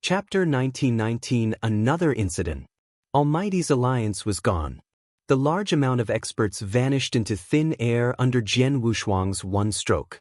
Chapter 1919 Another Incident. Almighty's alliance was gone. The large amount of experts vanished into thin air under Jian Wushuang's one stroke.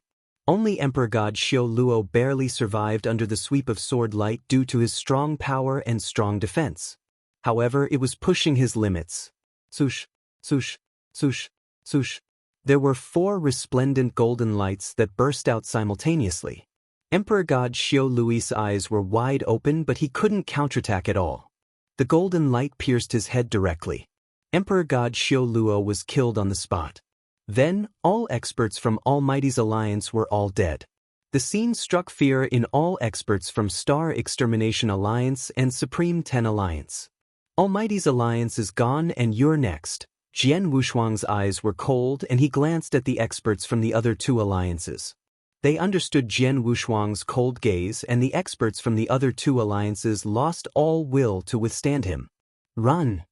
Only Emperor God Xiao Luo barely survived under the sweep of sword light due to his strong power and strong defense. However, it was pushing his limits. Swoosh, swoosh, swoosh, swoosh. There were 4 resplendent golden lights that burst out simultaneously. Emperor God Xiao Lui's eyes were wide open, but he couldn't counterattack at all. The golden light pierced his head directly. Emperor God Xiao Luo was killed on the spot. Then, all experts from Almighty's alliance were all dead. The scene struck fear in all experts from Star Extermination Alliance and Supreme 10 Alliance. Almighty's alliance is gone and you're next. Jian Wushuang's eyes were cold and he glanced at the experts from the other 2 alliances. They understood Jian Wushuang's cold gaze, and the experts from the other 2 alliances lost all will to withstand him. Run!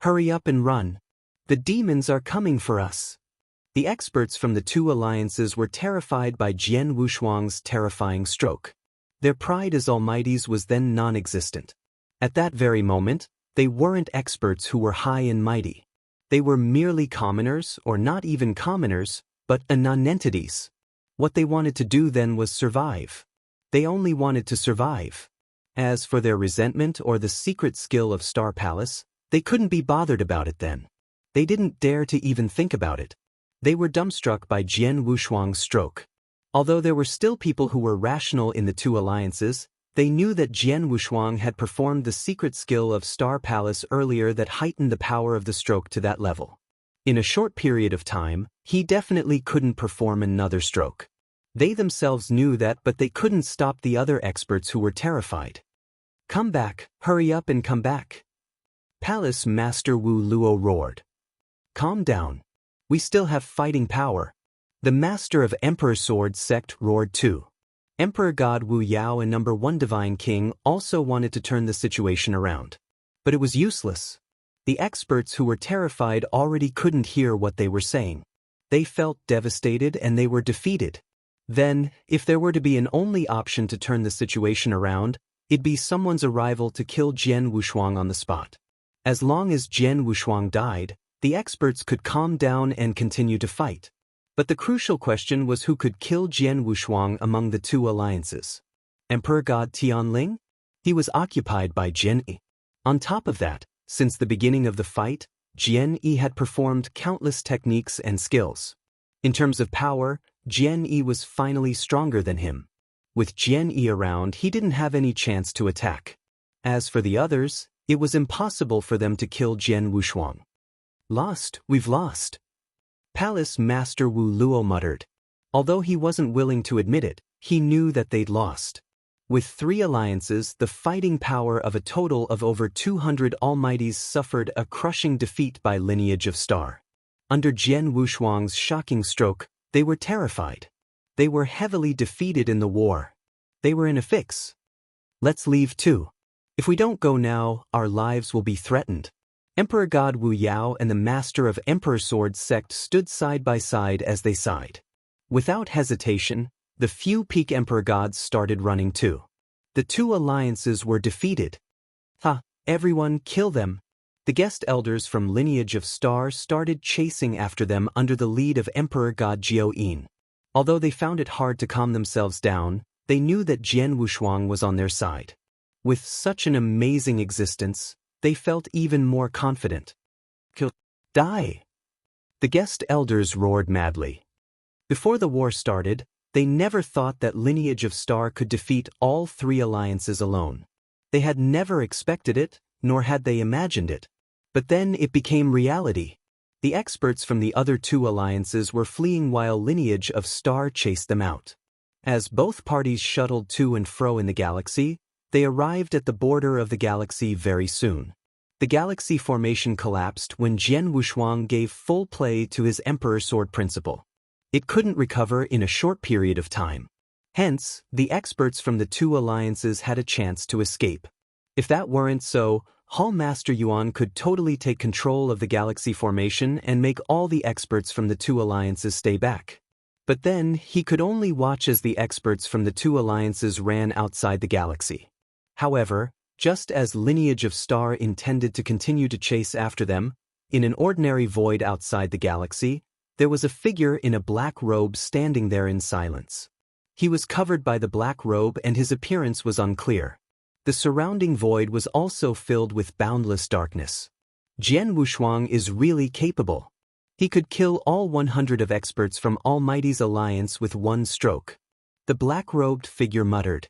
Hurry up and run! The demons are coming for us! The experts from the 2 alliances were terrified by Jian Wushuang's terrifying stroke. Their pride as almighties was then non-existent. At that very moment, they weren't experts who were high and mighty. They were merely commoners, or not even commoners, but nonentities. What they wanted to do then was survive. They only wanted to survive. As for their resentment or the secret skill of Star Palace, they couldn't be bothered about it then. They didn't dare to even think about it. They were dumbstruck by Jian Wushuang's stroke. Although there were still people who were rational in the 2 alliances, they knew that Jian Wushuang had performed the secret skill of Star Palace earlier that heightened the power of the stroke to that level. In a short period of time, he definitely couldn't perform another stroke. They themselves knew that, but they couldn't stop the other experts who were terrified. Come back, hurry up and come back. Palace Master Wu Luo roared. Calm down. We still have fighting power. The Master of Emperor Sword Sect roared too. Emperor God Wu Yao and Number 1 Divine King also wanted to turn the situation around. But it was useless. The experts who were terrified already couldn't hear what they were saying. They felt devastated and they were defeated. Then, if there were to be an only option to turn the situation around, it'd be someone's arrival to kill Jian Wushuang on the spot. As long as Jian Wushuang died, the experts could calm down and continue to fight. But the crucial question was who could kill Jian Wushuang among the 2 alliances. Emperor God Tianling? He was occupied by Jian Yi. On top of that, since the beginning of the fight, Jian Yi had performed countless techniques and skills. In terms of power, Jian Yi was finally stronger than him. With Jian Yi around, he didn't have any chance to attack. As for the others, it was impossible for them to kill Jian Wushuang. Lost, we've lost. Palace Master Wu Luo muttered. Although he wasn't willing to admit it, he knew that they'd lost. With 3 alliances, the fighting power of a total of over 200 almighties suffered a crushing defeat by Lineage of Star. Under Jian Wushuang's shocking stroke, they were terrified. They were heavily defeated in the war. They were in a fix. Let's leave too. If we don't go now, our lives will be threatened. Emperor God Wu Yao and the Master of Emperor Sword Sect stood side by side as they sighed. Without hesitation, the few peak Emperor Gods started running too. The 2 alliances were defeated. Everyone, kill them. The guest elders from Lineage of Star started chasing after them under the lead of Emperor God Jiao Yin. Although they found it hard to calm themselves down, they knew that Jian Wushuang was on their side. With such an amazing existence, they felt even more confident. Kill. Die! The guest elders roared madly. Before the war started, they never thought that Lineage of Star could defeat all 3 alliances alone. They had never expected it, nor had they imagined it. But then it became reality. The experts from the other 2 alliances were fleeing while Lineage of Star chased them out. As both parties shuttled to and fro in the galaxy, they arrived at the border of the galaxy very soon. The galaxy formation collapsed when Jian Wushuang gave full play to his Emperor Sword principle. It couldn't recover in a short period of time. Hence, the experts from the 2 alliances had a chance to escape. If that weren't so, Hall Master Yuan could totally take control of the galaxy formation and make all the experts from the 2 alliances stay back. But then, he could only watch as the experts from the 2 alliances ran outside the galaxy. However, just as Lineage of Star intended to continue to chase after them, in an ordinary void outside the galaxy, there was a figure in a black robe standing there in silence. He was covered by the black robe and his appearance was unclear. The surrounding void was also filled with boundless darkness. Jian Wushuang is really capable. He could kill all 100 of experts from Almighty's alliance with one stroke. The black-robed figure muttered.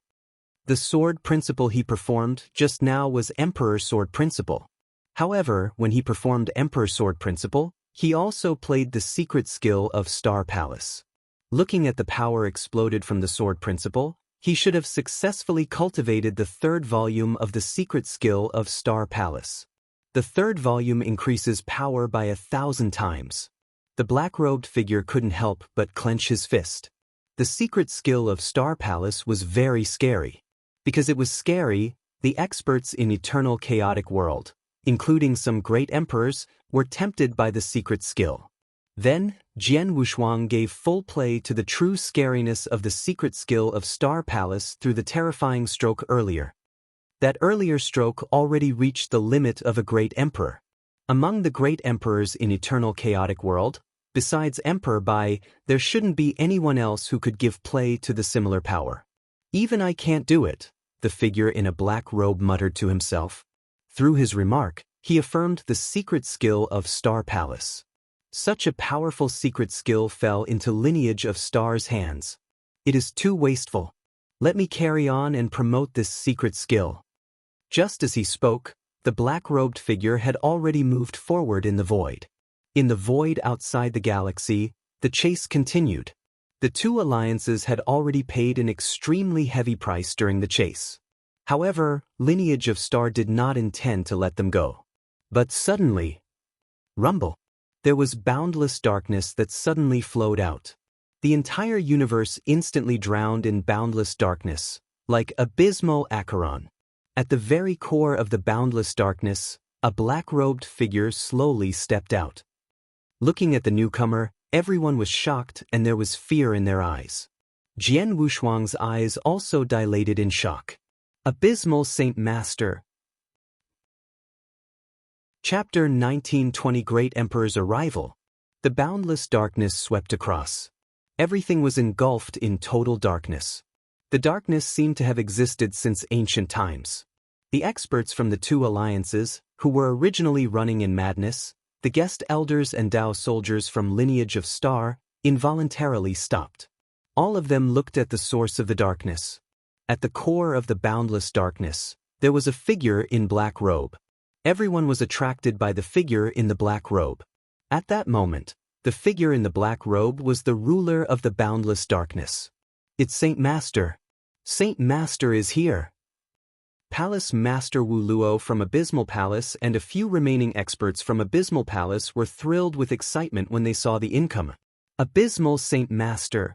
The sword principle he performed just now was Emperor Sword Principle. However, when he performed Emperor Sword Principle, he also played the secret skill of Star Palace. Looking at the power exploded from the Sword Principle, he should have successfully cultivated the third volume of the secret skill of Star Palace. The third volume increases power by 1,000 times. The black-robed figure couldn't help but clench his fist. The secret skill of Star Palace was very scary. Because it was scary, the experts in Eternal Chaotic World, including some great emperors, were tempted by the secret skill. Then, Jian Wushuang gave full play to the true scariness of the secret skill of Star Palace through the terrifying stroke earlier. That earlier stroke already reached the limit of a great emperor. Among the great emperors in Eternal Chaotic World, besides Emperor Bai, there shouldn't be anyone else who could give play to the similar power. Even I can't do it, the figure in a black robe muttered to himself. Through his remark, he affirmed the secret skill of Star Palace. Such a powerful secret skill fell into Lineage of Star's hands. It is too wasteful. Let me carry on and promote this secret skill. Just as he spoke, the black-robed figure had already moved forward in the void. In the void outside the galaxy, the chase continued. The two alliances had already paid an extremely heavy price during the chase. However, Lineage of Star did not intend to let them go. But suddenly, rumble! There was boundless darkness that suddenly flowed out. The entire universe instantly drowned in boundless darkness, like abysmal Acheron. At the very core of the boundless darkness, a black-robed figure slowly stepped out. Looking at the newcomer, everyone was shocked and there was fear in their eyes. Jian Wushuang's eyes also dilated in shock. Abysmal Saint Master. Chapter 1920 Great Emperor's Arrival. The boundless darkness swept across. Everything was engulfed in total darkness. The darkness seemed to have existed since ancient times. The experts from the two alliances, who were originally running in madness, the guest elders and Dao soldiers from Lineage of Star, involuntarily stopped. All of them looked at the source of the darkness. At the core of the boundless darkness, there was a figure in black robe. Everyone was attracted by the figure in the black robe. At that moment, the figure in the black robe was the ruler of the boundless darkness. It's Saint Master. Saint Master is here. Palace Master Wu Luo from Abysmal Palace and a few remaining experts from Abysmal Palace were thrilled with excitement when they saw the incomer. Abysmal Saint Master.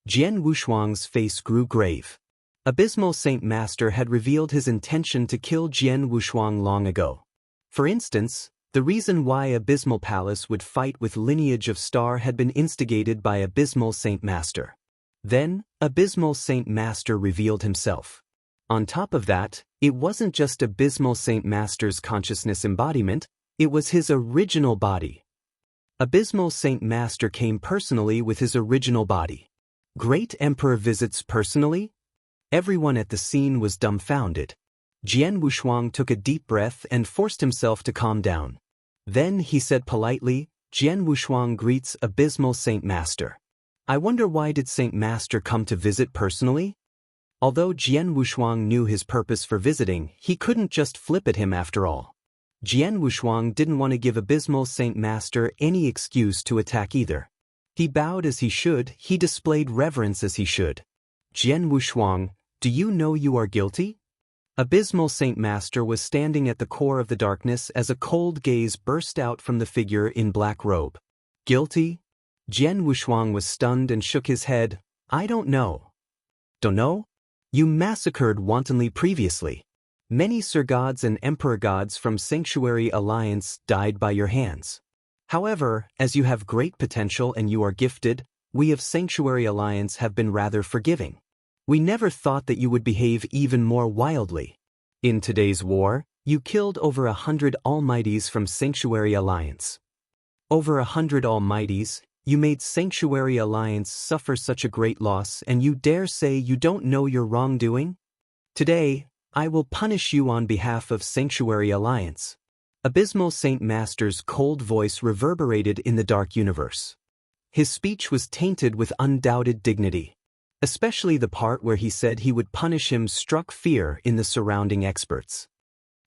Jian Wushuang's face grew grave. Abysmal Saint Master had revealed his intention to kill Jian Wushuang long ago. For instance, the reason why Abysmal Palace would fight with Lineage of Star had been instigated by Abysmal Saint Master. Then, Abysmal Saint Master revealed himself. On top of that, it wasn't just Abysmal Saint Master's consciousness embodiment, it was his original body. Abysmal Saint Master came personally with his original body. Great Emperor visits personally? Everyone at the scene was dumbfounded. Jian Wushuang took a deep breath and forced himself to calm down. Then he said politely, Jian Wushuang greets Abysmal Saint Master. I wonder why did Saint Master come to visit personally? Although Jian Wushuang knew his purpose for visiting, he couldn't just flip at him after all. Jian Wushuang didn't want to give Abysmal Saint Master any excuse to attack either. He bowed as he should, he displayed reverence as he should. Jian Wushuang, do you know you are guilty? Abysmal Saint Master was standing at the core of the darkness as a cold gaze burst out from the figure in black robe. Guilty? Jian Wushuang was stunned and shook his head. I don't know. Don't know? You massacred wantonly previously. Many Sir Gods and Emperor Gods from Sanctuary Alliance died by your hands. However, as you have great potential and you are gifted, we of Sanctuary Alliance have been rather forgiving. We never thought that you would behave even more wildly. In today's war, you killed over 100 Almighties from Sanctuary Alliance. Over 100 Almighties, you made Sanctuary Alliance suffer such a great loss, and you dare say you don't know your wrongdoing? Today, I will punish you on behalf of Sanctuary Alliance. Abysmal Saint Master's cold voice reverberated in the dark universe. His speech was tainted with undoubted dignity. Especially the part where he said he would punish him struck fear in the surrounding experts.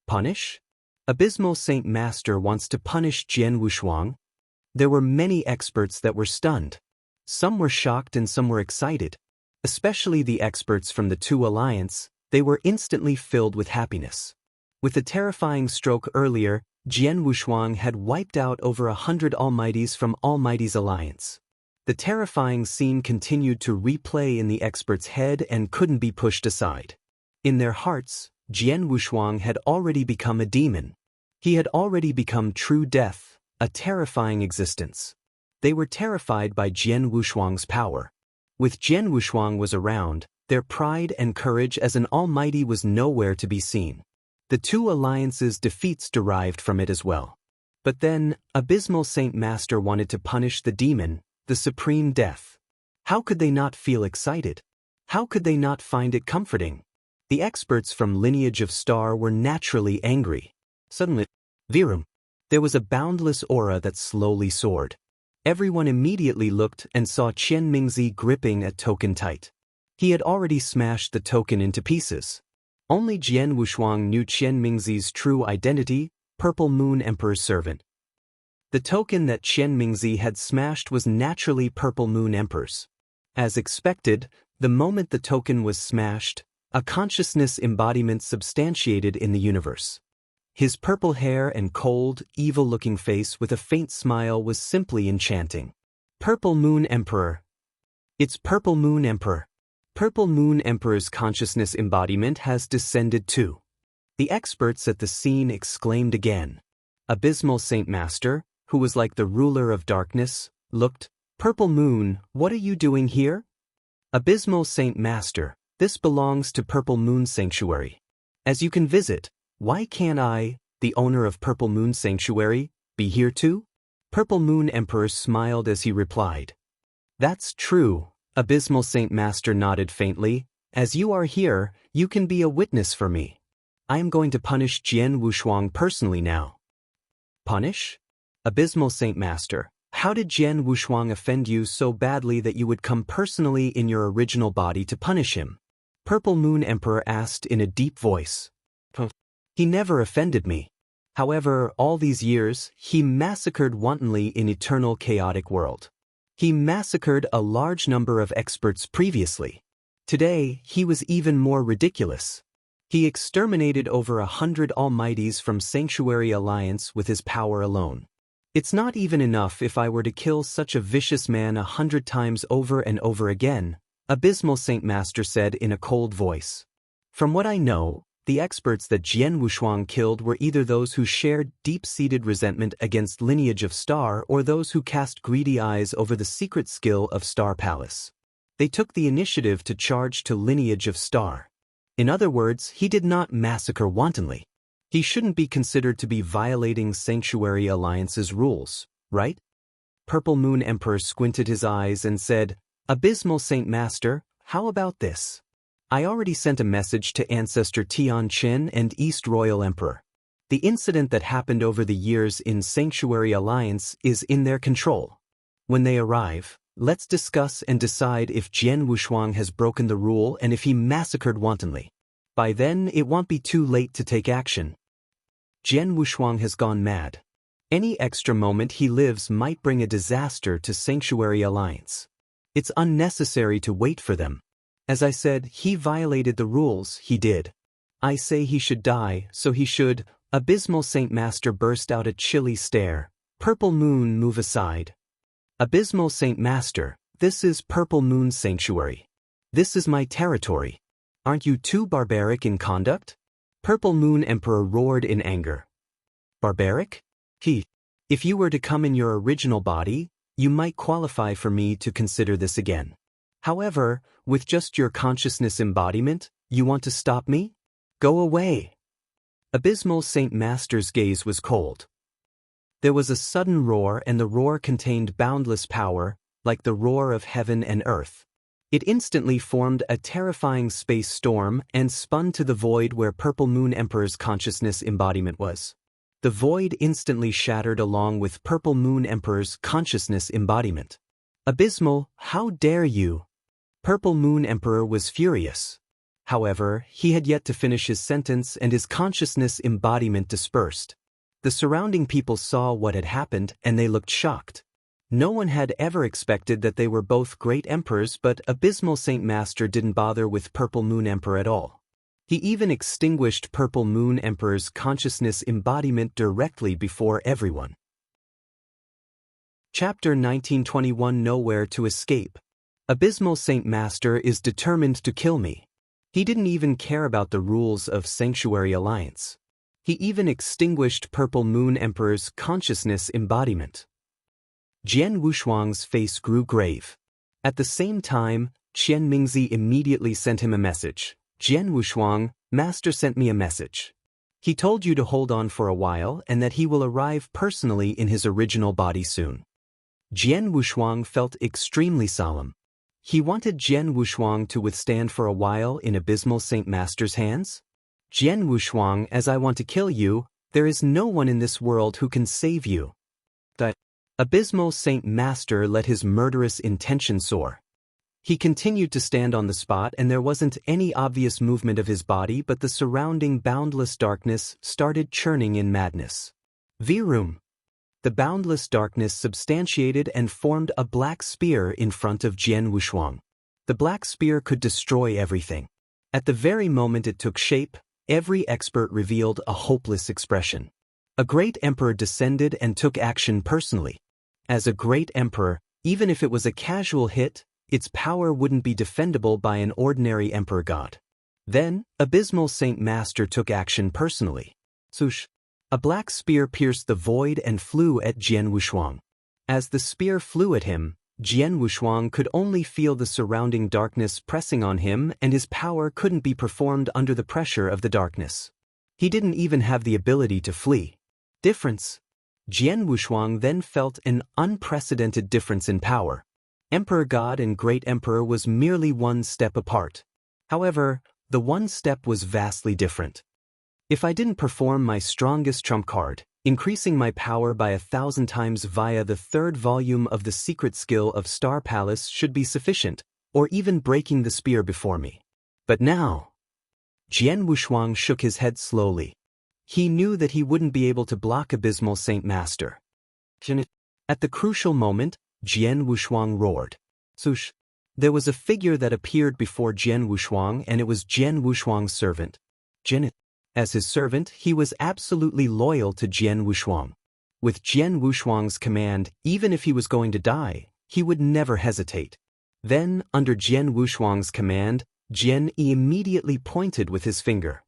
Punish? Abysmal Saint Master wants to punish Jian Wushuang? There were many experts that were stunned. Some were shocked and some were excited. Especially the experts from the two alliance, they were instantly filled with happiness. With the terrifying stroke earlier, Jian Wushuang had wiped out over 100 Almighties from Almighty's alliance. The terrifying scene continued to replay in the experts' head and couldn't be pushed aside. In their hearts, Jian Wushuang had already become a demon. He had already become true death, a terrifying existence. They were terrified by Jian Wushuang's power. With Jian Wushuang was around, their pride and courage as an almighty was nowhere to be seen. The two alliances' defeats derived from it as well. But then, Abysmal Saint Master wanted to punish the demon, the supreme death. How could they not feel excited? How could they not find it comforting? The experts from Lineage of Star were naturally angry. Suddenly, Virum. There was a boundless aura that slowly soared. Everyone immediately looked and saw Qian Mingzi gripping a token tight. He had already smashed the token into pieces. Only Jian Wushuang knew Qian Mingzi's true identity, Purple Moon Emperor's servant. The token that Qian Mingzi had smashed was naturally Purple Moon Emperor's. As expected, the moment the token was smashed, a consciousness embodiment substantiated in the universe. His purple hair and cold, evil-looking face with a faint smile was simply enchanting. Purple Moon Emperor. It's Purple Moon Emperor. Purple Moon Emperor's consciousness embodiment has descended too. The experts at the scene exclaimed again. Abysmal Saint Master, who was like the ruler of darkness, looked, Purple Moon, what are you doing here? Abysmal Saint Master, this belongs to Purple Moon Sanctuary. As you can visit, why can't I, the owner of Purple Moon Sanctuary, be here too? Purple Moon Emperor smiled as he replied. That's true, Abysmal Saint Master nodded faintly. As you are here, you can be a witness for me. I am going to punish Jian Wushuang personally now. Punish? Abysmal Saint Master, how did Jian Wushuang offend you so badly that you would come personally in your original body to punish him? Purple Moon Emperor asked in a deep voice. He never offended me. However, all these years, he massacred wantonly in eternal chaotic world. He massacred a large number of experts previously. Today, he was even more ridiculous. He exterminated over 100 Almighties from Sanctuary Alliance with his power alone. It's not even enough if I were to kill such a vicious man 100 times over and over again, Abysmal Saint Master said in a cold voice. From what I know, the experts that Jian Wushuang killed were either those who shared deep-seated resentment against Lineage of Star or those who cast greedy eyes over the secret skill of Star Palace. They took the initiative to charge to Lineage of Star. In other words, he did not massacre wantonly. He shouldn't be considered to be violating Sanctuary Alliance's rules, right? Purple Moon Emperor squinted his eyes and said, Abysmal Saint Master, how about this? I already sent a message to Ancestor Tian Qin and East Royal Emperor. The incident that happened over the years in Sanctuary Alliance is in their control. When they arrive, let's discuss and decide if Jian Wushuang has broken the rule and if he massacred wantonly. By then, it won't be too late to take action. Jian Wushuang has gone mad. Any extra moment he lives might bring a disaster to Sanctuary Alliance. It's unnecessary to wait for them. As I said, he violated the rules, he did. I say he should die, so he should. Abysmal Saint Master burst out a chilly stare. Purple Moon, move aside. Abysmal Saint Master, this is Purple Moon Sanctuary. This is my territory. Aren't you too barbaric in conduct? Purple Moon Emperor roared in anger. Barbaric? If you were to come in your original body, you might qualify for me to consider this again. However, with just your consciousness embodiment, you want to stop me? Go away. Abysmal Saint Master's gaze was cold. There was a sudden roar, and the roar contained boundless power, like the roar of heaven and earth. It instantly formed a terrifying space storm and spun to the void where Purple Moon Emperor's consciousness embodiment was. The void instantly shattered along with Purple Moon Emperor's consciousness embodiment. Abysmal, how dare you? Purple Moon Emperor was furious. However, he had yet to finish his sentence and his consciousness embodiment dispersed. The surrounding people saw what had happened and they looked shocked. No one had ever expected that they were both great emperors, but Abysmal Saint Master didn't bother with Purple Moon Emperor at all. He even extinguished Purple Moon Emperor's consciousness embodiment directly before everyone. Chapter 1921 Nowhere to Escape. Abysmal Saint Master is determined to kill me. He didn't even care about the rules of Sanctuary Alliance. He even extinguished Purple Moon Emperor's consciousness embodiment. Jian Wushuang's face grew grave. At the same time, Qian Mingzi immediately sent him a message. Jian Wushuang, Master sent me a message. He told you to hold on for a while and that he will arrive personally in his original body soon. Jian Wushuang felt extremely solemn. He wanted Jian Wushuang to withstand for a while in Abysmal Saint Master's hands? Jian Wushuang, as I want to kill you, there is no one in this world who can save you. The Abysmal Saint Master let his murderous intention soar. He continued to stand on the spot and there wasn't any obvious movement of his body, but the surrounding boundless darkness started churning in madness. Virum. The boundless darkness substantiated and formed a black spear in front of Jian Wushuang. The black spear could destroy everything. At the very moment it took shape, every expert revealed a hopeless expression. A great emperor descended and took action personally. As a great emperor, even if it was a casual hit, its power wouldn't be defendable by an ordinary emperor god. Then, Abysmal Saint Master took action personally. Swoosh! A black spear pierced the void and flew at Jian Wushuang. As the spear flew at him, Jian Wushuang could only feel the surrounding darkness pressing on him, and his power couldn't be performed under the pressure of the darkness. He didn't even have the ability to flee. Difference. Jian Wushuang then felt an unprecedented difference in power. Emperor God and Great Emperor was merely one step apart. However, the one step was vastly different. If I didn't perform my strongest trump card, increasing my power by 1,000 times via the third volume of the secret skill of Star Palace should be sufficient, or even breaking the spear before me. But now... Jian Wushuang shook his head slowly. He knew that he wouldn't be able to block Abysmal Saint Master. At the crucial moment, Jian Wushuang roared. Swoosh! There was a figure that appeared before Jian Wushuang, and it was Jian Wushuang's servant. Jian. As his servant, he was absolutely loyal to Jian Wushuang. With Jian Wushuang's command, even if he was going to die, he would never hesitate. Then, under Jian Wushuang's command, Jian Yi immediately pointed with his finger.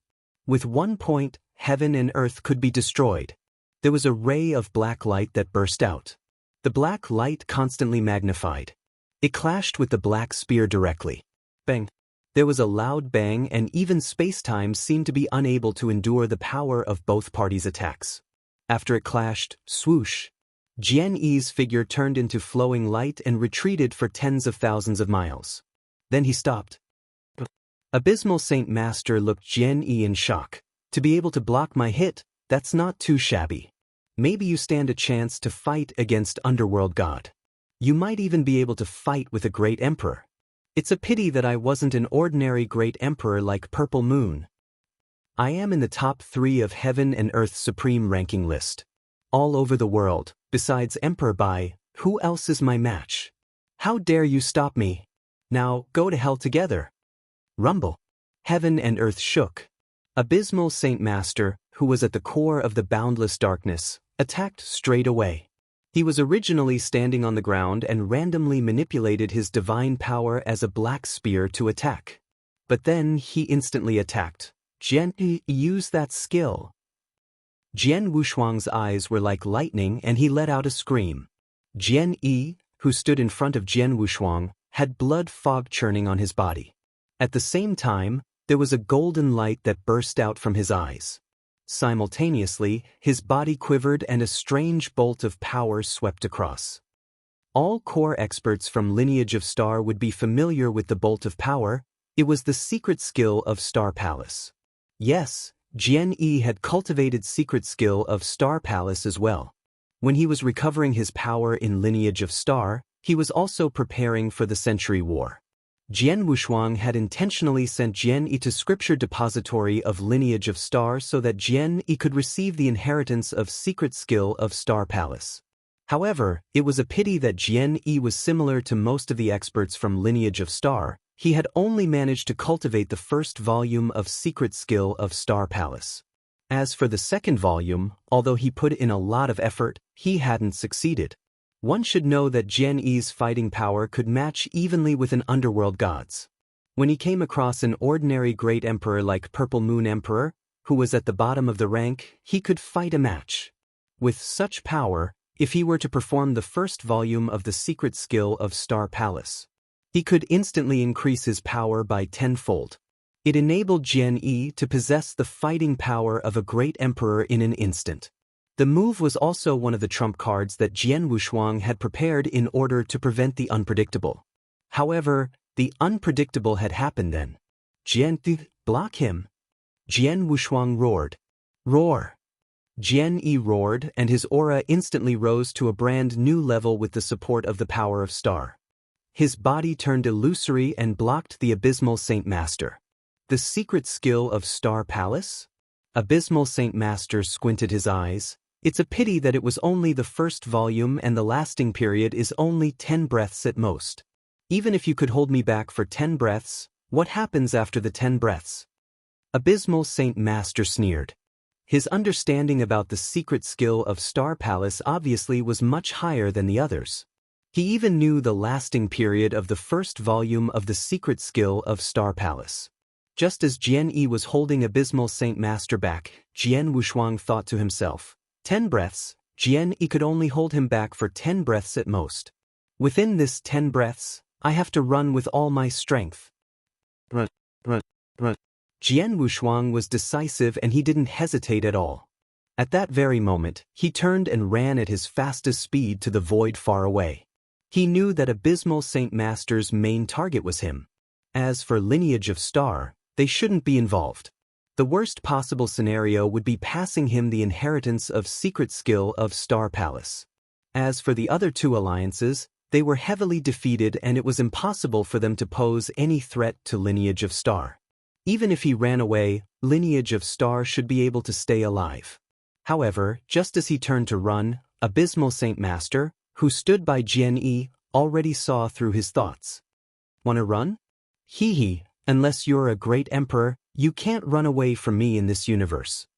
With one point, heaven and earth could be destroyed. There was a ray of black light that burst out. The black light constantly magnified. It clashed with the black spear directly. Bang! There was a loud bang, and even space-time seemed to be unable to endure the power of both parties' attacks. After it clashed, swoosh! Jian Yi's figure turned into flowing light and retreated for tens of thousands of miles. Then he stopped. Abysmal Saint Master looked Jian Yi in shock. To be able to block my hit, that's not too shabby. Maybe you stand a chance to fight against Underworld God. You might even be able to fight with a great emperor. It's a pity that I wasn't an ordinary great emperor like Purple Moon. I am in the top 3 of Heaven and Earth's supreme ranking list. All over the world, besides Emperor Bai, who else is my match? How dare you stop me? Now, go to hell together. Rumble. Heaven and Earth shook. Abysmal Saint Master, who was at the core of the boundless darkness, attacked straight away. He was originally standing on the ground and randomly manipulated his divine power as a black spear to attack. But then he instantly attacked. Jian Yi used that skill. Jian Wushuang's eyes were like lightning and he let out a scream. Jian Yi, who stood in front of Jian Wushuang, had blood fog churning on his body. At the same time, there was a golden light that burst out from his eyes. Simultaneously, his body quivered and a strange bolt of power swept across. All core experts from Lineage of Star would be familiar with the bolt of power. It was the secret skill of Star Palace. Yes, Jian Yi had cultivated secret skill of Star Palace as well. When he was recovering his power in Lineage of Star, he was also preparing for the Century War. Jian Wushuang had intentionally sent Jian Yi to Scripture Depository of Lineage of Star so that Jian Yi could receive the inheritance of secret skill of Star Palace. However, it was a pity that Jian Yi was similar to most of the experts from Lineage of Star. He had only managed to cultivate the first volume of secret skill of Star Palace. As for the second volume, although he put in a lot of effort, he hadn't succeeded. One should know that Jian Yi's fighting power could match evenly with an underworld god's. When he came across an ordinary great emperor like Purple Moon Emperor, who was at the bottom of the rank, he could fight a match. With such power, if he were to perform the first volume of the secret skill of Star Palace, he could instantly increase his power by tenfold. It enabled Jian Yi to possess the fighting power of a great emperor in an instant. The move was also one of the trump cards that Jian Wushuang had prepared in order to prevent the unpredictable. However, the unpredictable had happened then. Jian Yi, block him. Jian Wushuang roared. Roar. Jian Yi roared, and his aura instantly rose to a brand new level with the support of the power of Star. His body turned illusory and blocked the Abysmal Saint Master. The secret skill of Star Palace? Abysmal Saint Master squinted his eyes. It's a pity that it was only the first volume and the lasting period is only 10 breaths at most. Even if you could hold me back for 10 breaths, what happens after the 10 breaths? Abysmal Saint Master sneered. His understanding about the secret skill of Star Palace obviously was much higher than the others. He even knew the lasting period of the first volume of the secret skill of Star Palace. Just as Jian Yi was holding Abysmal Saint Master back, Jian Wushuang thought to himself, 10 breaths, Jian Yi could only hold him back for 10 breaths at most. Within this 10 breaths, I have to run with all my strength. Run. Jian Wushuang was decisive and he didn't hesitate at all. At that very moment, he turned and ran at his fastest speed to the void far away. He knew that Abysmal Saint Master's main target was him. As for Lineage of Star, they shouldn't be involved. The worst possible scenario would be passing him the inheritance of secret skill of Star Palace. As for the other two alliances, they were heavily defeated and it was impossible for them to pose any threat to Lineage of Star. Even if he ran away, Lineage of Star should be able to stay alive. However, just as he turned to run, Abysmal Saint Master, who stood by Jian Yi, already saw through his thoughts. Wanna run? Hee, unless you're a great emperor, you can't run away from me in this universe.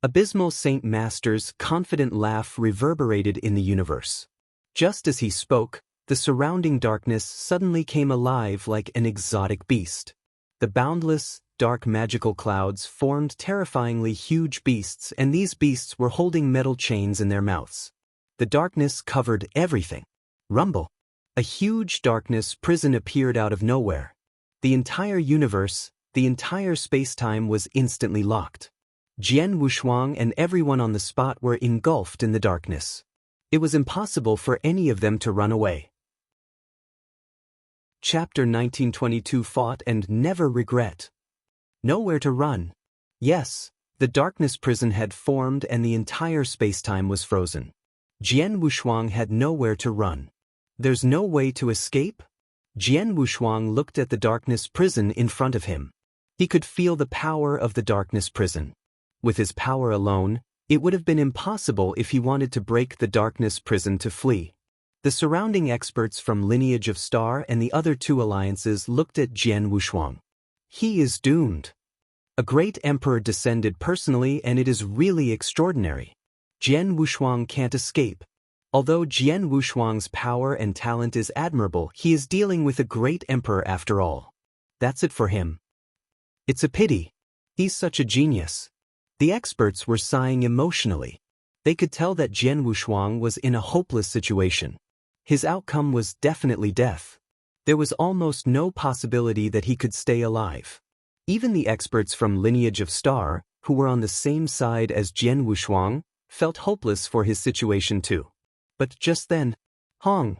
Abysmal Saint Master's confident laugh reverberated in the universe. Just as he spoke, the surrounding darkness suddenly came alive like an exotic beast. The boundless, dark magical clouds formed terrifyingly huge beasts, and these beasts were holding metal chains in their mouths. The darkness covered everything. Rumble. A huge darkness prison appeared out of nowhere. The entire universe, the entire space-time was instantly locked. Jian Wushuang and everyone on the spot were engulfed in the darkness. It was impossible for any of them to run away. Chapter 1922 Fought and Never Regret. Nowhere to run. Yes, the darkness prison had formed and the entire space-time was frozen. Jian Wushuang had nowhere to run. There's no way to escape? Jian Wushuang looked at the darkness prison in front of him. He could feel the power of the darkness prison. With his power alone, it would have been impossible if he wanted to break the darkness prison to flee. The surrounding experts from Lineage of Star and the other two alliances looked at Jian Wushuang. He is doomed. A great emperor descended personally, and it is really extraordinary. Jian Wushuang can't escape. Although Jian Wushuang's power and talent is admirable, he is dealing with a great emperor after all. That's it for him. It's a pity. He's such a genius. The experts were sighing emotionally. They could tell that Jian Wushuang was in a hopeless situation. His outcome was definitely death. There was almost no possibility that he could stay alive. Even the experts from Lineage of Star, who were on the same side as Jian Wushuang, felt hopeless for his situation too. But just then, Hong!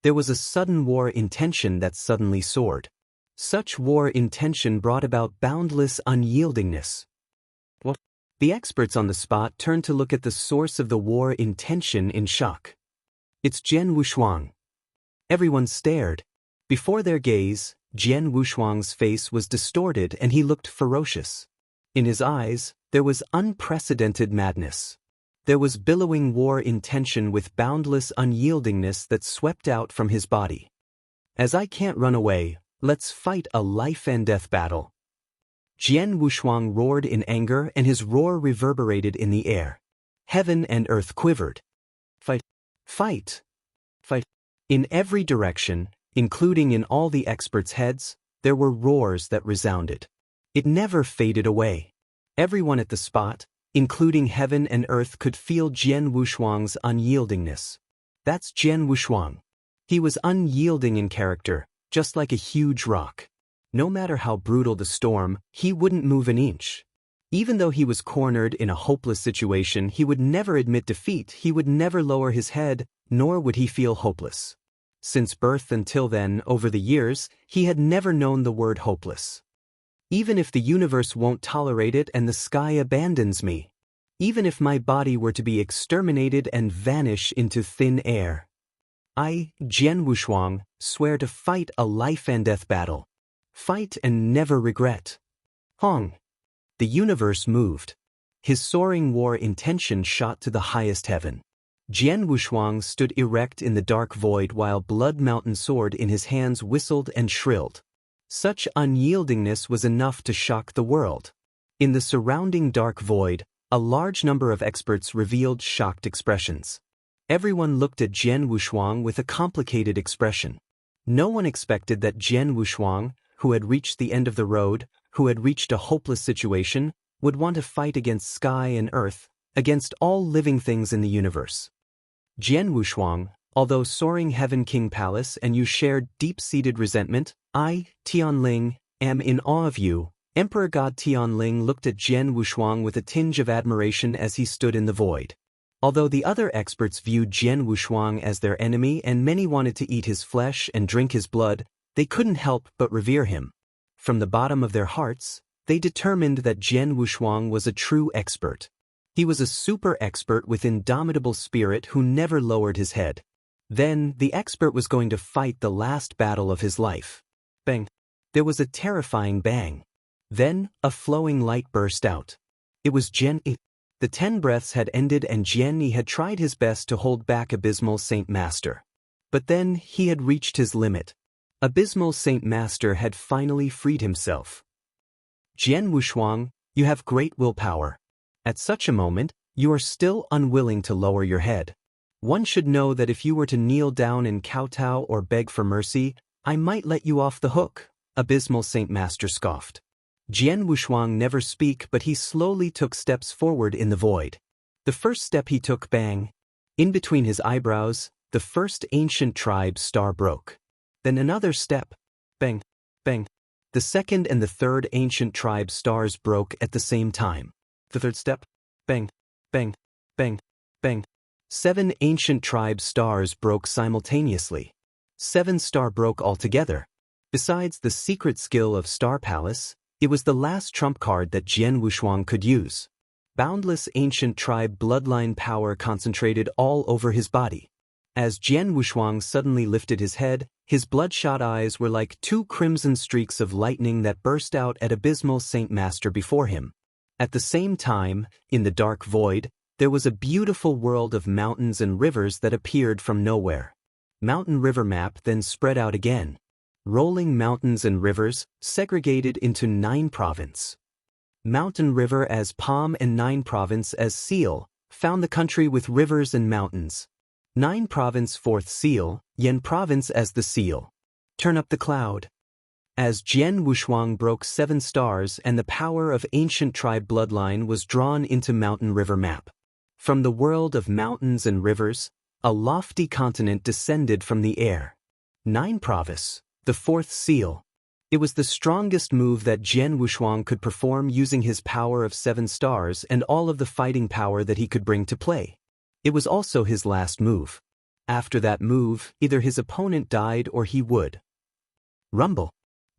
There was a sudden war intention that suddenly soared. Such war intention brought about boundless unyieldingness. What? The experts on the spot turned to look at the source of the war intention in shock. It's Jian Wushuang. Everyone stared. Before their gaze, Jian Wushuang's face was distorted and he looked ferocious. In his eyes, there was unprecedented madness. There was billowing war intention with boundless unyieldingness that swept out from his body. As I can't run away, let's fight a life-and-death battle. Jian Wushuang roared in anger and his roar reverberated in the air. Heaven and earth quivered. Fight! Fight! Fight! In every direction, including in all the experts' heads, there were roars that resounded. It never faded away. Everyone at the spot, including heaven and earth, could feel Jian Wushuang's unyieldingness. That's Jian Wushuang. He was unyielding in character, just like a huge rock. No matter how brutal the storm, he wouldn't move an inch. Even though he was cornered in a hopeless situation, he would never admit defeat, he would never lower his head, nor would he feel hopeless. Since birth until then, over the years, he had never known the word hopeless. Even if the universe won't tolerate it and the sky abandons me. Even if my body were to be exterminated and vanish into thin air. I, Jian Wushuang, swear to fight a life-and-death battle. Fight and never regret. Hong! The universe moved. His soaring war intention shot to the highest heaven. Jian Wushuang stood erect in the dark void while Blood Mountain sword in his hands whistled and shrilled. Such unyieldingness was enough to shock the world. In the surrounding dark void, a large number of experts revealed shocked expressions. Everyone looked at Jian Wushuang with a complicated expression. No one expected that Jian Wushuang, who had reached the end of the road, who had reached a hopeless situation, would want to fight against sky and earth, against all living things in the universe. Jian Wushuang, although soaring Heaven King Palace and you shared deep-seated resentment, I, Tianling, am in awe of you. Emperor God Tianling looked at Jian Wushuang with a tinge of admiration as he stood in the void. Although the other experts viewed Jian Wushuang as their enemy and many wanted to eat his flesh and drink his blood, they couldn't help but revere him. From the bottom of their hearts, they determined that Jian Wushuang was a true expert. He was a super expert with indomitable spirit who never lowered his head. Then, the expert was going to fight the last battle of his life. Bang! There was a terrifying bang. Then, a flowing light burst out. It was Jian Yi. The 10 breaths had ended and Jian Yi had tried his best to hold back Abysmal Saint Master. But then, he had reached his limit. Abysmal Saint Master had finally freed himself. Jian Wushuang, you have great willpower. At such a moment, you are still unwilling to lower your head. One should know that if you were to kneel down and kowtow or beg for mercy, I might let you off the hook, Abysmal Saint Master scoffed. Jian Wushuang never speak, but he slowly took steps forward in the void. The first step he took, bang. In between his eyebrows, the first ancient tribe star broke. Then another step, bang, bang. The second and the third ancient tribe stars broke at the same time. The third step, bang, bang, bang, bang. 7 ancient tribe stars broke simultaneously. 7 star broke altogether. Besides the secret skill of Star Palace, it was the last trump card that Jian Wushuang could use. Boundless ancient tribe bloodline power concentrated all over his body. As Jian Wushuang suddenly lifted his head, his bloodshot eyes were like 2 crimson streaks of lightning that burst out at Abysmal Saint Master before him. At the same time, in the dark void, there was a beautiful world of mountains and rivers that appeared from nowhere. Mountain river map then spread out again. Rolling mountains and rivers, segregated into 9 province. Mountain river as palm and 9 province as seal, found the country with rivers and mountains. 9 province 4th seal, Yen province as the seal. Turn up the cloud. As Jian Wushuang broke 7 stars and the power of ancient tribe bloodline was drawn into mountain river map. From the world of mountains and rivers, a lofty continent descended from the air. 9 Provis, the fourth seal. It was the strongest move that Jian Wushuang could perform using his power of 7 stars and all of the fighting power that he could bring to play. It was also his last move. After that move, either his opponent died or he would rumble.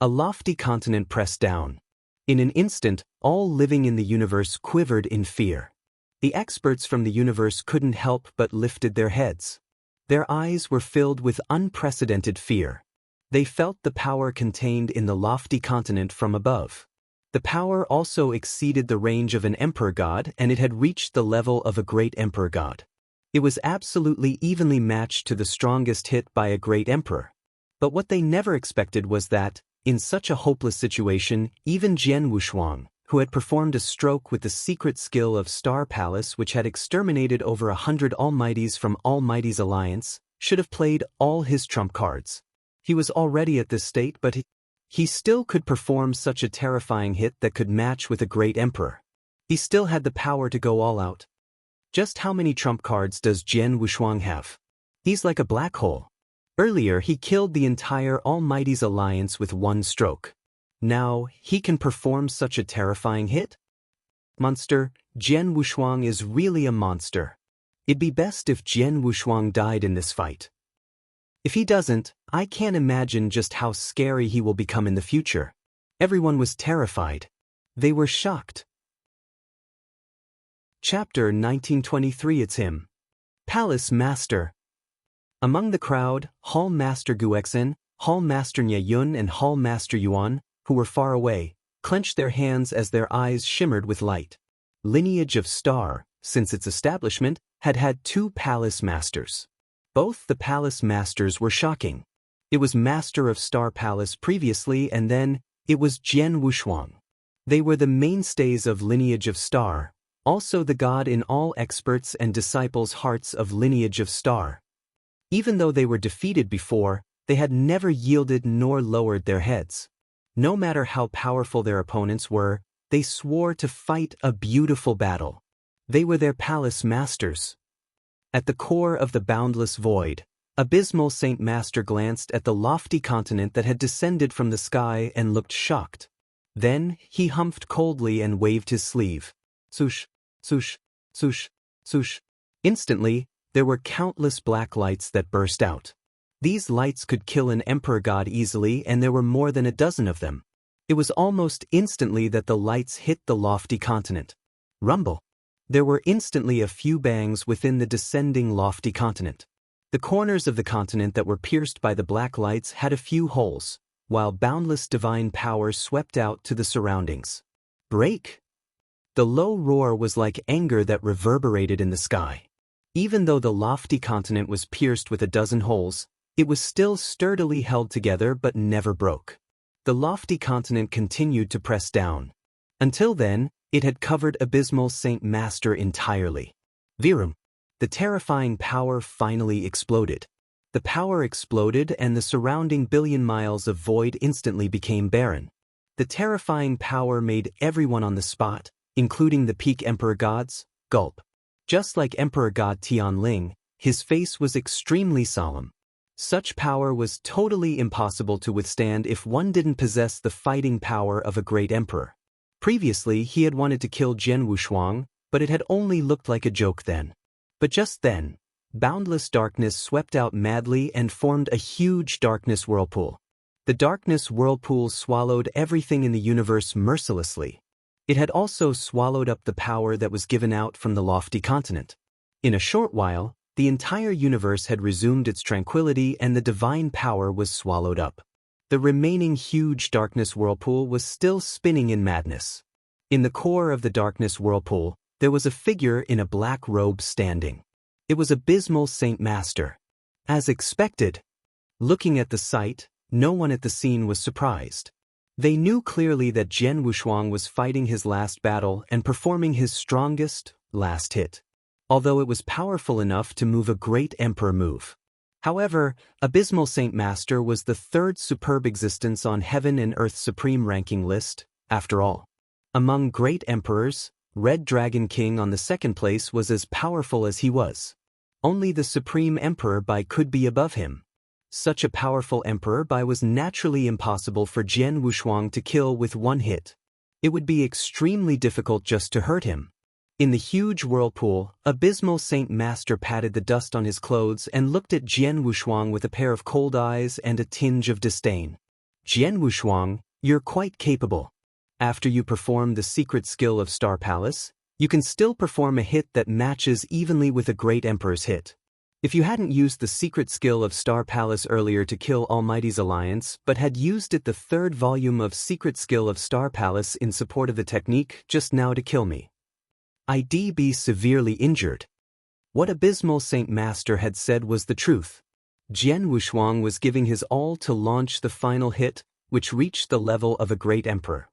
A lofty continent pressed down. In an instant, all living in the universe quivered in fear. The experts from the universe couldn't help but lifted their heads. Their eyes were filled with unprecedented fear. They felt the power contained in the lofty continent from above. The power also exceeded the range of an emperor god, and it had reached the level of a great emperor god. It was absolutely evenly matched to the strongest hit by a great emperor. But what they never expected was that, in such a hopeless situation, even Jian Wushuang, who had performed a stroke with the secret skill of Star Palace which had exterminated over 100 Almighties from Almighty's alliance, should have played all his trump cards. He was already at this state, but he still could perform such a terrifying hit that could match with a great emperor. He still had the power to go all out. Just how many trump cards does Jian Wushuang have? He's like a black hole. Earlier he killed the entire Almighty's alliance with one stroke. Now, he can perform such a terrifying hit? Monster, Jian Wushuang is really a monster. It'd be best if Jian Wushuang died in this fight. If he doesn't, I can't imagine just how scary he will become in the future. Everyone was terrified. They were shocked. Chapter 1923. It's him. Palace Master. Among the crowd, Hall Master Guexin, Hall Master Nye Yun and Hall Master Yuan, who were far away, clenched their hands as their eyes shimmered with light. Lineage of Star, since its establishment, had had 2 palace masters. Both the palace masters were shocking. It was Master of Star Palace previously, and then it was Jian Wushuang. They were the mainstays of Lineage of Star, also the god in all experts' and disciples' hearts of Lineage of Star. Even though they were defeated before, they had never yielded nor lowered their heads. No matter how powerful their opponents were, they swore to fight a beautiful battle. They were their palace masters. At the core of the boundless void, Abysmal Saint Master glanced at the lofty continent that had descended from the sky and looked shocked. Then he humphed coldly and waved his sleeve. Swoosh, swoosh, swoosh, swoosh. Instantly, there were countless black lights that burst out. These lights could kill an emperor god easily, and there were more than a dozen of them. It was almost instantly that the lights hit the lofty continent. Rumble. There were instantly a few bangs within the descending lofty continent. The corners of the continent that were pierced by the black lights had a few holes, while boundless divine power swept out to the surroundings. Break! The low roar was like anger that reverberated in the sky. Even though the lofty continent was pierced with a dozen holes, it was still sturdily held together but never broke. The lofty continent continued to press down. Until then, it had covered Abysmal Saint Master entirely. Virum. The terrifying power finally exploded. The power exploded and the surrounding billion miles of void instantly became barren. The terrifying power made everyone on the spot, including the peak emperor gods, gulp. Just like Emperor God Tianling, his face was extremely solemn. Such power was totally impossible to withstand if one didn't possess the fighting power of a great emperor. Previously, he had wanted to kill Jian Wushuang, but it had only looked like a joke then. But just then, boundless darkness swept out madly and formed a huge darkness whirlpool. The darkness whirlpool swallowed everything in the universe mercilessly. It had also swallowed up the power that was given out from the lofty continent. In a short while, the entire universe had resumed its tranquility and the divine power was swallowed up. The remaining huge darkness whirlpool was still spinning in madness. In the core of the darkness whirlpool, there was a figure in a black robe standing. It was Abysmal Saint Master. As expected. Looking at the sight, no one at the scene was surprised. They knew clearly that Jian Wushuang was fighting his last battle and performing his strongest, last hit. Although it was powerful enough to move a great emperor move. However, Abysmal Saint Master was the 3rd superb existence on Heaven and Earth's supreme ranking list, after all. Among great emperors, Red Dragon King on the 2nd place was as powerful as he was. Only the Supreme Emperor Bai could be above him. Such a powerful emperor was naturally impossible for Jian Wushuang to kill with one hit. It would be extremely difficult just to hurt him. In the huge whirlpool, Abysmal Saint Master patted the dust on his clothes and looked at Jian Wushuang with a pair of cold eyes and a tinge of disdain. Jian Wushuang, you're quite capable. After you perform the secret skill of Star Palace, you can still perform a hit that matches evenly with a great emperor's hit. If you hadn't used the secret skill of Star Palace earlier to kill Almighty's alliance but had used it the third volume of secret skill of Star Palace in support of the technique just now to kill me, I'd be severely injured. What Abysmal Saint Master had said was the truth. Jian Wushuang was giving his all to launch the final hit, which reached the level of a great emperor.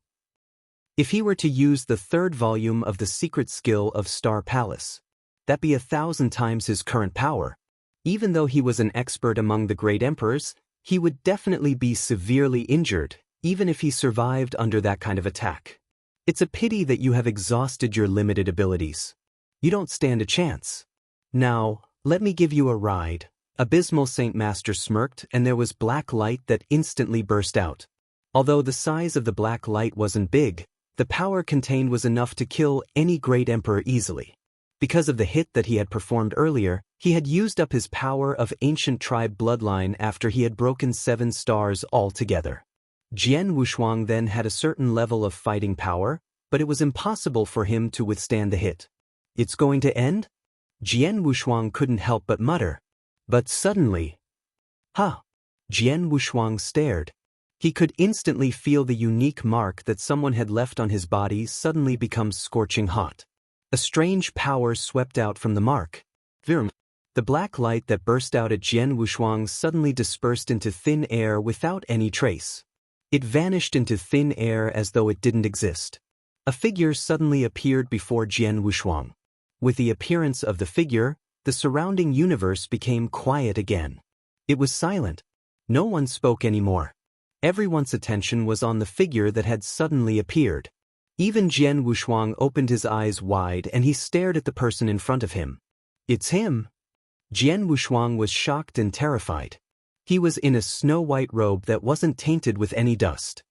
If he were to use the third volume of the secret skill of Star Palace, that'd be 1,000 times his current power. Even though he was an expert among the great emperors, he would definitely be severely injured, even if he survived under that kind of attack. It's a pity that you have exhausted your limited abilities. You don't stand a chance. Now, let me give you a ride. Abysmal Saint Master smirked, and there was black light that instantly burst out. Although the size of the black light wasn't big, the power contained was enough to kill any great emperor easily. Because of the hit that he had performed earlier, he had used up his power of ancient tribe bloodline after he had broken 7 stars altogether. Jian Wushuang then had a certain level of fighting power, but it was impossible for him to withstand the hit. It's going to end? Jian Wushuang couldn't help but mutter. But suddenly, Jian Wushuang stared. He could instantly feel the unique mark that someone had left on his body suddenly become scorching hot. A strange power swept out from the mark. Virm. The black light that burst out at Jian Wushuang suddenly dispersed into thin air without any trace. It vanished into thin air as though it didn't exist. A figure suddenly appeared before Jian Wushuang. With the appearance of the figure, the surrounding universe became quiet again. It was silent. No one spoke anymore. Everyone's attention was on the figure that had suddenly appeared. Even Jian Wushuang opened his eyes wide and he stared at the person in front of him. It's him. Jian Wushuang was shocked and terrified. He was in a snow-white robe that wasn't tainted with any dust.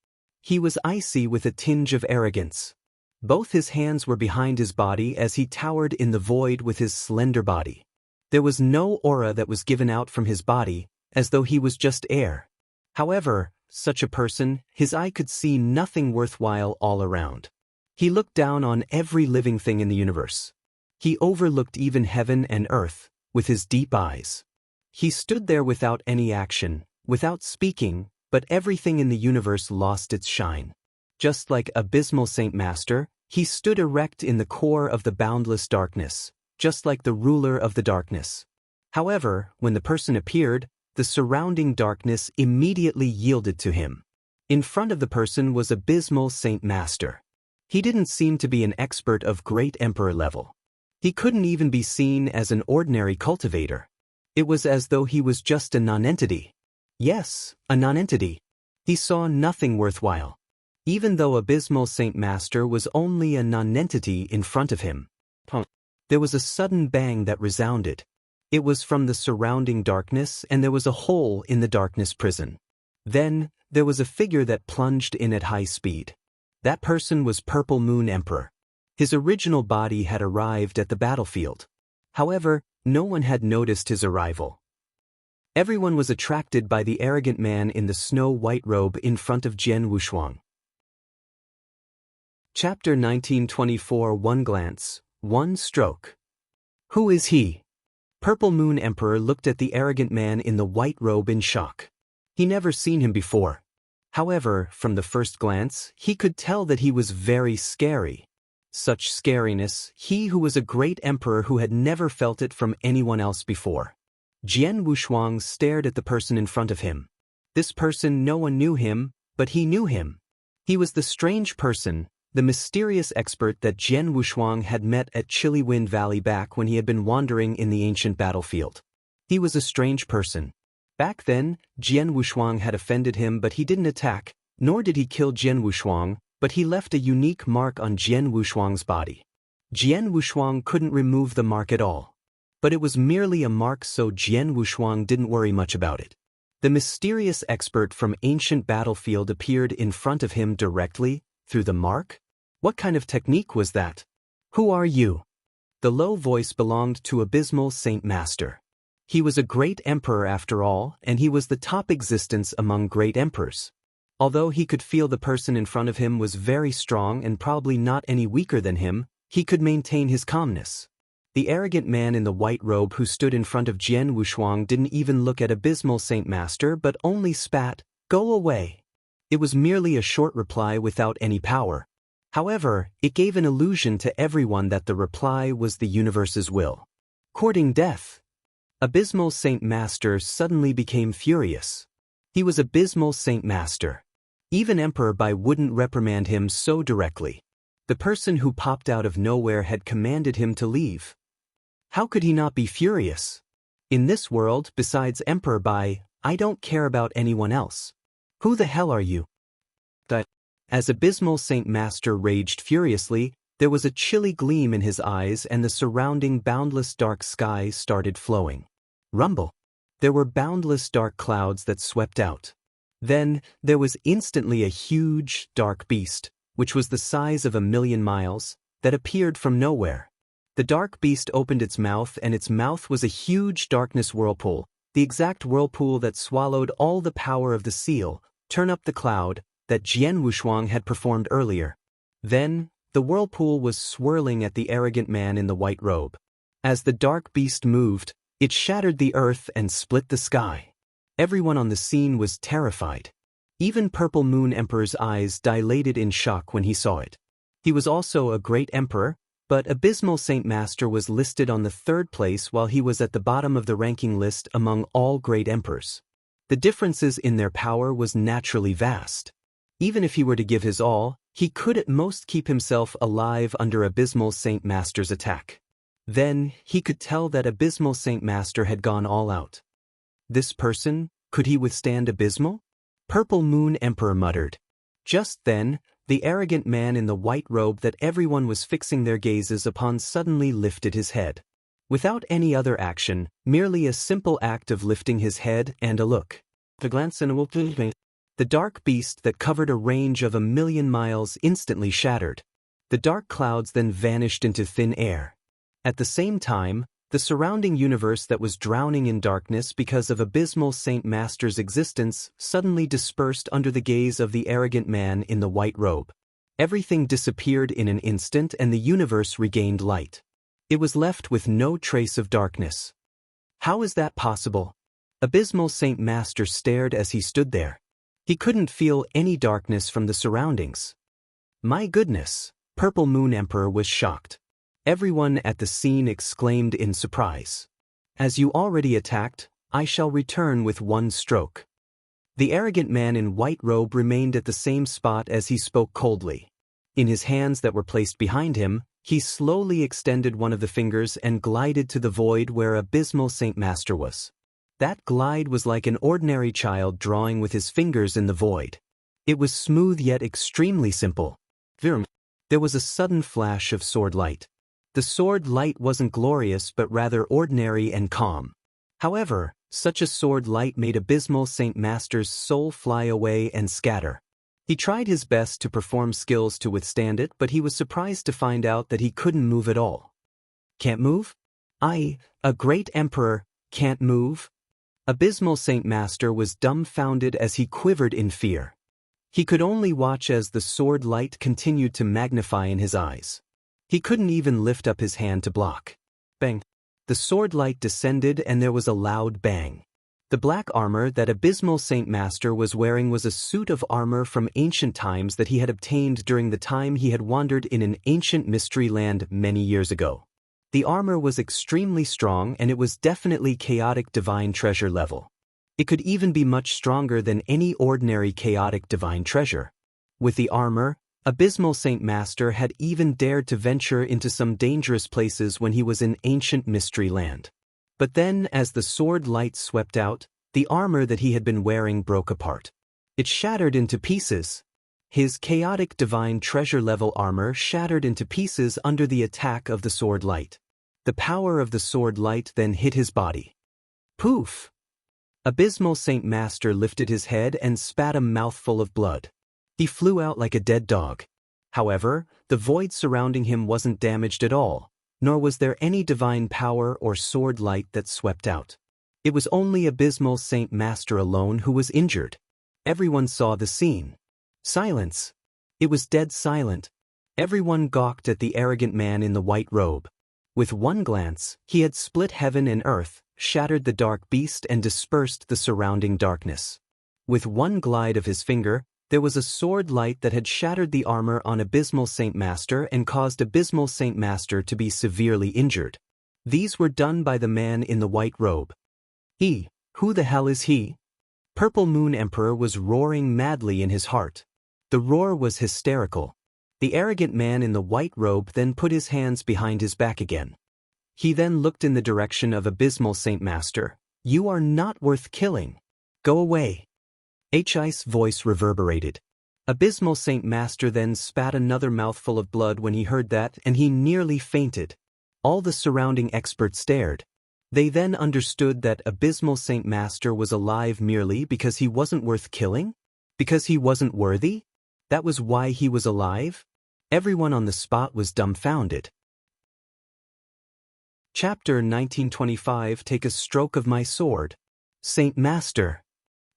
He was icy with a tinge of arrogance. Both his hands were behind his body as he towered in the void with his slender body. There was no aura that was given out from his body, as though he was just air. However, such a person, his eye could see nothing worthwhile all around. He looked down on every living thing in the universe. He overlooked even heaven and earth, with his deep eyes. He stood there without any action, without speaking, but everything in the universe lost its shine. Just like Abysmal Saint Master, he stood erect in the core of the boundless darkness, just like the ruler of the darkness. However, when the person appeared, the surrounding darkness immediately yielded to him. In front of the person was Abysmal Saint Master. He didn't seem to be an expert of great emperor level. He couldn't even be seen as an ordinary cultivator. It was as though he was just a nonentity. Yes, a nonentity. He saw nothing worthwhile. Even though Abysmal Saint Master was only a nonentity in front of him. There was a sudden bang that resounded. It was from the surrounding darkness, and there was a hole in the darkness prison. Then, there was a figure that plunged in at high speed. That person was Purple Moon Emperor. His original body had arrived at the battlefield. However, no one had noticed his arrival. Everyone was attracted by the arrogant man in the snow-white robe in front of Jian Wushuang. Chapter 1924. One glance, one stroke. Who is he? Purple Moon Emperor looked at the arrogant man in the white robe in shock. He never seen him before. However, from the first glance, he could tell that he was very scary. Such scariness, he who was a great emperor who had never felt it from anyone else before. Jian Wushuang stared at the person in front of him. This person, no one knew him, but he knew him. He was the strange person, the mysterious expert that Jian Wushuang had met at Chilly Wind Valley back when he had been wandering in the ancient battlefield. He was a strange person. Back then, Jian Wushuang had offended him, but he didn't attack, nor did he kill Jian Wushuang, but he left a unique mark on Jian Wushuang's body. Jian Wushuang couldn't remove the mark at all. But it was merely a mark, so Jian Wushuang didn't worry much about it. The mysterious expert from ancient battlefield appeared in front of him directly, through the mark? What kind of technique was that? Who are you? The low voice belonged to Abysmal Saint Master. He was a great emperor after all, and he was the top existence among great emperors. Although he could feel the person in front of him was very strong and probably not any weaker than him, he could maintain his calmness. The arrogant man in the white robe who stood in front of Jian Wushuang didn't even look at Abysmal Saint Master but only spat, "Go away." It was merely a short reply without any power. However, it gave an illusion to everyone that the reply was the universe's will. Courting death. Abysmal Saint Master suddenly became furious. He was Abysmal Saint Master. Even Emperor Bai wouldn't reprimand him so directly. The person who popped out of nowhere had commanded him to leave. How could he not be furious? In this world, besides Emperor Bai, I don't care about anyone else. Who the hell are you? As Abysmal Saint Master raged furiously, there was a chilly gleam in his eyes and the surrounding boundless dark sky started flowing. Rumble. There were boundless dark clouds that swept out. Then, there was instantly a huge, dark beast, which was the size of 1,000,000 miles, that appeared from nowhere. The dark beast opened its mouth and its mouth was a huge darkness whirlpool, the exact whirlpool that swallowed all the power of the seal, turn up the cloud, that Jian Wushuang had performed earlier. Then, the whirlpool was swirling at the arrogant man in the white robe. As the dark beast moved, it shattered the earth and split the sky. Everyone on the scene was terrified. Even Purple Moon Emperor's eyes dilated in shock when he saw it. He was also a great emperor, but Abysmal Saint Master was listed on the 3rd place while he was at the bottom of the ranking list among all great emperors. The differences in their power was naturally vast. Even if he were to give his all, he could at most keep himself alive under Abysmal Saint Master's attack. Then, he could tell that Abysmal Saint Master had gone all out. This person, could he withstand Abysmal? Purple Moon Emperor muttered. Just then, the arrogant man in the white robe that everyone was fixing their gazes upon suddenly lifted his head. Without any other action, merely a simple act of lifting his head and a look. The dark beast that covered a range of 1,000,000 miles instantly shattered. The dark clouds then vanished into thin air. At the same time, the surrounding universe that was drowning in darkness because of Abysmal Saint Master's existence suddenly dispersed under the gaze of the arrogant man in the white robe. Everything disappeared in an instant and the universe regained light. It was left with no trace of darkness. How is that possible? Abysmal Saint Master stared as he stood there. He couldn't feel any darkness from the surroundings. My goodness, Purple Moon Emperor was shocked. Everyone at the scene exclaimed in surprise. As you already attacked, I shall return with one stroke. The arrogant man in white robe remained at the same spot as he spoke coldly. In his hands that were placed behind him, he slowly extended one of the fingers and glided to the void where Abysmal Saint Master was. That glide was like an ordinary child drawing with his fingers in the void. It was smooth yet extremely simple. There was a sudden flash of sword light. The sword light wasn't glorious but rather ordinary and calm. However, such a sword light made Abysmal Saint Master's soul fly away and scatter. He tried his best to perform skills to withstand it, but he was surprised to find out that he couldn't move at all. Can't move? I, a great emperor, can't move? Abysmal Saint Master was dumbfounded as he quivered in fear. He could only watch as the sword light continued to magnify in his eyes. He couldn't even lift up his hand to block. Bang! The sword light descended and there was a loud bang. The black armor that Abysmal Saint Master was wearing was a suit of armor from ancient times that he had obtained during the time he had wandered in an ancient mystery land many years ago. The armor was extremely strong and it was definitely chaotic divine treasure level. It could even be much stronger than any ordinary chaotic divine treasure. With the armor, Abysmal Saint Master had even dared to venture into some dangerous places when he was in ancient mystery land. But then, as the sword light swept out, the armor that he had been wearing broke apart. It shattered into pieces. His chaotic divine treasure level armor shattered into pieces under the attack of the sword light. The power of the sword light then hit his body. Poof! Abysmal Saint Master lifted his head and spat a mouthful of blood. He flew out like a dead dog. However, the void surrounding him wasn't damaged at all, nor was there any divine power or sword light that swept out. It was only Abysmal Saint Master alone who was injured. Everyone saw the scene. Silence. It was dead silent. Everyone gawked at the arrogant man in the white robe. With one glance, he had split heaven and earth, shattered the dark beast and dispersed the surrounding darkness. With one glide of his finger, there was a sword light that had shattered the armor on Abysmal Saint Master and caused Abysmal Saint Master to be severely injured. These were done by the man in the white robe. Who the hell is he? Purple Moon Emperor was roaring madly in his heart. The roar was hysterical. The arrogant man in the white robe then put his hands behind his back again. He then looked in the direction of Abysmal Saint Master. You are not worth killing. Go away. His voice reverberated. Abysmal Saint Master then spat another mouthful of blood when he heard that, and he nearly fainted. All the surrounding experts stared. They then understood that Abysmal Saint Master was alive merely because he wasn't worth killing? Because he wasn't worthy? That was why he was alive? Everyone on the spot was dumbfounded. Chapter 1925. Take a stroke of my sword. Saint Master.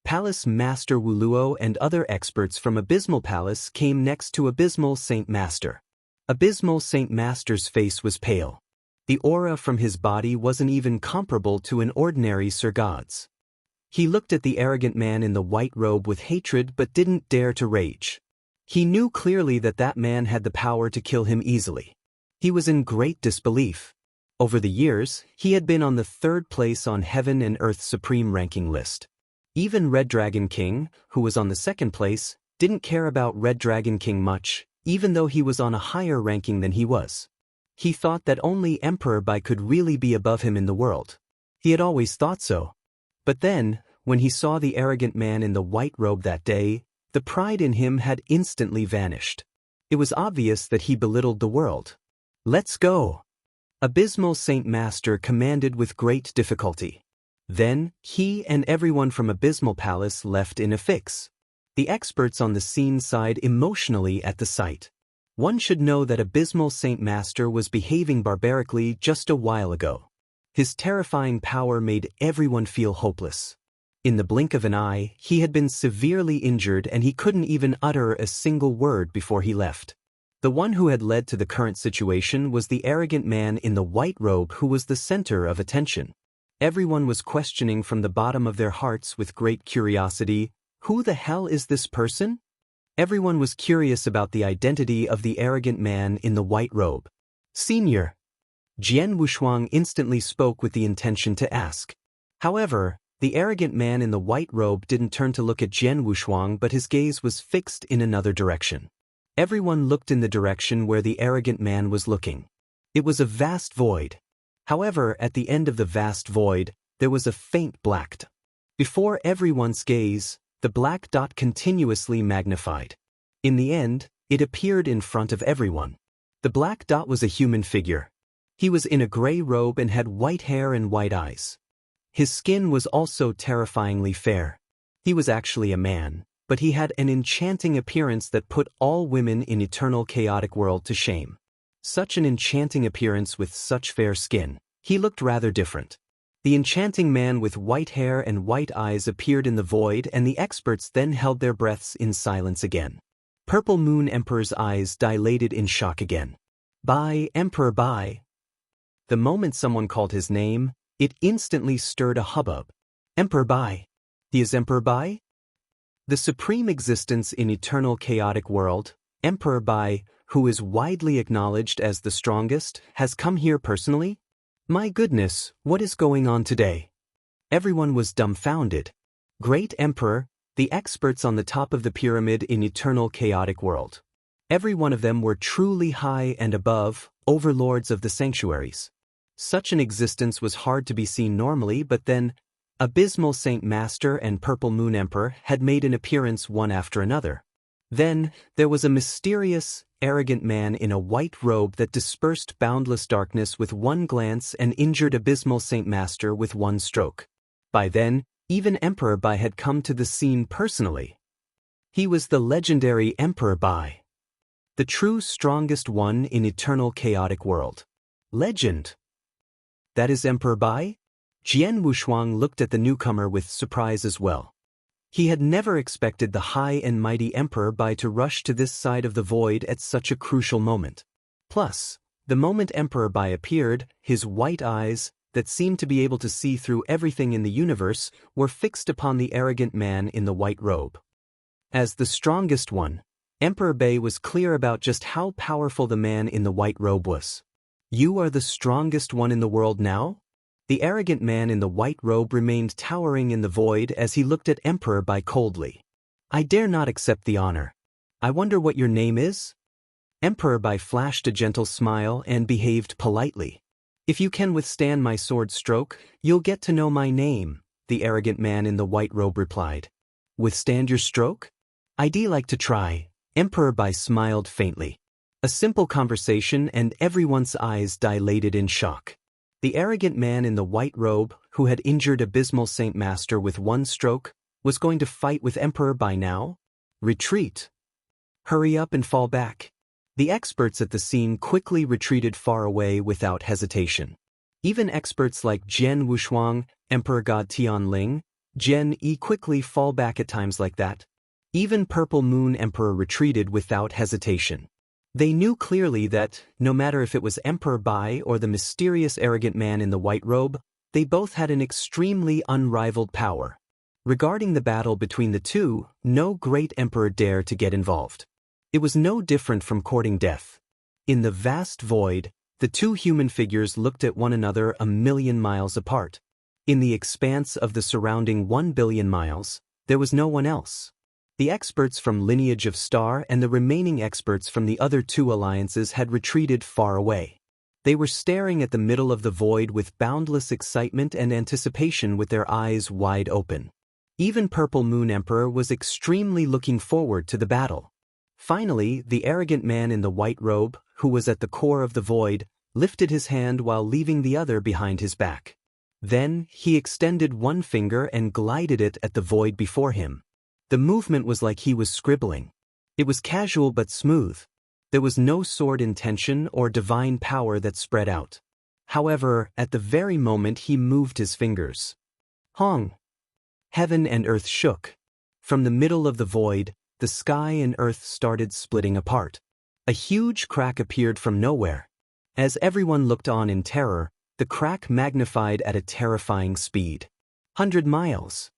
Palace Master Wuluo and other experts from Abysmal Palace came next to Abysmal Saint Master. Abysmal Saint Master's face was pale. The aura from his body wasn't even comparable to an ordinary Sir God's. He looked at the arrogant man in the white robe with hatred but didn't dare to rage. He knew clearly that that man had the power to kill him easily. He was in great disbelief. Over the years, he had been on the 3rd place on Heaven and Earth's supreme ranking list. Even Red Dragon King, who was on the 2nd place, didn't care about Red Dragon King much, even though he was on a higher ranking than he was. He thought that only Emperor Bai could really be above him in the world. He had always thought so. But then, when he saw the arrogant man in the white robe that day, the pride in him had instantly vanished. It was obvious that he belittled the world. Let's go. Abysmal Saint Master commanded with great difficulty. Then, he and everyone from Abysmal Palace left in a fix. The experts on the scene sighed emotionally at the sight. One should know that Abysmal Saint Master was behaving barbarically just a while ago. His terrifying power made everyone feel hopeless. In the blink of an eye, he had been severely injured and he couldn't even utter a single word before he left. The one who had led to the current situation was the arrogant man in the white robe who was the center of attention. Everyone was questioning from the bottom of their hearts with great curiosity, who the hell is this person? Everyone was curious about the identity of the arrogant man in the white robe. Senior. Jian Wushuang instantly spoke with the intention to ask. However, the arrogant man in the white robe didn't turn to look at Jian Wushuang, but his gaze was fixed in another direction. Everyone looked in the direction where the arrogant man was looking. It was a vast void. However, at the end of the vast void, there was a faint black dot. Before everyone's gaze, the black dot continuously magnified. In the end, it appeared in front of everyone. The black dot was a human figure. He was in a gray robe and had white hair and white eyes. His skin was also terrifyingly fair. He was actually a man, but he had an enchanting appearance that put all women in eternal chaotic world to shame. Such an enchanting appearance with such fair skin. He looked rather different. The enchanting man with white hair and white eyes appeared in the void, and the experts then held their breaths in silence again. Purple Moon Emperor's eyes dilated in shock again. Bai, Emperor Bai. The moment someone called his name, it instantly stirred a hubbub. Emperor Bai. He is Emperor Bai? The supreme existence in eternal chaotic world, Emperor Bai, who is widely acknowledged as the strongest, has come here personally? My goodness, what is going on today? Everyone was dumbfounded. Great Emperor, the experts on the top of the pyramid in eternal chaotic world. Every one of them were truly high and above, overlords of the sanctuaries. Such an existence was hard to be seen normally, but then, Abysmal Saint Master and Purple Moon Emperor had made an appearance one after another. Then, there was a mysterious, arrogant man in a white robe that dispersed boundless darkness with one glance and injured Abysmal Saint Master with one stroke. By then, Even Emperor Bai had come to the scene personally. He was the legendary Emperor Bai, the true strongest one in eternal chaotic world. Legend. That is Emperor Bai? Jian Wushuang looked at the newcomer with surprise as well. He had never expected the high and mighty Emperor Bai to rush to this side of the void at such a crucial moment. Plus, the moment Emperor Bai appeared, his white eyes, that seemed to be able to see through everything in the universe, were fixed upon the arrogant man in the white robe. As the strongest one, Emperor Bai was clear about just how powerful the man in the white robe was. You are the strongest one in the world now? The arrogant man in the white robe remained towering in the void as he looked at Emperor Bai coldly. I dare not accept the honor. I wonder what your name is? Emperor Bai flashed a gentle smile and behaved politely. If you can withstand my sword stroke, you'll get to know my name, the arrogant man in the white robe replied. Withstand your stroke? I'd like to try. Emperor Bai smiled faintly. A simple conversation and everyone's eyes dilated in shock. The arrogant man in the white robe, who had injured Abysmal Saint Master with one stroke, was going to fight with Emperor Bai now? Retreat. Hurry up and fall back. The experts at the scene quickly retreated far away without hesitation. Even experts like Jian Wushuang, Emperor God Tianling, Jian Yi quickly fall back at times like that. Even Purple Moon Emperor retreated without hesitation. They knew clearly that, no matter if it was Emperor Bai or the mysterious arrogant man in the white robe, they both had an extremely unrivaled power. Regarding the battle between the two, no great emperor dared to get involved. It was no different from courting death. In the vast void, the two human figures looked at one another 1,000,000 miles apart. In the expanse of the surrounding 1,000,000,000 miles, there was no one else. The experts from Lineage of Star and the remaining experts from the other two alliances had retreated far away. They were staring at the middle of the void with boundless excitement and anticipation with their eyes wide open. Even Purple Moon Emperor was extremely looking forward to the battle. Finally, the arrogant man in the white robe, who was at the core of the void, lifted his hand while leaving the other behind his back. Then, he extended one finger and glided it at the void before him. The movement was like he was scribbling. It was casual but smooth. There was no sword intention or divine power that spread out. However, at the very moment he moved his fingers, Hong! Heaven and earth shook. From the middle of the void, the sky and earth started splitting apart. A huge crack appeared from nowhere. As everyone looked on in terror, the crack magnified at a terrifying speed. 100 miles.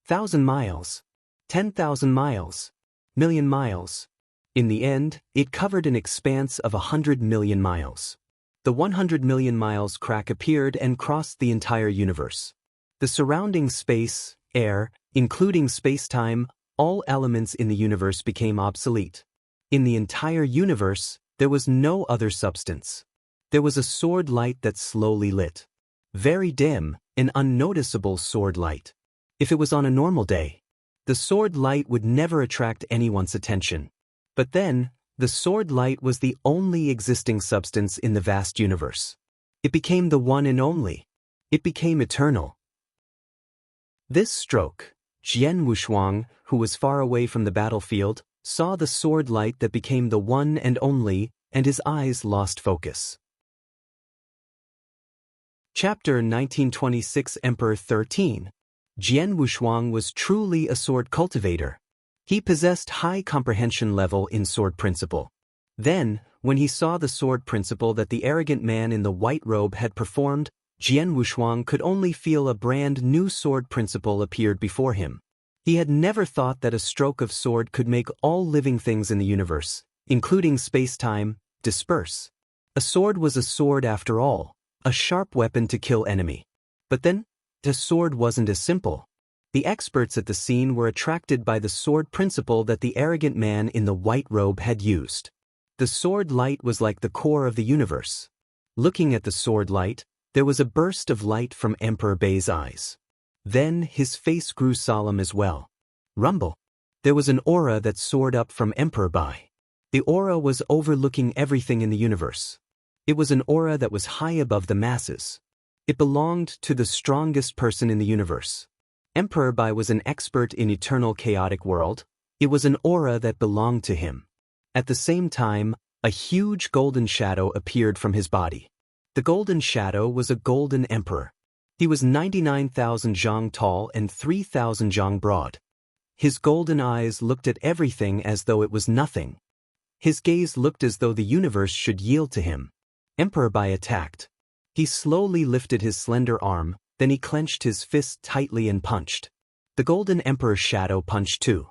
1,000 miles. 10,000 miles. Million miles. In the end, it covered an expanse of 100 million miles. The 100 million miles crack appeared and crossed the entire universe. The surrounding space, air, including space-time, all elements in the universe became obsolete. In the entire universe, there was no other substance. There was a sword light that slowly lit. Very dim, an unnoticeable sword light. If it was on a normal day, the sword light would never attract anyone's attention. But then, the sword light was the only existing substance in the vast universe. It became the one and only. It became eternal. This stroke, Jian Wushuang, who was far away from the battlefield, saw the sword light that became the one and only, and his eyes lost focus. Chapter 1926 Emperor 13. Jian Wushuang was truly a sword cultivator. He possessed high comprehension level in sword principle. Then, when he saw the sword principle that the arrogant man in the white robe had performed, Jian Wushuang could only feel a brand new sword principle appeared before him. He had never thought that a stroke of sword could make all living things in the universe, including space-time, disperse. A sword was a sword after all, a sharp weapon to kill enemy. But then, the sword wasn't as simple. The experts at the scene were attracted by the sword principle that the arrogant man in the white robe had used. The sword light was like the core of the universe. Looking at the sword light, there was a burst of light from Emperor Bai's eyes. Then his face grew solemn as well. Rumble. There was an aura that soared up from Emperor Bai. The aura was overlooking everything in the universe. It was an aura that was high above the masses. It belonged to the strongest person in the universe. Emperor Bai was an expert in eternal chaotic world. It was an aura that belonged to him. At the same time, a huge golden shadow appeared from his body. The golden shadow was a golden emperor. He was 99,000 zhang tall and 3,000 zhang broad. His golden eyes looked at everything as though it was nothing. His gaze looked as though the universe should yield to him. Emperor Bai attacked. He slowly lifted his slender arm, then he clenched his fist tightly and punched. The golden emperor's shadow punched too.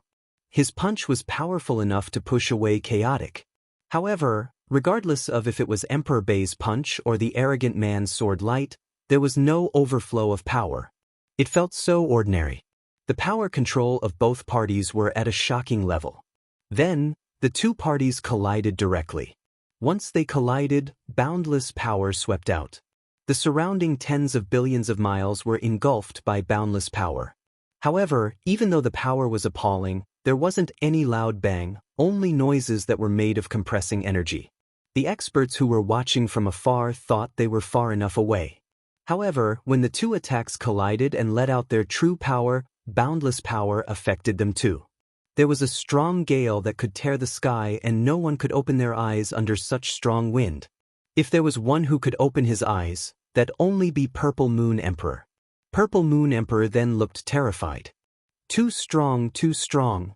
His punch was powerful enough to push away chaotic. However, regardless of if it was Emperor Bai's punch or the arrogant man's sword light, there was no overflow of power. It felt so ordinary. The power control of both parties were at a shocking level. Then, the two parties collided directly. Once they collided, boundless power swept out. The surrounding tens of billions of miles were engulfed by boundless power. However, even though the power was appalling, there wasn't any loud bang, only noises that were made of compressing energy. The experts who were watching from afar thought they were far enough away. However, when the two attacks collided and let out their true power, boundless power affected them too. There was a strong gale that could tear the sky and no one could open their eyes under such strong wind. If there was one who could open his eyes, that'd only be Purple Moon Emperor. Purple Moon Emperor then looked terrified. Too strong, too strong.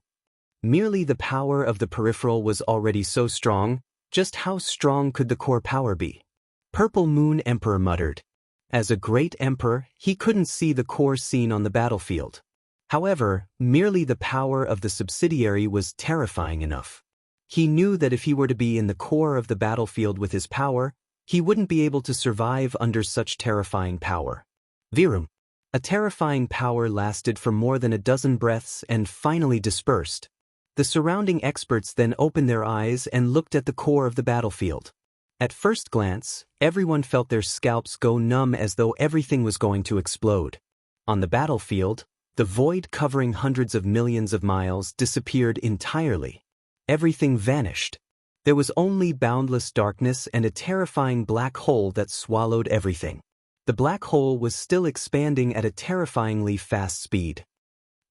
Merely the power of the peripheral was already so strong, just how strong could the core power be? Purple Moon Emperor muttered. As a great emperor, he couldn't see the core scene on the battlefield. However, merely the power of the subsidiary was terrifying enough. He knew that if he were to be in the core of the battlefield with his power, he wouldn't be able to survive under such terrifying power. Virum. A terrifying power lasted for more than a dozen breaths and finally dispersed. The surrounding experts then opened their eyes and looked at the core of the battlefield. At first glance, everyone felt their scalps go numb as though everything was going to explode. On the battlefield, the void covering hundreds of millions of miles disappeared entirely. Everything vanished. There was only boundless darkness and a terrifying black hole that swallowed everything. The black hole was still expanding at a terrifyingly fast speed.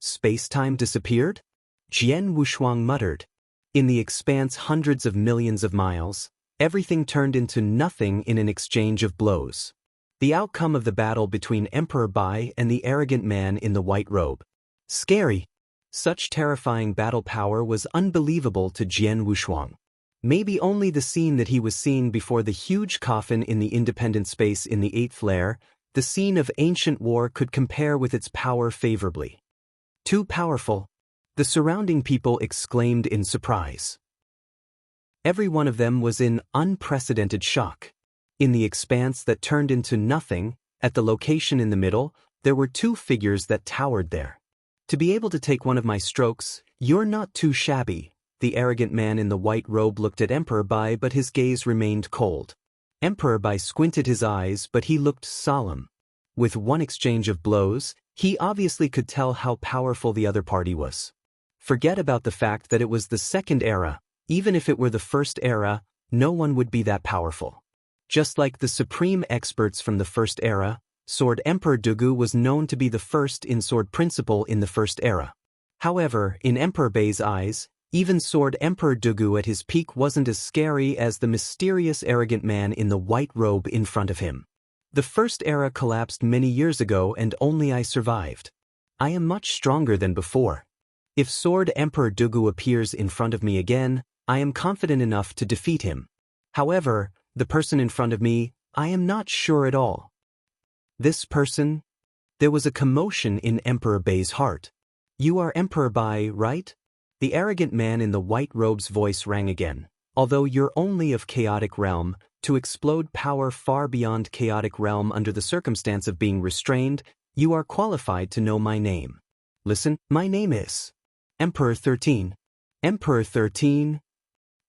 Space-time disappeared? Jian Wushuang muttered. In the expanse hundreds of millions of miles, everything turned into nothing in an exchange of blows. The outcome of the battle between Emperor Bai and the arrogant man in the white robe. Scary. Such terrifying battle power was unbelievable to Jian Wushuang. Maybe only the scene that he was seeing before the huge coffin in the independent space in the 8th layer, the scene of ancient war, could compare with its power favorably. Too powerful. The surrounding people exclaimed in surprise. Every one of them was in unprecedented shock. In the expanse that turned into nothing, at the location in the middle, there were two figures that towered there. To be able to take one of my strokes, you're not too shabby. The arrogant man in the white robe looked at Emperor Bai, but his gaze remained cold. Emperor Bai squinted his eyes, but he looked solemn. With one exchange of blows, he obviously could tell how powerful the other party was. Forget about the fact that it was the second era. Even if it were the first era, no one would be that powerful. Just like the supreme experts from the first era, Sword Emperor Dugu was known to be the first in Sword Principle in the first era. However, in Emperor Bai's eyes, even Sword Emperor Dugu at his peak wasn't as scary as the mysterious arrogant man in the white robe in front of him. The first era collapsed many years ago and only I survived. I am much stronger than before. If Sword Emperor Dugu appears in front of me again, I am confident enough to defeat him. However, the person in front of me, I am not sure at all. This person? There was a commotion in Emperor Bai's heart. You are Emperor Bai, right? The arrogant man in the white robe's voice rang again. Although you're only of chaotic realm, to explode power far beyond chaotic realm under the circumstance of being restrained, you are qualified to know my name. Listen, my name is Emperor 13. Emperor 13?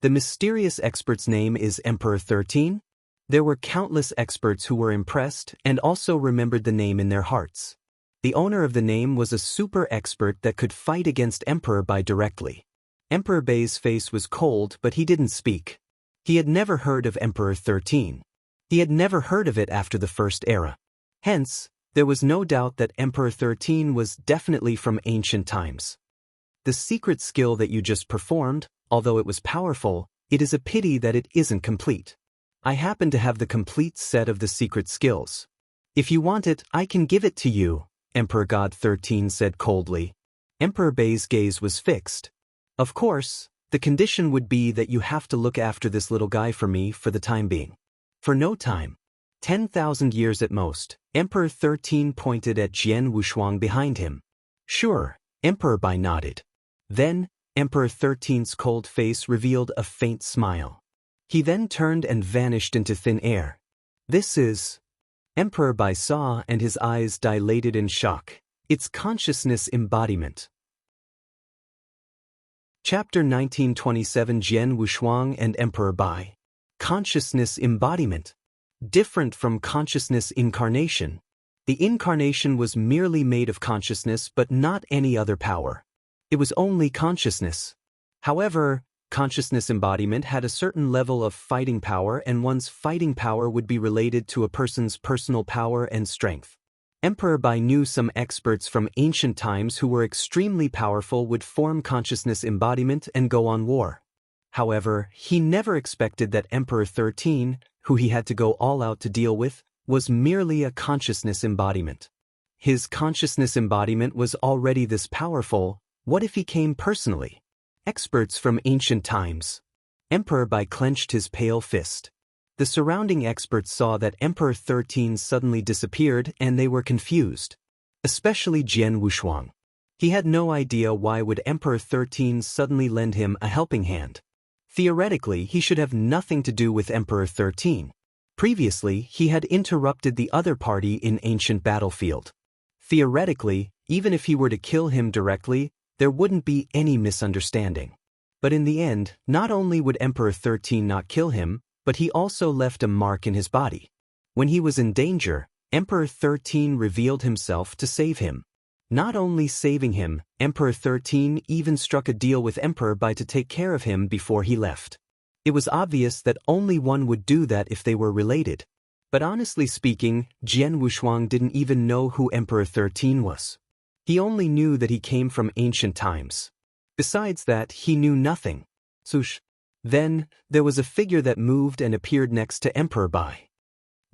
The mysterious expert's name is Emperor 13? There were countless experts who were impressed and also remembered the name in their hearts. The owner of the name was a super expert that could fight against Emperor Bai directly. Emperor Bai's face was cold, but he didn't speak. He had never heard of Emperor 13. He had never heard of it after the first era. Hence, There was no doubt that Emperor 13 was definitely from ancient times. The secret skill that you just performed, although it was powerful, it is a pity that it isn't complete. I happen to have the complete set of the secret skills. If you want it, I can give it to you, Emperor God 13 said coldly. Emperor Bai's gaze was fixed. Of course, the condition would be that you have to look after this little guy for me for the time being. For no time. 10,000 years at most, Emperor 13 pointed at Jian Wushuang behind him. Sure, Emperor Bai nodded. Then, Emperor 13's cold face revealed a faint smile. He then turned and vanished into thin air. This is... Emperor Bai saw and his eyes dilated in shock. It's consciousness embodiment. Chapter 1927 Jian Wushuang and Emperor Bai. Consciousness embodiment. Different from consciousness incarnation. The incarnation was merely made of consciousness but not any other power. It was only consciousness. However, consciousness embodiment had a certain level of fighting power, and one's fighting power would be related to a person's personal power and strength. Emperor Bai knew some experts from ancient times who were extremely powerful would form consciousness embodiment and go on war. However, he never expected that Emperor 13, who he had to go all out to deal with, was merely a consciousness embodiment. His consciousness embodiment was already this powerful. What if he came personally? Experts from ancient times. Emperor Bai clenched his pale fist. The surrounding experts saw that Emperor 13 suddenly disappeared and they were confused. Especially Jian Wushuang. He had no idea why would Emperor 13 suddenly lend him a helping hand. Theoretically, he should have nothing to do with Emperor 13. Previously, he had interrupted the other party in ancient battlefield. Theoretically, even if he were to kill him directly, there wouldn't be any misunderstanding. But in the end, not only would Emperor 13 not kill him, but he also left a mark in his body. When he was in danger, Emperor 13 revealed himself to save him. Not only saving him, Emperor 13 even struck a deal with Emperor Bai to take care of him before he left. It was obvious that only one would do that if they were related. But honestly speaking, Jian Wushuang didn't even know who Emperor 13 was. He only knew that he came from ancient times. Besides that, he knew nothing. Sush. Then, there was a figure that moved and appeared next to Emperor Bai.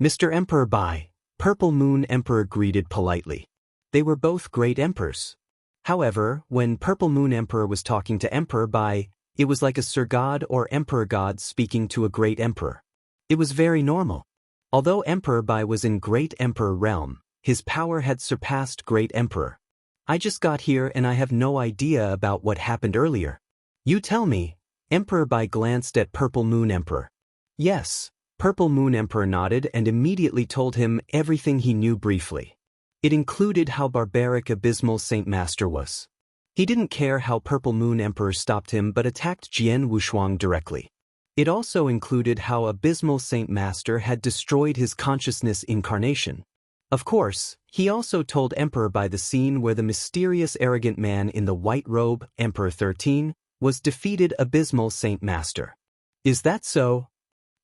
Mr. Emperor Bai, Purple Moon Emperor greeted politely. They were both great emperors. However, when Purple Moon Emperor was talking to Emperor Bai, it was like a Sir God or Emperor God speaking to a great emperor. It was very normal. Although Emperor Bai was in Great Emperor realm, his power had surpassed Great Emperor. I just got here and I have no idea about what happened earlier. You tell me. Emperor Bai glanced at Purple Moon Emperor. Yes, Purple Moon Emperor nodded and immediately told him everything he knew briefly. It included how barbaric Abysmal Saint Master was. He didn't care how Purple Moon Emperor stopped him but attacked Jian Wushuang directly. It also included how Abysmal Saint Master had destroyed his consciousness incarnation. Of course, he also told Emperor Bai the scene where the mysterious arrogant man in the white robe, Emperor 13, was defeated Abysmal Saint Master. Is that so?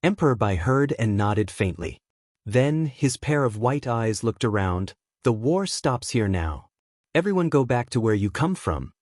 Emperor Bai heard and nodded faintly. Then, his pair of white eyes looked around. The war stops here now. Everyone go back to where you come from.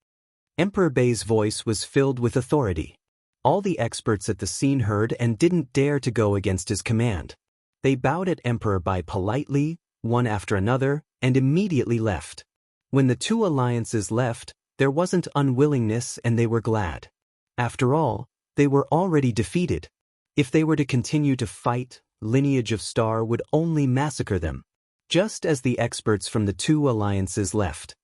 Emperor Bai's voice was filled with authority. All the experts at the scene heard and didn't dare to go against his command. They bowed at Emperor Bai politely, one after another, and immediately left. When the two alliances left, there wasn't unwillingness and they were glad. After all, they were already defeated. If they were to continue to fight, Lineage of Star would only massacre them. Just as the experts from the two alliances left.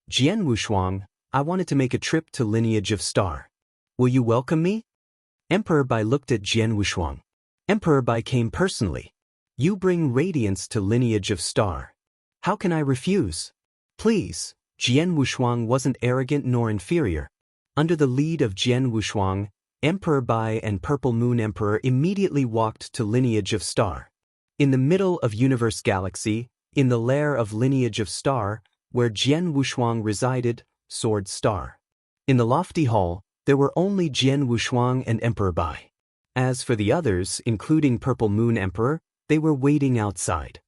Jian Wushuang, I wanted to make a trip to Lineage of Star. Will you welcome me? Emperor Bai looked at Jian Wushuang. Emperor Bai came personally. You bring radiance to Lineage of Star. How can I refuse? Please. Jian Wushuang wasn't arrogant nor inferior. Under the lead of Jian Wushuang, Emperor Bai and Purple Moon Emperor immediately walked to Lineage of Star. In the middle of Universe Galaxy, in the lair of Lineage of Star, where Jian Wushuang resided, Sword Star. In the lofty hall, there were only Jian Wushuang and Emperor Bai. As for the others, including Purple Moon Emperor, they were waiting outside.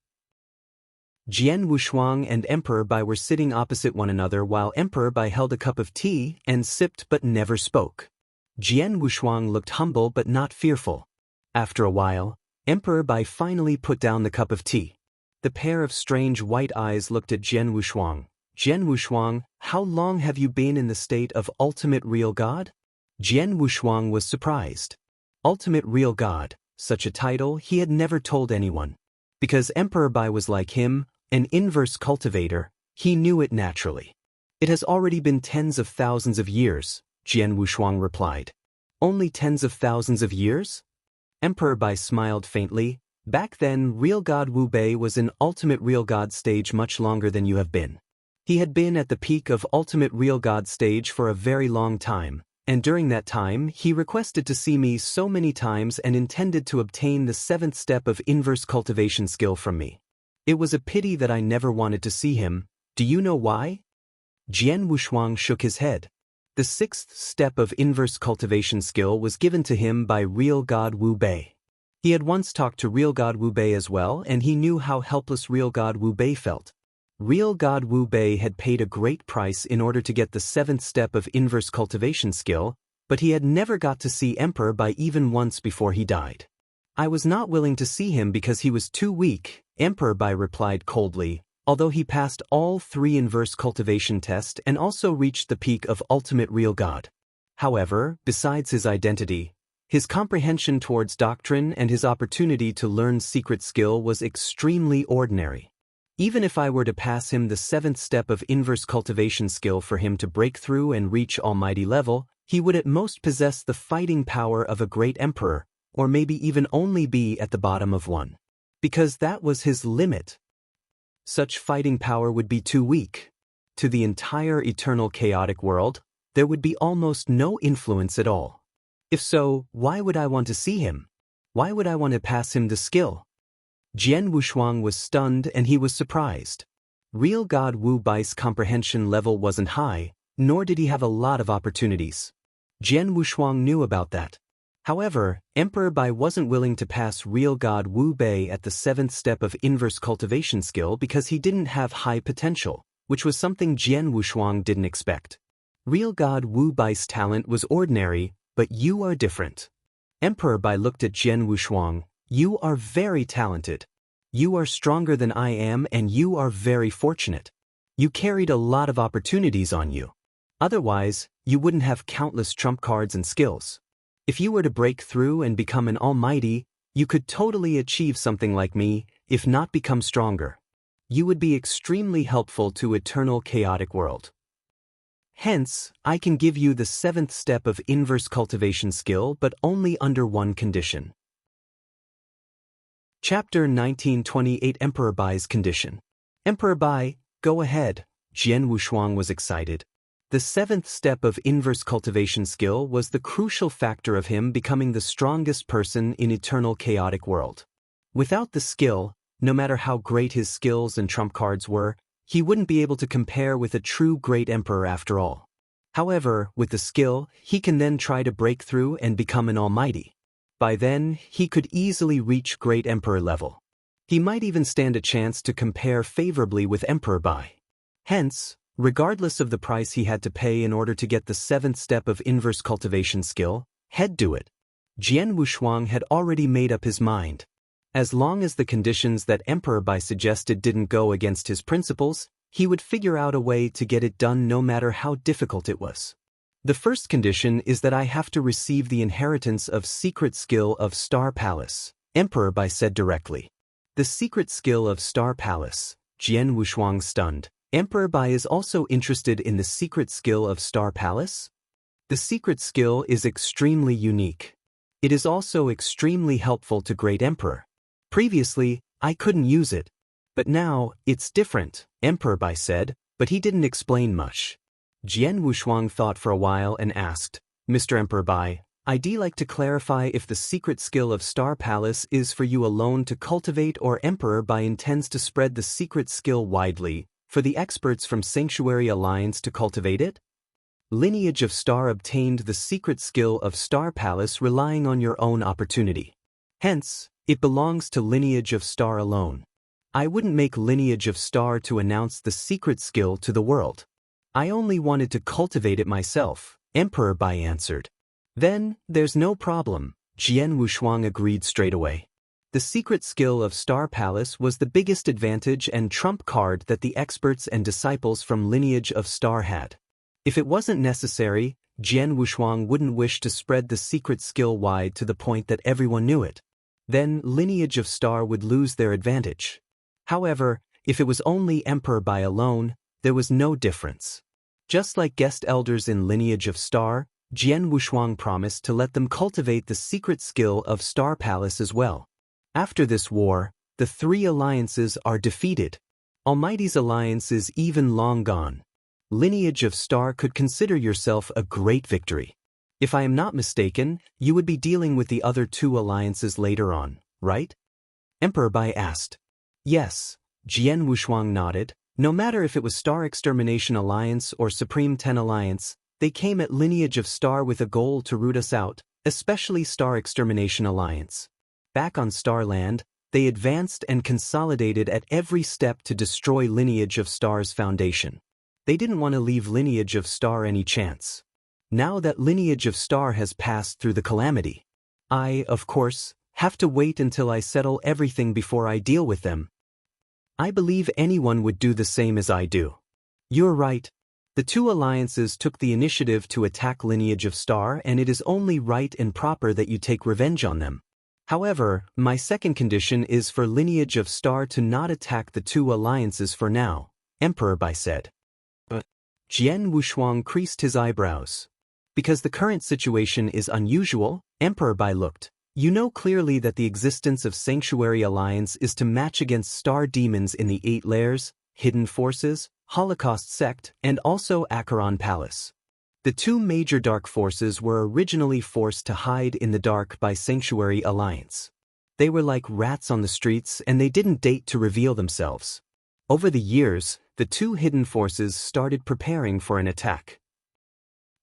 Jian Wushuang and Emperor Bai were sitting opposite one another while Emperor Bai held a cup of tea and sipped but never spoke. Jian Wushuang looked humble but not fearful. After a while, Emperor Bai finally put down the cup of tea. The pair of strange white eyes looked at Jian Wushuang. Jian Wushuang, how long have you been in the state of ultimate real god? Jian Wushuang was surprised. Ultimate real god, such a title he had never told anyone. Because Emperor Bai was like him, an inverse cultivator, he knew it naturally. It has already been tens of thousands of years, Jian Wushuang replied. Only tens of thousands of years? Emperor Bai smiled faintly. Back then, real god Wu Bei was in ultimate real god stage much longer than you have been. He had been at the peak of ultimate real god stage for a very long time, and during that time he requested to see me so many times and intended to obtain the 7th step of inverse cultivation skill from me. It was a pity that I never wanted to see him. Do you know why? Jian Wushuang shook his head. The 6th step of inverse cultivation skill was given to him by real god Wu Bei. He had once talked to real god Wu Bei as well, and he knew how helpless real god Wu Bei felt. Real god Wu Bei had paid a great price in order to get the 7th step of inverse cultivation skill, but he had never got to see Emperor Bai even once before he died. I was not willing to see him because he was too weak, Emperor Bai replied coldly, although he passed all 3 inverse cultivation tests and also reached the peak of ultimate real god. However, besides his identity, his comprehension towards doctrine and his opportunity to learn secret skill was extremely ordinary. Even if I were to pass him the 7th step of inverse cultivation skill for him to break through and reach almighty level, he would at most possess the fighting power of a great emperor, or maybe even only be at the bottom of one. Because that was his limit. Such fighting power would be too weak. To the entire eternal chaotic world, there would be almost no influence at all. If so, why would I want to see him? Why would I want to pass him the skill? Jian Wushuang was stunned and he was surprised. Real god Wu Bai's comprehension level wasn't high, nor did he have a lot of opportunities. Jian Wushuang knew about that. However, Emperor Bai wasn't willing to pass real god Wu Bei at the 7th step of inverse cultivation skill because he didn't have high potential, which was something Jian Wushuang didn't expect. Real god Wu Bai's talent was ordinary, but you are different. Emperor Bai looked at Jian Wushuang. You are very talented. You are stronger than I am and you are very fortunate. You carried a lot of opportunities on you. Otherwise, you wouldn't have countless trump cards and skills. If you were to break through and become an almighty, you could totally achieve something like me, if not become stronger. You would be extremely helpful to eternal chaotic world. Hence, I can give you the 7th step of inverse cultivation skill but only under one condition. Chapter 1928 Emperor Bai's Condition. Emperor Bai, go ahead. Jian Wushuang was excited. The 7th step of inverse cultivation skill was the crucial factor of him becoming the strongest person in eternal chaotic world. Without the skill, no matter how great his skills and trump cards were, he wouldn't be able to compare with a true great emperor after all. However, with the skill, he can then try to break through and become an almighty. By then, he could easily reach great emperor level. He might even stand a chance to compare favorably with Emperor Bai. Hence, regardless of the price he had to pay in order to get the 7th step of inverse cultivation skill, he'd do it. Jian Wushuang had already made up his mind. As long as the conditions that Emperor Bai suggested didn't go against his principles, he would figure out a way to get it done no matter how difficult it was. The first condition is that I have to receive the inheritance of secret skill of Star Palace, Emperor Bai said directly. The secret skill of Star Palace, Jian Wushuang stunned. Emperor Bai is also interested in the secret skill of Star Palace? The secret skill is extremely unique. It is also extremely helpful to Great Emperor. Previously, I couldn't use it. But now, it's different, Emperor Bai said, but he didn't explain much. Jian Wushuang thought for a while and asked, Mr. Emperor Bai, I'd like to clarify if the secret skill of Star Palace is for you alone to cultivate or Emperor Bai intends to spread the secret skill widely, for the experts from Sanctuary Alliance to cultivate it? Lineage of Star obtained the secret skill of Star Palace relying on your own opportunity. Hence, it belongs to Lineage of Star alone. I wouldn't make Lineage of Star to announce the secret skill to the world. I only wanted to cultivate it myself, Emperor Bai answered. Then, there's no problem, Jian Wushuang agreed straight away. The secret skill of Star Palace was the biggest advantage and trump card that the experts and disciples from Lineage of Star had. If it wasn't necessary, Jian Wushuang wouldn't wish to spread the secret skill wide to the point that everyone knew it. Then Lineage of Star would lose their advantage. However, if it was only Emperor Bai alone, there was no difference. Just like guest elders in Lineage of Star, Jian Wushuang promised to let them cultivate the secret skill of Star Palace as well. After this war, the three alliances are defeated. Almighty's alliance is even long gone. Lineage of Star could consider yourself a great victory. If I am not mistaken, you would be dealing with the other two alliances later on, right? Emperor Bai asked. Yes, Jian Wushuang nodded. No matter if it was Star Extermination Alliance or Supreme 10 Alliance, they came at Lineage of Star with a goal to root us out, especially Star Extermination Alliance. Back on Starland, they advanced and consolidated at every step to destroy Lineage of Star's foundation. They didn't want to leave Lineage of Star any chance. Now that Lineage of Star has passed through the calamity, I, of course, have to wait until I settle everything before I deal with them. I believe anyone would do the same as I do. You're right. The two alliances took the initiative to attack Lineage of Star, and it is only right and proper that you take revenge on them. However, my second condition is for Lineage of Star to not attack the two alliances for now, Emperor Bai said. But Jian Wushuang creased his eyebrows. Because the current situation is unusual, Emperor Bai looked. You know clearly that the existence of Sanctuary Alliance is to match against star demons in the 8 layers, Hidden Forces, Holocaust Sect, and also Acheron Palace. The two major dark forces were originally forced to hide in the dark by Sanctuary Alliance. They were like rats on the streets and they didn't date to reveal themselves. Over the years, the two hidden forces started preparing for an attack.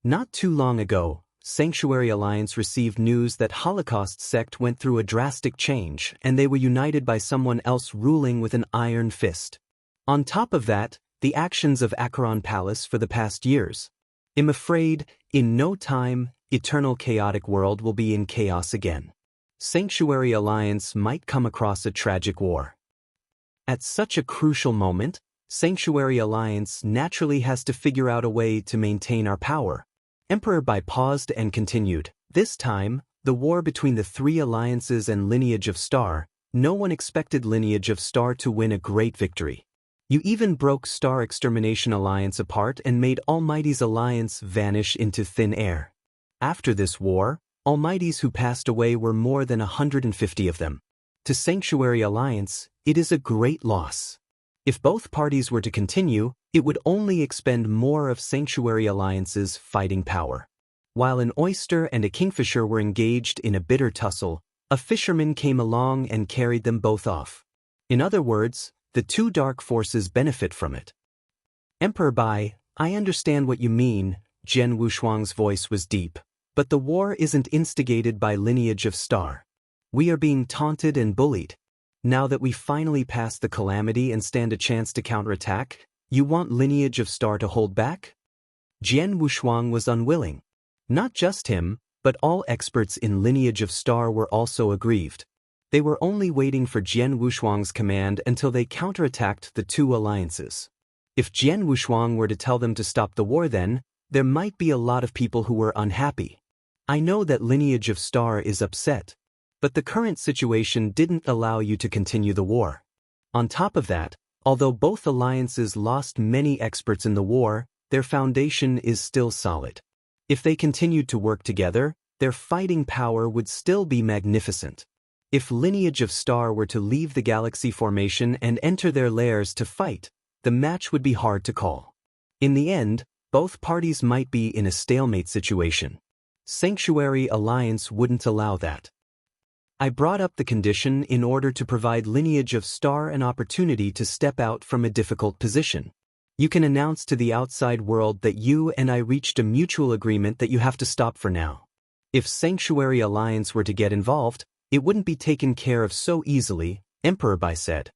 Not too long ago, Sanctuary Alliance received news that Holocaust Sect went through a drastic change and they were united by someone else ruling with an iron fist. On top of that, the actions of Acheron Palace for the past years. I'm afraid, in no time, Eternal Chaotic World will be in chaos again. Sanctuary Alliance might come across a tragic war. At such a crucial moment, Sanctuary Alliance naturally has to figure out a way to maintain our power. Emperor Bai paused and continued. This time, the war between the three alliances and Lineage of Star, no one expected Lineage of Star to win a great victory. You even broke Star Extermination Alliance apart and made Almighty's alliance vanish into thin air. After this war, Almighties who passed away were more than 150 of them. To Sanctuary Alliance, it is a great loss. If both parties were to continue, it would only expend more of Sanctuary Alliance's fighting power. While an oyster and a kingfisher were engaged in a bitter tussle, a fisherman came along and carried them both off. In other words, the two dark forces benefit from it. Emperor Bai, I understand what you mean, Jian Wushuang's voice was deep, but the war isn't instigated by Lineage of Star. We are being taunted and bullied. Now that we finally passed the calamity and stand a chance to counterattack, you want Lineage of Star to hold back? Jian Wushuang was unwilling. Not just him, but all experts in Lineage of Star were also aggrieved. They were only waiting for Jian Wushuang's command until they counterattacked the two alliances. If Jian Wushuang were to tell them to stop the war then, there might be a lot of people who were unhappy. I know that Lineage of Star is upset, but the current situation didn't allow you to continue the war. On top of that, although both alliances lost many experts in the war, their foundation is still solid. If they continued to work together, their fighting power would still be magnificent. If Lineage of Star were to leave the galaxy formation and enter their lairs to fight, the match would be hard to call. In the end, both parties might be in a stalemate situation. Sanctuary Alliance wouldn't allow that. I brought up the condition in order to provide Lineage of Star an opportunity to step out from a difficult position. You can announce to the outside world that you and I reached a mutual agreement that you have to stop for now. If Sanctuary Alliance were to get involved, it wouldn't be taken care of so easily, Emperor Bai said.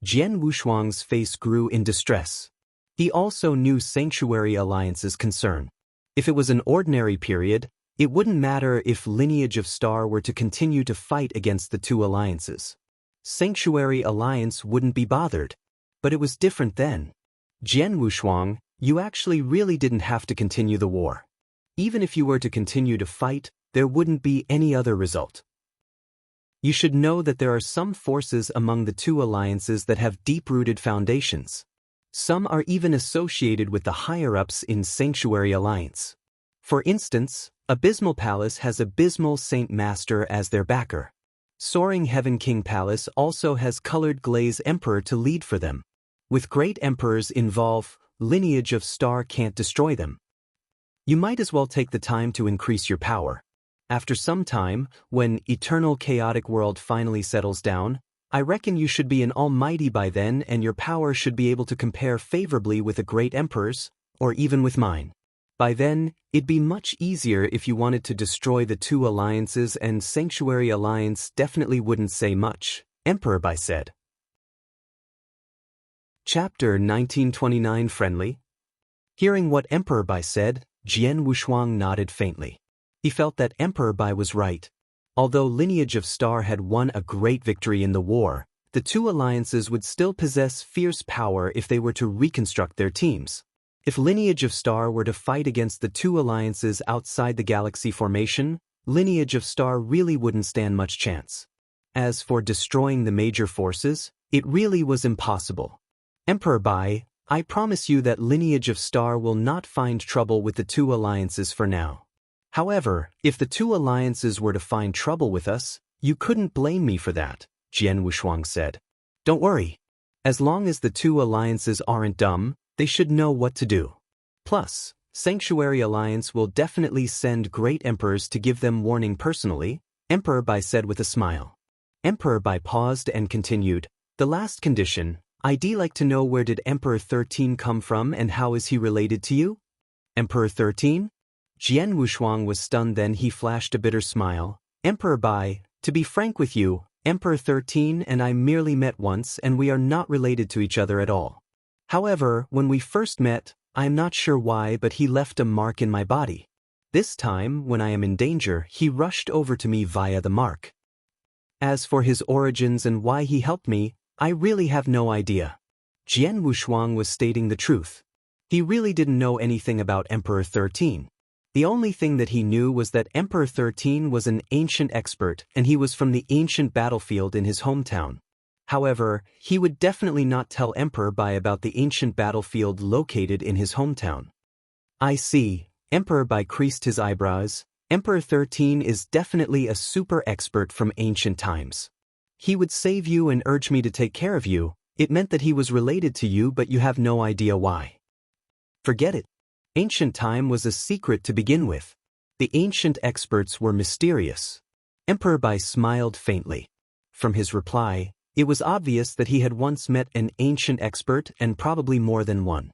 Jian Wushuang's face grew in distress. He also knew Sanctuary Alliance's concern. If it was an ordinary period, it wouldn't matter if Lineage of Star were to continue to fight against the two alliances. Sanctuary Alliance wouldn't be bothered. But it was different then. Jian Wushuang, you actually really didn't have to continue the war. Even if you were to continue to fight, there wouldn't be any other result. You should know that there are some forces among the two alliances that have deep-rooted foundations. Some are even associated with the higher-ups in Sanctuary Alliance. For instance, Abysmal Palace has Abysmal Saint Master as their backer. Soaring Heaven King Palace also has Colored Glaze Emperor to lead for them. With great emperors involved, Lineage of Star can't destroy them. You might as well take the time to increase your power. After some time, when Eternal Chaotic World finally settles down, I reckon you should be an almighty by then and your power should be able to compare favorably with a great emperor's, or even with mine. By then, it'd be much easier if you wanted to destroy the two alliances and Sanctuary Alliance definitely wouldn't say much, Emperor Bai said. Chapter 1929 Friendly. Hearing what Emperor Bai said, Jian Wushuang nodded faintly. He felt that Emperor Bai was right. Although Lineage of Star had won a great victory in the war, the two alliances would still possess fierce power if they were to reconstruct their teams. If Lineage of Star were to fight against the two alliances outside the galaxy formation, Lineage of Star really wouldn't stand much chance. As for destroying the major forces, it really was impossible. Emperor Bai, I promise you that Lineage of Star will not find trouble with the two alliances for now. However, if the two alliances were to find trouble with us, you couldn't blame me for that, Jian Wushuang said. Don't worry. As long as the two alliances aren't dumb, they should know what to do. Plus, Sanctuary Alliance will definitely send great emperors to give them warning personally, Emperor Bai said with a smile. Emperor Bai paused and continued, the last condition, I'd like to know where did Emperor 13 come from and how is he related to you? Emperor 13? Jian Wushuang was stunned, then he flashed a bitter smile. Emperor Bai, to be frank with you, Emperor 13 and I merely met once and we are not related to each other at all. However, when we first met, I am not sure why but he left a mark in my body. This time, when I am in danger, he rushed over to me via the mark. As for his origins and why he helped me, I really have no idea. Jian Wushuang was stating the truth. He really didn't know anything about Emperor 13. The only thing that he knew was that Emperor 13 was an ancient expert and he was from the ancient battlefield in his hometown. However, he would definitely not tell Emperor Bai about the ancient battlefield located in his hometown. I see, Emperor Bai creased his eyebrows. Emperor 13 is definitely a super expert from ancient times. He would save you and urge me to take care of you. It meant that he was related to you but you have no idea why. Forget it. Ancient time was a secret to begin with. The ancient experts were mysterious. Emperor Bai smiled faintly. From his reply, it was obvious that he had once met an ancient expert and probably more than one.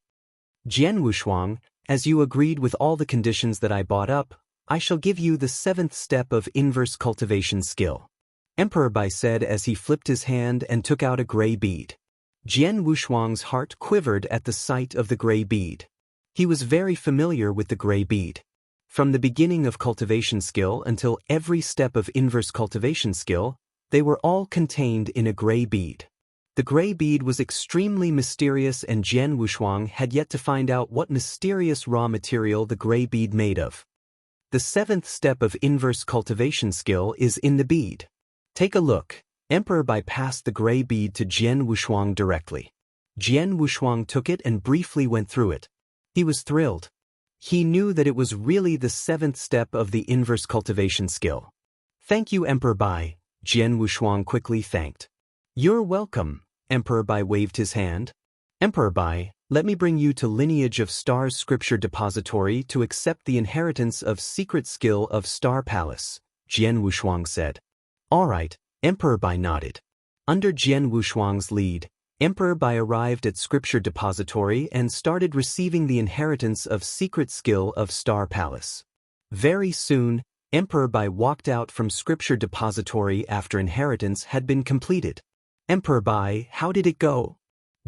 Jian Wushuang, as you agreed with all the conditions that I brought up, I shall give you the 7th step of inverse cultivation skill. Emperor Bai said as he flipped his hand and took out a gray bead. Jian Wushuang's heart quivered at the sight of the gray bead. He was very familiar with the gray bead. From the beginning of cultivation skill until every step of inverse cultivation skill, they were all contained in a gray bead. The gray bead was extremely mysterious and Jian Wushuang had yet to find out what mysterious raw material the gray bead made of. The 7th step of inverse cultivation skill is in the bead. Take a look. Emperor Bai passed the gray bead to Jian Wushuang directly. Jian Wushuang took it and briefly went through it. He was thrilled. He knew that it was really the 7th step of the inverse cultivation skill. Thank you, Emperor Bai, Jian Wushuang quickly thanked. You're welcome, Emperor Bai waved his hand. Emperor Bai, let me bring you to Lineage of Star's Scripture Depository to accept the inheritance of secret skill of Star Palace, Jian Wushuang said. All right, Emperor Bai nodded. Under Jian Wushuang's lead, Emperor Bai arrived at Scripture Depository and started receiving the inheritance of secret skill of Star Palace. Very soon, Emperor Bai walked out from Scripture Depository after inheritance had been completed. Emperor Bai, how did it go?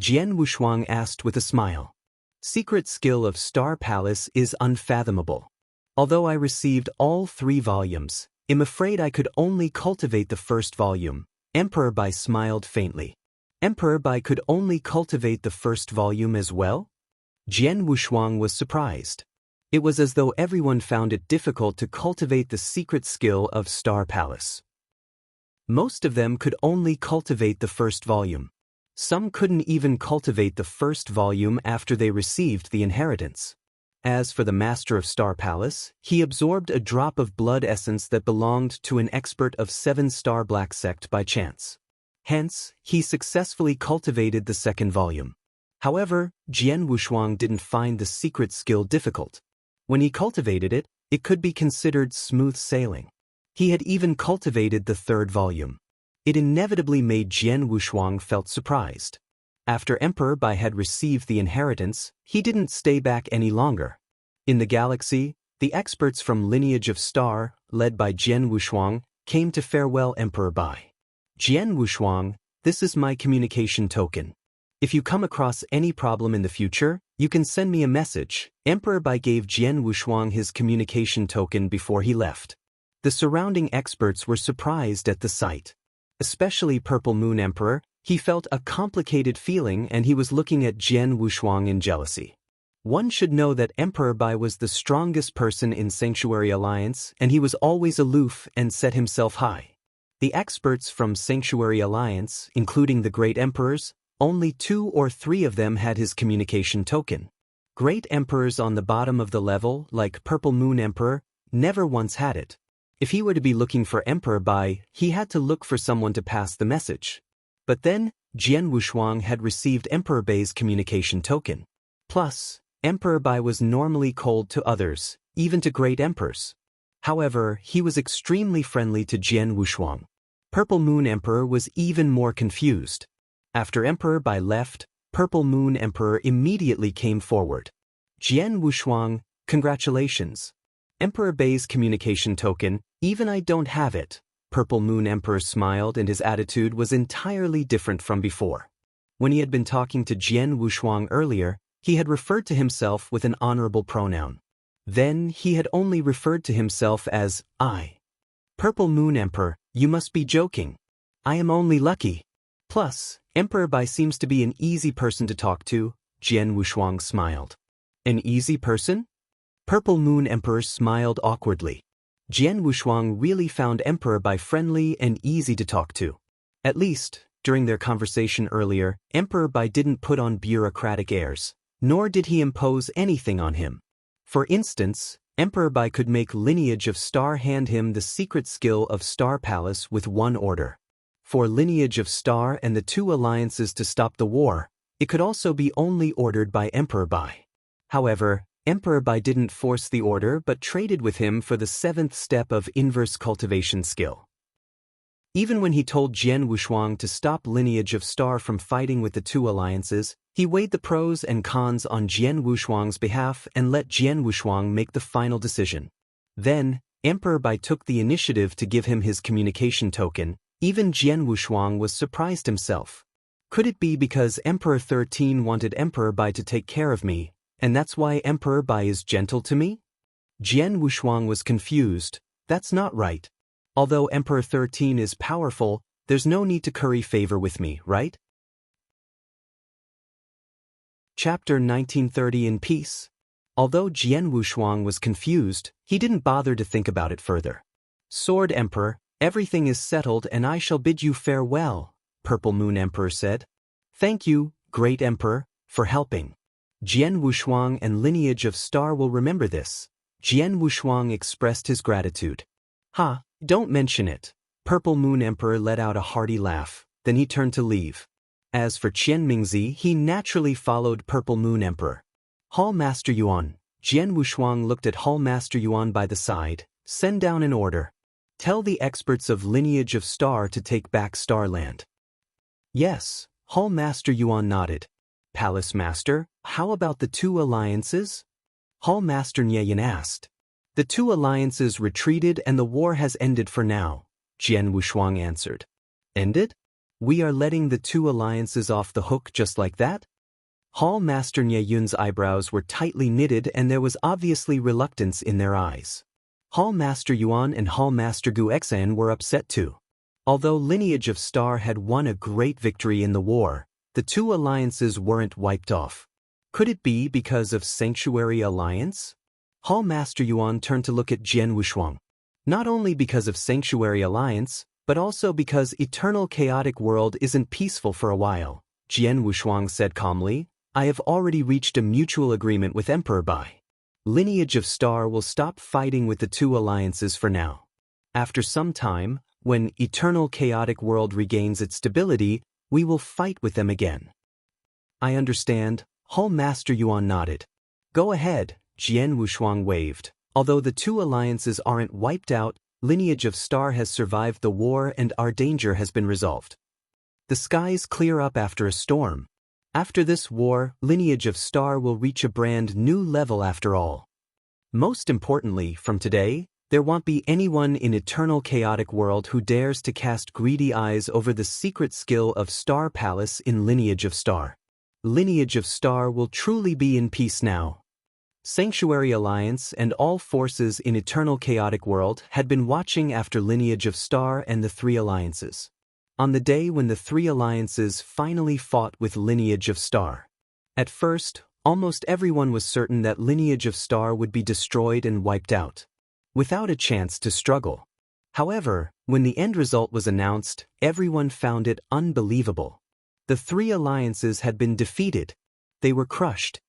Jian Wushuang asked with a smile. Secret skill of Star Palace is unfathomable. Although I received all 3 volumes, I'm afraid I could only cultivate the first volume. Emperor Bai smiled faintly. Emperor Bai could only cultivate the first volume as well? Jian Wushuang was surprised. It was as though everyone found it difficult to cultivate the secret skill of Star Palace. Most of them could only cultivate the first volume. Some couldn't even cultivate the first volume after they received the inheritance. As for the Master of Star Palace, he absorbed a drop of blood essence that belonged to an expert of 7-star Black Sect by chance. Hence, he successfully cultivated the second volume. However, Jian Wushuang didn't find the secret skill difficult. When he cultivated it, it could be considered smooth sailing. He had even cultivated the third volume. It inevitably made Jian Wushuang felt surprised. After Emperor Bai had received the inheritance, he didn't stay back any longer. In the galaxy, the experts from Lineage of Star, led by Jian Wushuang, came to farewell Emperor Bai. Jian Wushuang, this is my communication token. If you come across any problem in the future, you can send me a message. Emperor Bai gave Jian Wushuang his communication token before he left. The surrounding experts were surprised at the sight. Especially Purple Moon Emperor, he felt a complicated feeling and he was looking at Jian Wushuang in jealousy. One should know that Emperor Bai was the strongest person in Sanctuary Alliance and he was always aloof and set himself high. The experts from Sanctuary Alliance, including the Great Emperors, only 2 or 3 of them had his communication token. Great Emperors on the bottom of the level, like Purple Moon Emperor, never once had it. If he were to be looking for Emperor Bai, he had to look for someone to pass the message. But then, Jian Wushuang had received Emperor Bai's communication token. Plus, Emperor Bai was normally cold to others, even to great emperors. However, he was extremely friendly to Jian Wushuang. Purple Moon Emperor was even more confused. After Emperor Bai left, Purple Moon Emperor immediately came forward. Jian Wushuang, congratulations. Emperor Bai's communication token, even I don't have it. Purple Moon Emperor smiled and his attitude was entirely different from before. When he had been talking to Jian Wushuang earlier, he had referred to himself with an honorable pronoun. Then he had only referred to himself as I. Purple Moon Emperor, you must be joking. I am only lucky. Plus, Emperor Bai seems to be an easy person to talk to. Jian Wushuang smiled. An easy person? Purple Moon Emperor smiled awkwardly. Jian Wushuang really found Emperor Bai friendly and easy to talk to. At least, during their conversation earlier, Emperor Bai didn't put on bureaucratic airs, nor did he impose anything on him. For instance, Emperor Bai could make Lineage of Star hand him the secret skill of Star Palace with one order. For Lineage of Star and the 2 alliances to stop the war, it could also be only ordered by Emperor Bai. However, Emperor Bai didn't force the order but traded with him for the 7th step of inverse cultivation skill. Even when he told Jian Wushuang to stop Lineage of Star from fighting with the 2 alliances, he weighed the pros and cons on Jian Wushuang's behalf and let Jian Wushuang make the final decision. Then, Emperor Bai took the initiative to give him his communication token. Even Jian Wushuang was surprised himself. Could it be because Emperor 13 wanted Emperor Bai to take care of me, and that's why Emperor Bai is gentle to me? Jian Wushuang was confused. That's not right. Although Emperor 13 is powerful, there's no need to curry favor with me, right? Chapter 1930 in peace. Although Jian Wushuang was confused, he didn't bother to think about it further. Sword Emperor, everything is settled and I shall bid you farewell, Purple Moon Emperor said. Thank you, Great Emperor, for helping. Jian Wushuang and Lineage of Star will remember this. Jian Wushuang expressed his gratitude. Ha, don't mention it. Purple Moon Emperor let out a hearty laugh, then he turned to leave. As for Qian Mingzi, he naturally followed Purple Moon Emperor. Hall Master Yuan. Jian Wushuang looked at Hall Master Yuan by the side. Send down an order. Tell the experts of Lineage of Star to take back Starland. Yes, Hall Master Yuan nodded. Palace Master, how about the 2 alliances? Hall Master Nyeyan asked. The 2 alliances retreated and the war has ended for now, Jian Wushuang answered. Ended? We are letting the two alliances off the hook just like that? Hall Master Nye Yun's eyebrows were tightly knitted and there was obviously reluctance in their eyes. Hall Master Yuan and Hall Master Gu Xan were upset too. Although Lineage of Star had won a great victory in the war, the two alliances weren't wiped off. Could it be because of Sanctuary Alliance? Hall Master Yuan turned to look at Jian Wushuang. Not only because of Sanctuary Alliance, but also because Eternal Chaotic World isn't peaceful for a while, Jian Wushuang said calmly. I have already reached a mutual agreement with Emperor Bai. Lineage of Star will stop fighting with the two alliances for now. After some time, when Eternal Chaotic World regains its stability, we will fight with them again. I understand, Hall Master Yuan nodded. Go ahead, Jian Wushuang waved. Although the two alliances aren't wiped out, Lineage of Star has survived the war and our danger has been resolved. The skies clear up after a storm. After this war, Lineage of Star will reach a brand new level after all. Most importantly, from today, there won't be anyone in Eternal Chaotic World who dares to cast greedy eyes over the secret skill of Star Palace in Lineage of Star. Lineage of Star will truly be in peace now. Sanctuary Alliance and all forces in Eternal Chaotic World had been watching after Lineage of Star and the three alliances. On the day when the three alliances finally fought with Lineage of Star. At first, almost everyone was certain that Lineage of Star would be destroyed and wiped out, without a chance to struggle. However, when the end result was announced, everyone found it unbelievable. The three alliances had been defeated. They were crushed.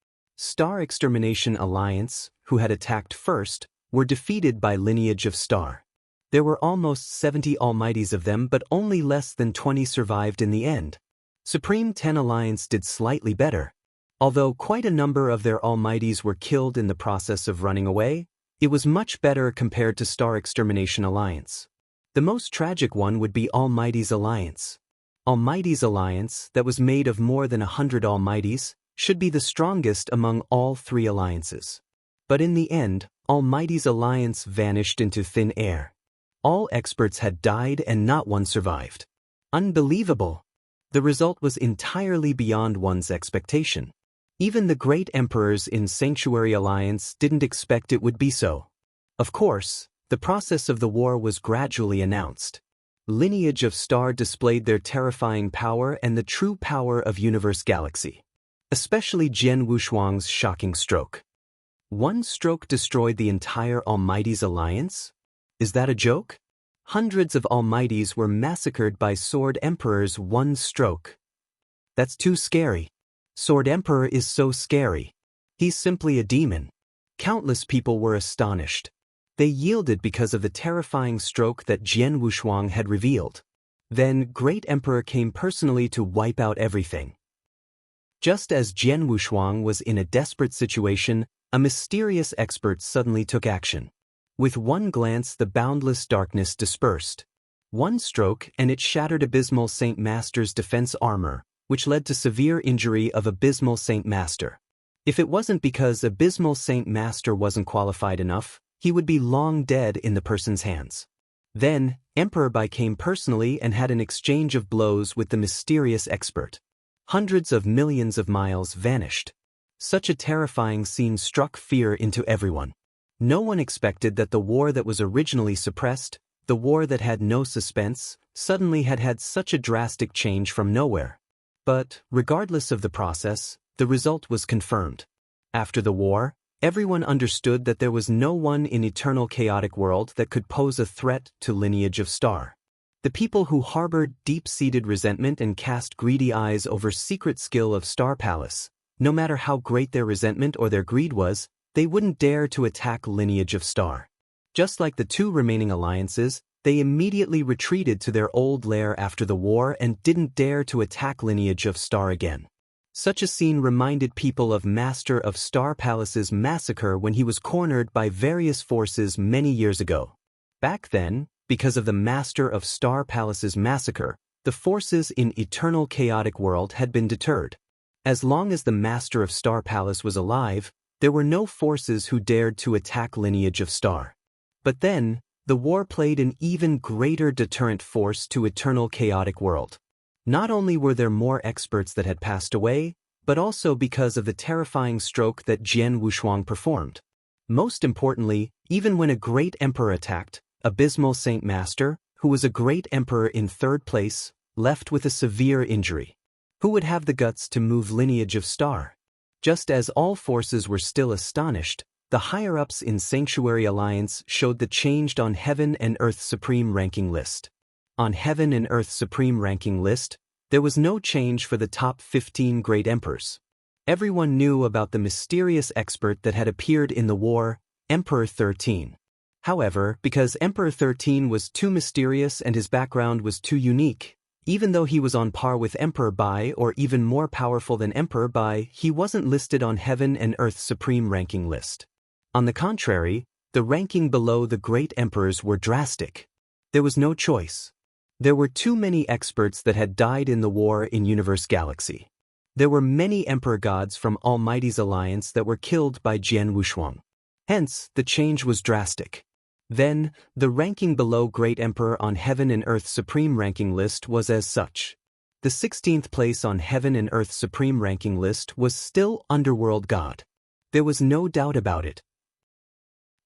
Star Extermination Alliance, who had attacked first, were defeated by Lineage of Star. There were almost 70 Almighties of them, but only less than 20 survived in the end. Supreme 10 Alliance did slightly better. Although quite a number of their Almighties were killed in the process of running away, it was much better compared to Star Extermination Alliance. The most tragic one would be Almighty's Alliance. Almighty's Alliance, that was made of more than 100 Almighties, should be the strongest among all three alliances. But in the end, Almighty's Alliance vanished into thin air. All experts had died and not one survived. Unbelievable! The result was entirely beyond one's expectation. Even the great emperors in Sanctuary Alliance didn't expect it would be so. Of course, the process of the war was gradually announced. Lineage of Star displayed their terrifying power and the true power of Universe Galaxy. Especially Jian Wushuang's shocking stroke. One stroke destroyed the entire Almighty's Alliance? Is that a joke? Hundreds of Almighties were massacred by Sword Emperor's one stroke. That's too scary. Sword Emperor is so scary. He's simply a demon. Countless people were astonished. They yielded because of the terrifying stroke that Jian Wushuang had revealed. Then Great Emperor came personally to wipe out everything. Just as Jian Wushuang was in a desperate situation, a mysterious expert suddenly took action. With one glance, the boundless darkness dispersed. One stroke and it shattered Abysmal Saint Master's defense armor, which led to severe injury of Abysmal Saint Master. If it wasn't because Abysmal Saint Master wasn't qualified enough, he would be long dead in the person's hands. Then, Emperor Bai came personally and had an exchange of blows with the mysterious expert. Hundreds of millions of miles vanished. Such a terrifying scene struck fear into everyone. No one expected that the war that was originally suppressed, the war that had no suspense, suddenly had such a drastic change from nowhere. But, regardless of the process, the result was confirmed. After the war, everyone understood that there was no one in Eternal Chaotic World that could pose a threat to Lineage of Star. The people who harbored deep-seated resentment and cast greedy eyes over secret skill of Star Palace, no matter how great their resentment or their greed was, they wouldn't dare to attack Lineage of Star. Just like the two remaining alliances, they immediately retreated to their old lair after the war and didn't dare to attack Lineage of Star again. Such a scene reminded people of Master of Star Palace's massacre when he was cornered by various forces many years ago. Back then, because of the Master of Star Palace's massacre, the forces in Eternal Chaotic World had been deterred. As long as the Master of Star Palace was alive, there were no forces who dared to attack Lineage of Star. But then, the war played an even greater deterrent force to Eternal Chaotic World. Not only were there more experts that had passed away, but also because of the terrifying stroke that Jian Wushuang performed. Most importantly, even when a great emperor attacked, Abysmal Saint Master, who was a great emperor in third place, left with a severe injury. Who would have the guts to move lineage of star? Just as all forces were still astonished, the higher-ups in Sanctuary Alliance showed the changed on Heaven and Earth Supreme ranking list. On Heaven and Earth Supreme ranking list, there was no change for the top 15 great emperors. Everyone knew about the mysterious expert that had appeared in the war, Emperor 13. However, because Emperor 13 was too mysterious and his background was too unique, even though he was on par with Emperor Bai or even more powerful than Emperor Bai, he wasn't listed on Heaven and Earth Supreme ranking list. On the contrary, the ranking below the great emperors were drastic. There was no choice. There were too many experts that had died in the war in Universe Galaxy. There were many emperor gods from Almighty's alliance that were killed by Jian Wushuang. Hence, the change was drastic. Then, the ranking below Great Emperor on Heaven and Earth Supreme ranking list was as such. The 16th place on Heaven and Earth Supreme ranking list was still Underworld God. There was no doubt about it.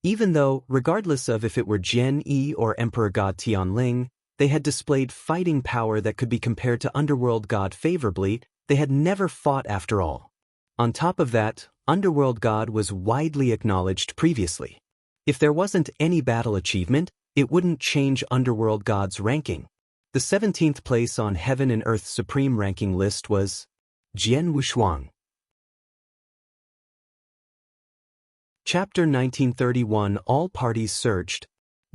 Even though, regardless of if it were Jian Yi or Emperor God Tianling, they had displayed fighting power that could be compared to Underworld God favorably, they had never fought after all. On top of that, Underworld God was widely acknowledged previously. If there wasn't any battle achievement, it wouldn't change Underworld God's ranking. The 17th place on Heaven and Earth Supreme ranking list was Jian Wushuang. Chapter 1931 All parties surged.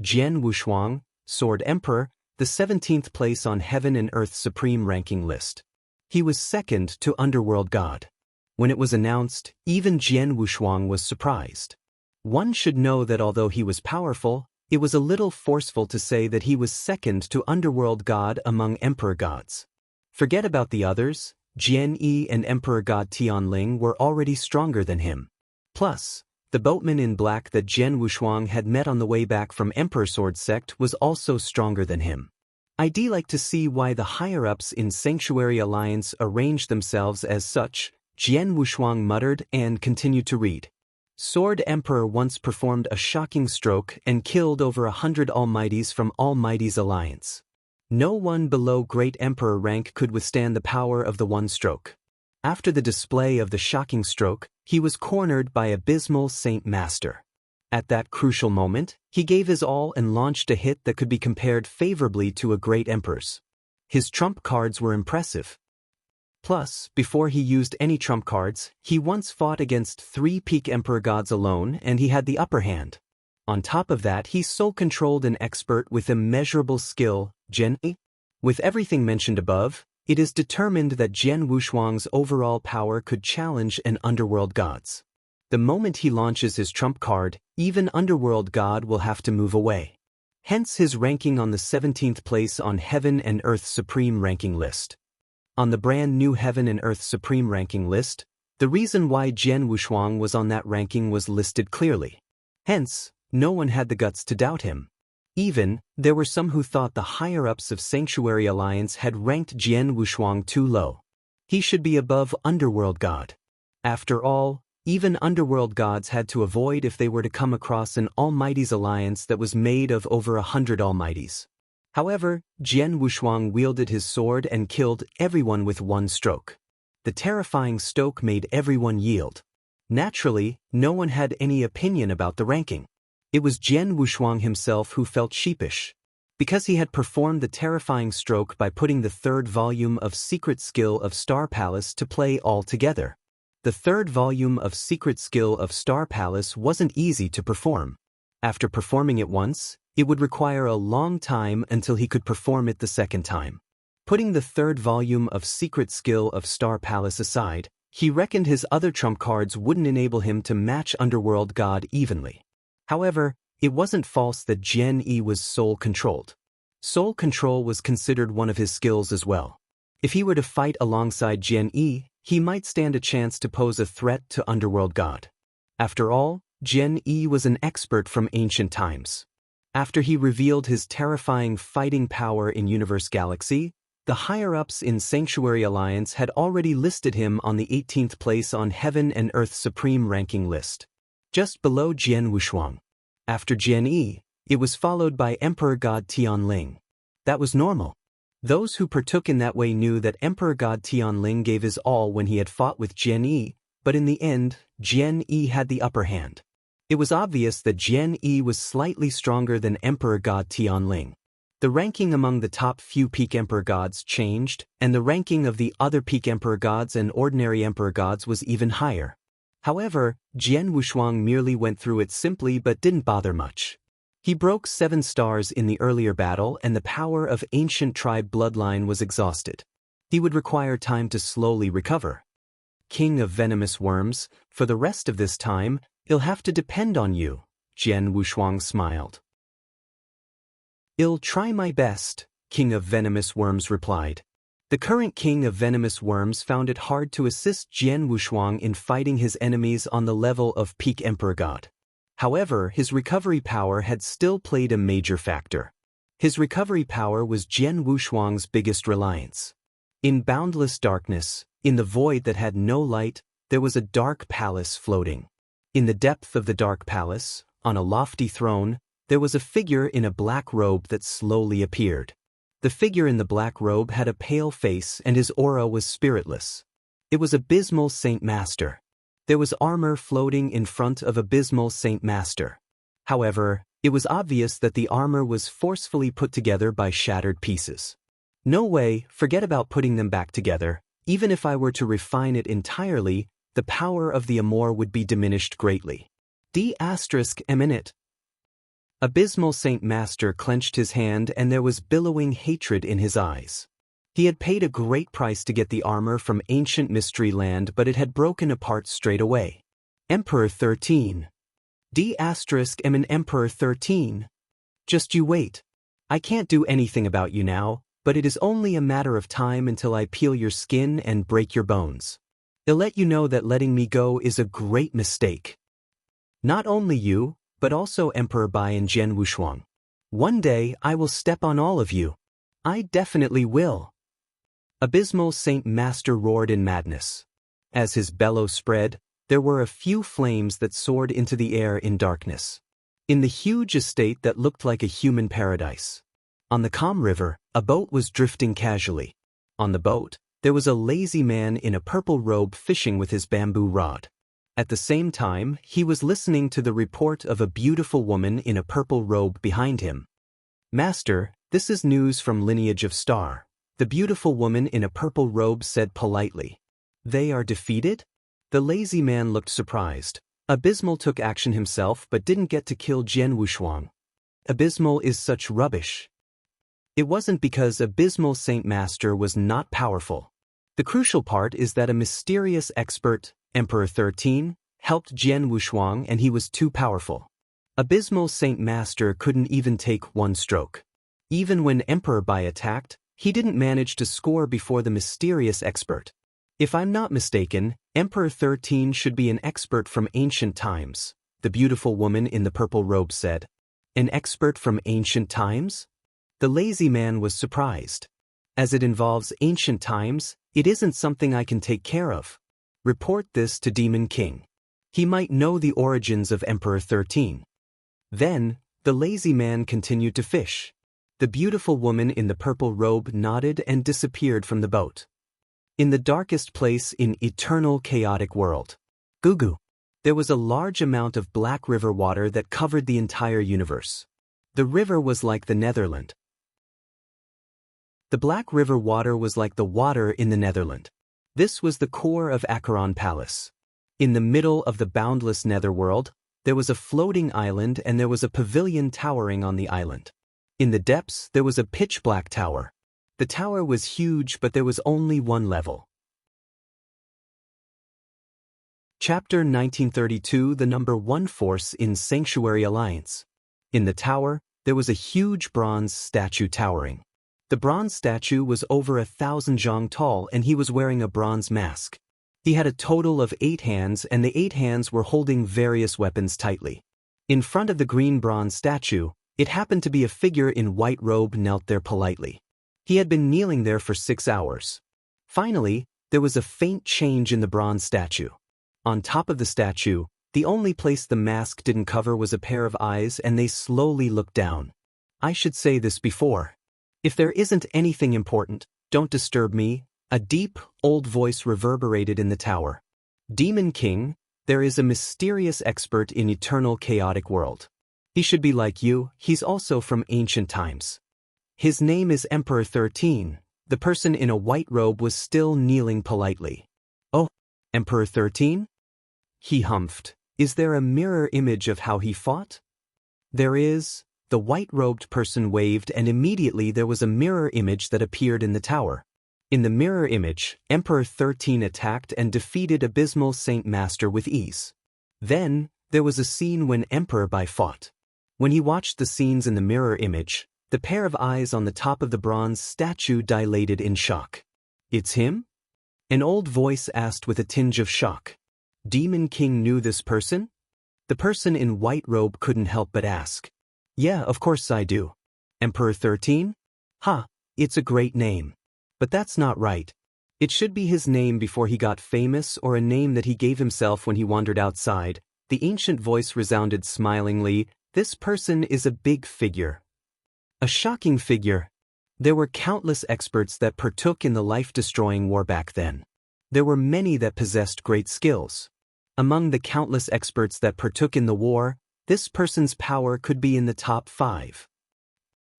Jian Wushuang, Sword Emperor, the 17th place on Heaven and Earth Supreme ranking list. He was second to Underworld God. When it was announced, even Jian Wushuang was surprised. One should know that although he was powerful, it was a little forceful to say that he was second to Underworld God among Emperor Gods. Forget about the others, Jian Yi and Emperor God Tianling were already stronger than him. Plus, the boatman in black that Jian Wushuang had met on the way back from Emperor Sword Sect was also stronger than him. I'd like to see why the higher-ups in Sanctuary Alliance arranged themselves as such, Jian Wushuang muttered and continued to read. Sword Emperor once performed a shocking stroke and killed over 100 Almighties from Almighty's alliance. No one below Great Emperor rank could withstand the power of the one stroke. After the display of the shocking stroke, he was cornered by Abysmal Saint Master. At that crucial moment, he gave his all and launched a hit that could be compared favorably to a great emperor's. His trump cards were impressive. Plus, before he used any trump cards, he once fought against 3 peak emperor gods alone and he had the upper hand. On top of that, he soul-controlled an expert with immeasurable skill, Jian Yi. With everything mentioned above, it is determined that Jian Wushuang's overall power could challenge an Underworld God's. The moment he launches his trump card, even Underworld God will have to move away. Hence his ranking on the 17th place on Heaven and Earth Supreme ranking list. On the brand new Heaven and Earth Supreme ranking list, the reason why Jian Wushuang was on that ranking was listed clearly. Hence, no one had the guts to doubt him. Even, there were some who thought the higher-ups of Sanctuary Alliance had ranked Jian Wushuang too low. He should be above Underworld God. After all, even Underworld Gods had to avoid if they were to come across an Almighty's alliance that was made of over 100 Almighties. However, Jian Wushuang wielded his sword and killed everyone with one stroke. The terrifying stroke made everyone yield. Naturally, no one had any opinion about the ranking. It was Jian Wushuang himself who felt sheepish. Because he had performed the terrifying stroke by putting the 3rd volume of Secret Skill of Star Palace to play all together. The 3rd volume of Secret Skill of Star Palace wasn't easy to perform. After performing it once, it would require a long time until he could perform it the 2nd time. Putting the 3rd volume of Secret Skill of Star Palace aside, he reckoned his other trump cards wouldn't enable him to match Underworld God evenly. However, it wasn't false that Jian Yi was soul-controlled. Soul control was considered one of his skills as well. If he were to fight alongside Jian Yi, he might stand a chance to pose a threat to Underworld God. After all, Jian Yi was an expert from ancient times. After he revealed his terrifying fighting power in Universe Galaxy, The higher-ups in Sanctuary Alliance had already listed him on the 18th place on Heaven and Earth Supreme ranking list, just below Jian Wushuang. After Jian Yi, it was followed by Emperor God Tianling. That was normal. Those who partook in that way knew that Emperor God Tianling gave his all when he had fought with Jian Yi, but in the end, Jian Yi had the upper hand. It was obvious that Jian Yi was slightly stronger than Emperor God Tianling. The ranking among the top few peak emperor gods changed, and the ranking of the other peak emperor gods and ordinary emperor gods was even higher. However, Jian Wushuang merely went through it simply but didn't bother much. He broke 7 stars in the earlier battle, and the power of ancient tribe bloodline was exhausted. He would require time to slowly recover. King of Venomous Worms, for the rest of this time, it'll have to depend on you, Jian Wushuang smiled. I'll try my best, King of Venomous Worms replied. The current King of Venomous Worms found it hard to assist Jian Wushuang in fighting his enemies on the level of peak Emperor God. However, his recovery power had still played a major factor. His recovery power was Jian Wushuang's biggest reliance. In boundless darkness, in the void that had no light, there was a dark palace floating. In the depth of the dark palace, on a lofty throne, there was a figure in a black robe that slowly appeared. The figure in the black robe had a pale face and his aura was spiritless. It was Abysmal Saint Master. There was armor floating in front of Abysmal Saint Master. However, it was obvious that the armor was forcefully put together by shattered pieces. No way, forget about putting them back together. Even if I were to refine it entirely, the power of the Amor would be diminished greatly. D****. Abysmal Saint Master clenched his hand and there was billowing hatred in his eyes. He had paid a great price to get the armor from ancient mystery land, but it had broken apart straight away. Emperor 13. Emperor 13. Just you wait. I can't do anything about you now, but it is only a matter of time until I peel your skin and break your bones. I'll let you know that letting me go is a great mistake. Not only you, but also Emperor Bai and Jian Wushuang. One day I will step on all of you. I definitely will. Abysmal Saint Master roared in madness. As his bellow spread, there were a few flames that soared into the air in darkness. In the huge estate that looked like a human paradise. On the calm river, a boat was drifting casually. On the boat, there was a lazy man in a purple robe fishing with his bamboo rod. At the same time, he was listening to the report of a beautiful woman in a purple robe behind him. Master, this is news from Lineage of Star. The beautiful woman in a purple robe said politely. They are defeated? The lazy man looked surprised. Abysmal took action himself but didn't get to kill Jian Wushuang. Abysmal is such rubbish. It wasn't because Abysmal Saint Master was not powerful. The crucial part is that a mysterious expert, Emperor 13, helped Jian Wushuang and he was too powerful. Abysmal Saint Master couldn't even take one stroke. Even when Emperor Bai attacked, he didn't manage to score before the mysterious expert. If I'm not mistaken, Emperor 13 should be an expert from ancient times, the beautiful woman in the purple robe said. An expert from ancient times? The lazy man was surprised. As it involves ancient times, it isn't something I can take care of. Report this to Demon King. He might know the origins of Emperor 13. Then, the lazy man continued to fish. The beautiful woman in the purple robe nodded and disappeared from the boat. In the darkest place in eternal chaotic world, Gugu, there was a large amount of black river water that covered the entire universe. The river was like the Netherland. The black river water was like the water in the Netherland. This was the core of Acheron Palace. In the middle of the boundless netherworld, there was a floating island and there was a pavilion towering on the island. In the depths, there was a pitch-black tower. The tower was huge, but there was only one level. Chapter 1932 The Number 1 Force in Sanctuary Alliance. In the tower, there was a huge bronze statue towering. The bronze statue was over 1,000 zhang tall and he was wearing a bronze mask. He had a total of 8 hands and the 8 hands were holding various weapons tightly. In front of the green bronze statue, it happened to be a figure in white robe knelt there politely. He had been kneeling there for 6 hours. Finally, there was a faint change in the bronze statue. On top of the statue, the only place the mask didn't cover was a pair of eyes, and they slowly looked down. I should say this before. If there isn't anything important, don't disturb me. A deep, old voice reverberated in the tower. Demon King, there is a mysterious expert in eternal chaotic world. He should be like you, he's also from ancient times. His name is Emperor 13. The person in a white robe was still kneeling politely. Oh, Emperor 13? He humphed. Is there a mirror image of how he fought? There is. The white-robed person waved, and immediately there was a mirror image that appeared in the tower. In the mirror image, Emperor 13 attacked and defeated Abysmal Saint Master with ease. Then, there was a scene when Emperor Bai fought. When he watched the scenes in the mirror image, the pair of eyes on the top of the bronze statue dilated in shock. It's him? An old voice asked with a tinge of shock. Demon King knew this person? The person in white robe couldn't help but ask. Yeah, of course I do. Emperor 13? Ha, it's a great name. But that's not right. It should be his name before he got famous, or a name that he gave himself when he wandered outside. The ancient voice resounded smilingly. This person is a big figure. A shocking figure. There were countless experts that partook in the life-destroying war back then. There were many that possessed great skills. Among the countless experts that partook in the war, this person's power could be in the top 5.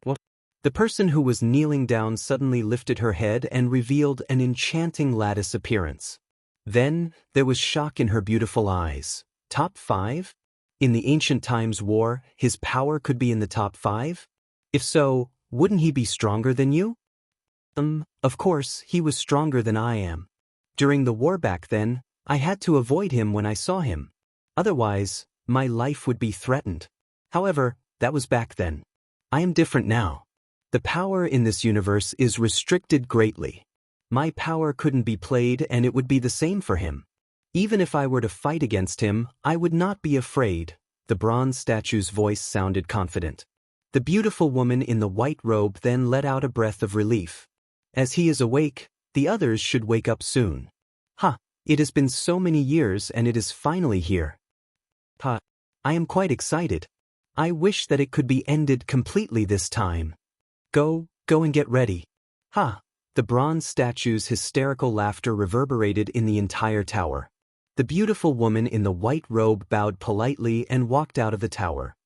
What? The person who was kneeling down suddenly lifted her head and revealed an enchanting lattice appearance. Then, there was shock in her beautiful eyes. Top 5? In the ancient times war, his power could be in the top 5? If so, wouldn't he be stronger than you? Of course, he was stronger than I am. During the war back then, I had to avoid him when I saw him. Otherwise, my life would be threatened. However, that was back then. I am different now. The power in this universe is restricted greatly. My power couldn't be played, and it would be the same for him. Even if I were to fight against him, I would not be afraid. The bronze statue's voice sounded confident. The beautiful woman in the white robe then let out a breath of relief. As he is awake, the others should wake up soon. It has been so many years, and it is finally here. I am quite excited. I wish that it could be ended completely this time. Go and get ready. The bronze statue's hysterical laughter reverberated in the entire tower. The beautiful woman in the white robe bowed politely and walked out of the tower.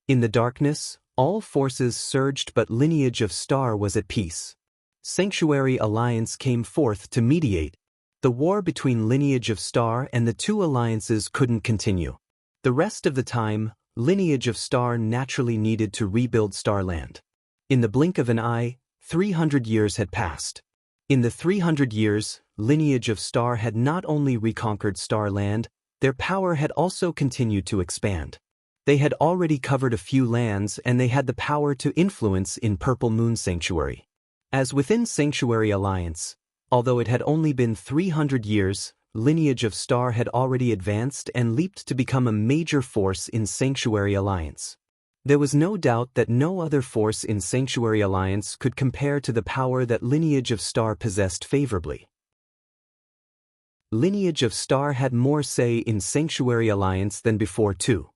In the darkness, all forces surged, but Lineage of Star was at peace. Sanctuary Alliance came forth to mediate. The war between Lineage of Star and the two alliances couldn't continue. The rest of the time, Lineage of Star naturally needed to rebuild Starland. In the blink of an eye, 300 years had passed. In the 300 years, Lineage of Star had not only reconquered Starland, their power had also continued to expand. They had already covered a few lands, and they had the power to influence in Purple Moon Sanctuary. As within Sanctuary Alliance, although it had only been 300 years, Lineage of Star had already advanced and leaped to become a major force in Sanctuary Alliance. There was no doubt that no other force in Sanctuary Alliance could compare to the power that Lineage of Star possessed favorably. Lineage of Star had more say in Sanctuary Alliance than before too.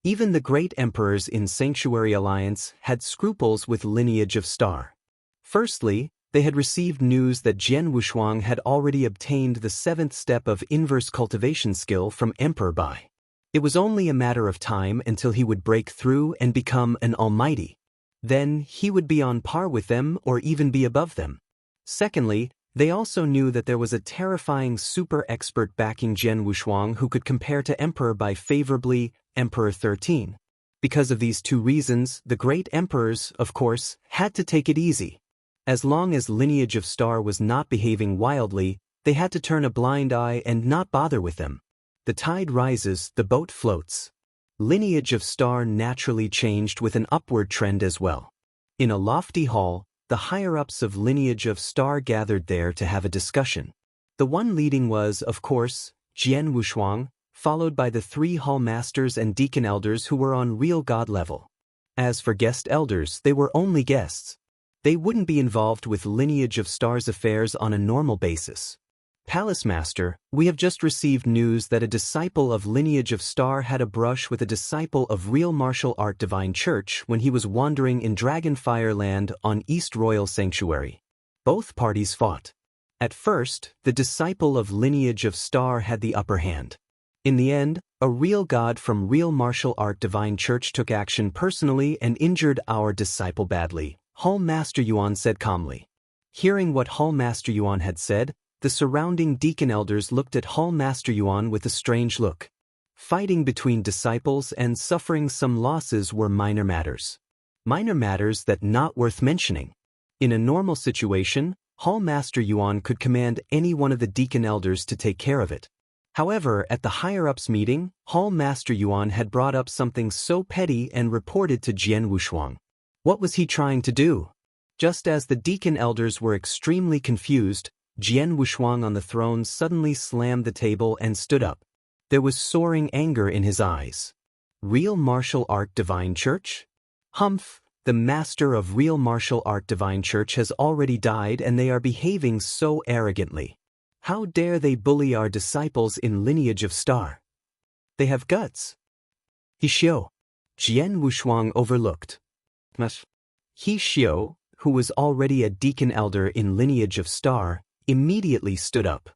Even the great emperors in Sanctuary Alliance had scruples with Lineage of Star. Firstly, they had received news that Jian Wushuang had already obtained the 7th step of inverse cultivation skill from Emperor Bai. It was only a matter of time until he would break through and become an almighty. Then he would be on par with them or even be above them. Secondly, they also knew that there was a terrifying super expert backing Jian Wushuang who could compare to Emperor Bai favorably, Emperor 13. Because of these two reasons, the great emperors, of course, had to take it easy. As long as Lineage of Star was not behaving wildly, they had to turn a blind eye and not bother with them. The tide rises, the boat floats. Lineage of Star naturally changed with an upward trend as well. In a lofty hall, the higher-ups of Lineage of Star gathered there to have a discussion. The one leading was, of course, Jian Wushuang, followed by the 3 hall masters and deacon elders who were on real god level. As for guest elders, they were only guests. They wouldn't be involved with Lineage of Stars affairs on a normal basis. Palace Master, we have just received news that a disciple of Lineage of Star had a brush with a disciple of Real Martial Art Divine Church when he was wandering in Dragonfire Land on East Royal Sanctuary. Both parties fought. At first, the disciple of Lineage of Star had the upper hand. In the end, a real god from Real Martial Art Divine Church took action personally and injured our disciple badly, Hall Master Yuan said calmly. Hearing what Hall Master Yuan had said, the surrounding deacon elders looked at Hall Master Yuan with a strange look. Fighting between disciples and suffering some losses were minor matters. Minor matters that not worth mentioning. In a normal situation, Hall Master Yuan could command any one of the deacon elders to take care of it. However, at the higher-ups meeting, Hall Master Yuan had brought up something so petty and reported to Jian Wushuang. What was he trying to do? Just as the deacon elders were extremely confused, Jian Wushuang on the throne suddenly slammed the table and stood up. There was soaring anger in his eyes. Real Martial Art Divine Church? Humph, the master of Real Martial Art Divine Church has already died and they are behaving so arrogantly. How dare they bully our disciples in Lineage of Star? They have guts. He Xiu. Jian Wushuang overlooked. He Xiu, who was already a deacon elder in Lineage of Star, immediately stood up.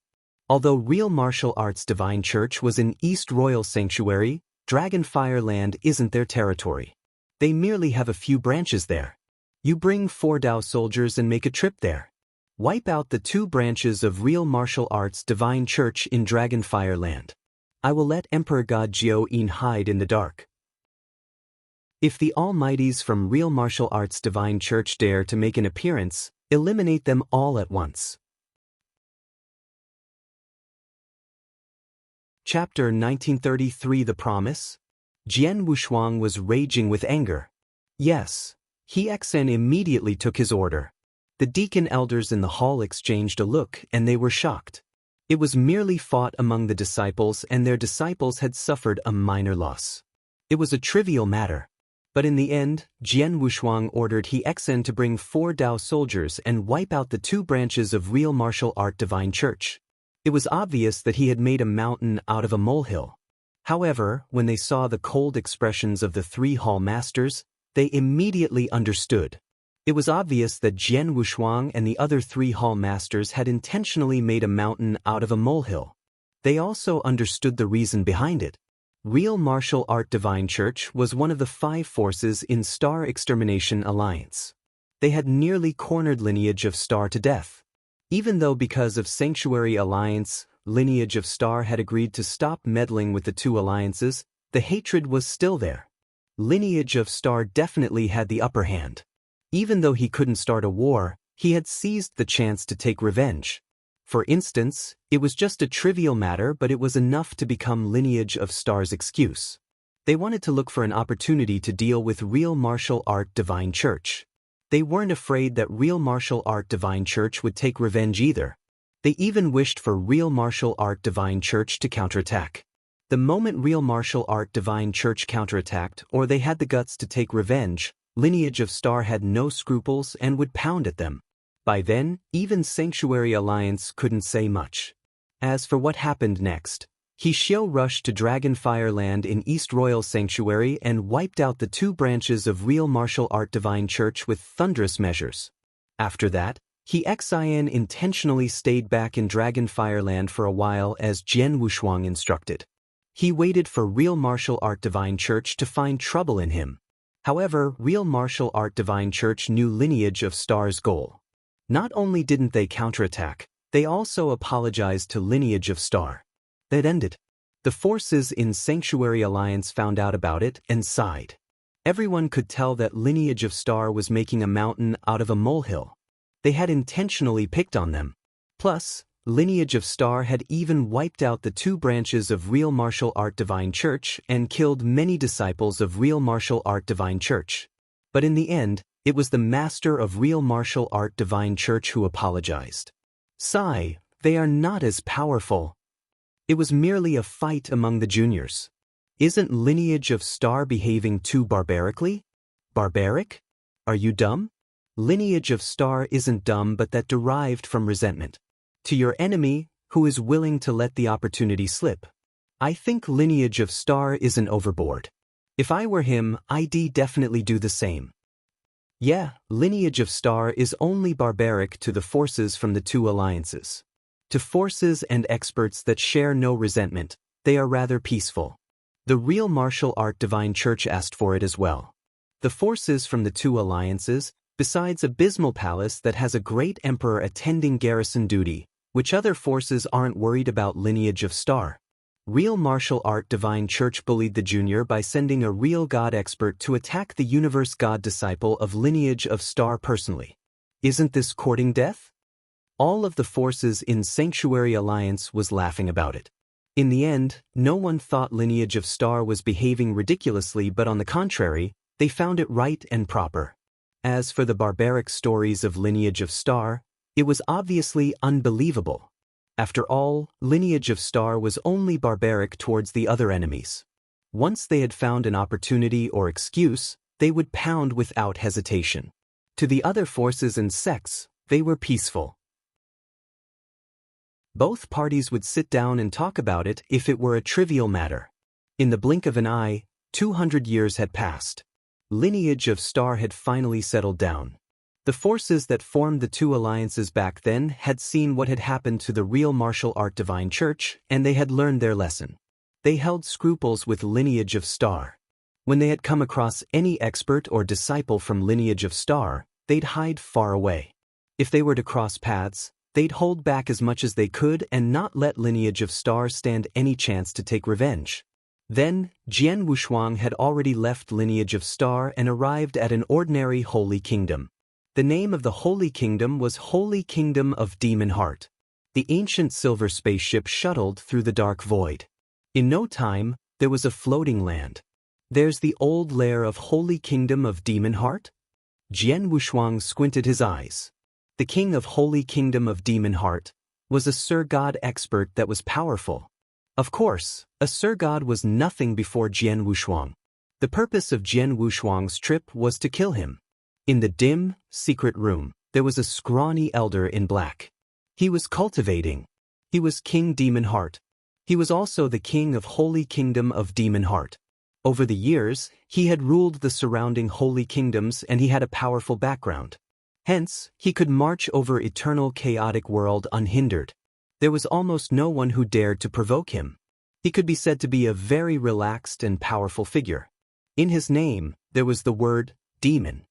Although Real Martial Arts Divine Church was in East Royal Sanctuary, Dragonfire Land isn't their territory. They merely have a few branches there. You bring 4 Dao soldiers and make a trip there. Wipe out the 2 branches of Real Martial Arts Divine Church in Dragonfire Land. I will let Emperor God Jiao Yin hide in the dark. If the Almighties from Real Martial Arts Divine Church dare to make an appearance, eliminate them all at once. Chapter 1933 The Promise? Jian Wushuang was raging with anger. Yes. He Xen immediately took his order. The deacon elders in the hall exchanged a look and they were shocked. It was merely fought among the disciples and their disciples had suffered a minor loss. It was a trivial matter. But in the end, Jian Wushuang ordered He Xen to bring 4 Dao soldiers and wipe out the 2 branches of Real Martial Art Divine Church. It was obvious that he had made a mountain out of a molehill. However, when they saw the cold expressions of the 3 hall masters, they immediately understood. It was obvious that Jian Wushuang and the other 3 hall masters had intentionally made a mountain out of a molehill. They also understood the reason behind it. Real Martial Art Divine Church was one of the 5 forces in Star Extermination Alliance. They had nearly cornered Lineage of Star to death. Even though because of Sanctuary Alliance, Lineage of Star had agreed to stop meddling with the 2 alliances, the hatred was still there. Lineage of Star definitely had the upper hand. Even though he couldn't start a war, he had seized the chance to take revenge. For instance, it was just a trivial matter but it was enough to become Lineage of Star's excuse. They wanted to look for an opportunity to deal with Real Martial Art Divine Church. They weren't afraid that Real Martial Art Divine Church would take revenge either. They even wished for Real Martial Art Divine Church to counterattack. The moment Real Martial Art Divine Church counterattacked or they had the guts to take revenge, Lineage of Star had no scruples and would pound at them. By then, even Sanctuary Alliance couldn't say much. As for what happened next, He Xiu rushed to Dragonfire Land in East Royal Sanctuary and wiped out the 2 branches of Real Martial Art Divine Church with thunderous measures. After that, He Xian intentionally stayed back in Dragonfire Land for a while as Jian Wushuang instructed. He waited for Real Martial Art Divine Church to find trouble in him. However, Real Martial Art Divine Church knew Lineage of Star's goal. Not only didn't they counterattack, they also apologized to Lineage of Star. That ended. The forces in Sanctuary Alliance found out about it and sighed. Everyone could tell that Lineage of Star was making a mountain out of a molehill. They had intentionally picked on them. Plus, Lineage of Star had even wiped out the 2 branches of Real Martial Art Divine Church and killed many disciples of Real Martial Art Divine Church. But in the end, it was the master of Real Martial Art Divine Church who apologized. Sigh, they are not as powerful. It was merely a fight among the juniors. Isn't Lineage of Star behaving too barbarically? Barbaric? Are you dumb? lineage of star isn't dumb but that derived from resentment. To your enemy, who is willing to let the opportunity slip. I think lineage of star isn't overboard. If I were him, I'd definitely do the same. Yeah, lineage of star is only barbaric to the forces from the two alliances. To forces and experts that share no resentment, they are rather peaceful. The real martial art divine church asked for it as well. The forces from the two alliances, besides Abysmal Palace that has a great emperor attending garrison duty, which other forces aren't worried about lineage of star. Real martial art divine church bullied the junior by sending a real god expert to attack the universe god disciple of lineage of star personally. Isn't this courting death? All of the forces in Sanctuary Alliance was laughing about it. In the end, no one thought lineage of star was behaving ridiculously, but on the contrary, they found it right and proper. As for the barbaric stories of lineage of star, it was obviously unbelievable. After all, lineage of star was only barbaric towards the other enemies. Once they had found an opportunity or excuse, they would pound without hesitation. To the other forces and sects, they were peaceful. Both parties would sit down and talk about it if it were a trivial matter. In the blink of an eye, 200 years had passed. Lineage of star had finally settled down. The forces that formed the two alliances back then had seen what had happened to the real martial art divine church, and they had learned their lesson. They held scruples with lineage of star. When they had come across any expert or disciple from lineage of star, they'd hide far away. If they were to cross paths, they'd hold back as much as they could and not let lineage of star stand any chance to take revenge. Then, Jian Wushuang had already left lineage of star and arrived at an ordinary holy kingdom. The name of the Holy Kingdom was Holy Kingdom of Demon Heart. The ancient silver spaceship shuttled through the dark void. In no time, there was a floating land. There's the old lair of Holy Kingdom of Demon Heart? Jian Wushuang squinted his eyes. The king of Holy Kingdom of Demon Heart was a Sir God expert that was powerful. Of course, a Sir God was nothing before Jian Wushuang. The purpose of Jian Wushuang's trip was to kill him. In the dim, secret room, there was a scrawny elder in black. He was cultivating. He was King Demon Heart. He was also the king of Holy Kingdom of Demon Heart. Over the years, he had ruled the surrounding holy kingdoms and he had a powerful background. Hence, he could march over eternal chaotic world unhindered. There was almost no one who dared to provoke him. He could be said to be a very relaxed and powerful figure. In his name, there was the word, demon.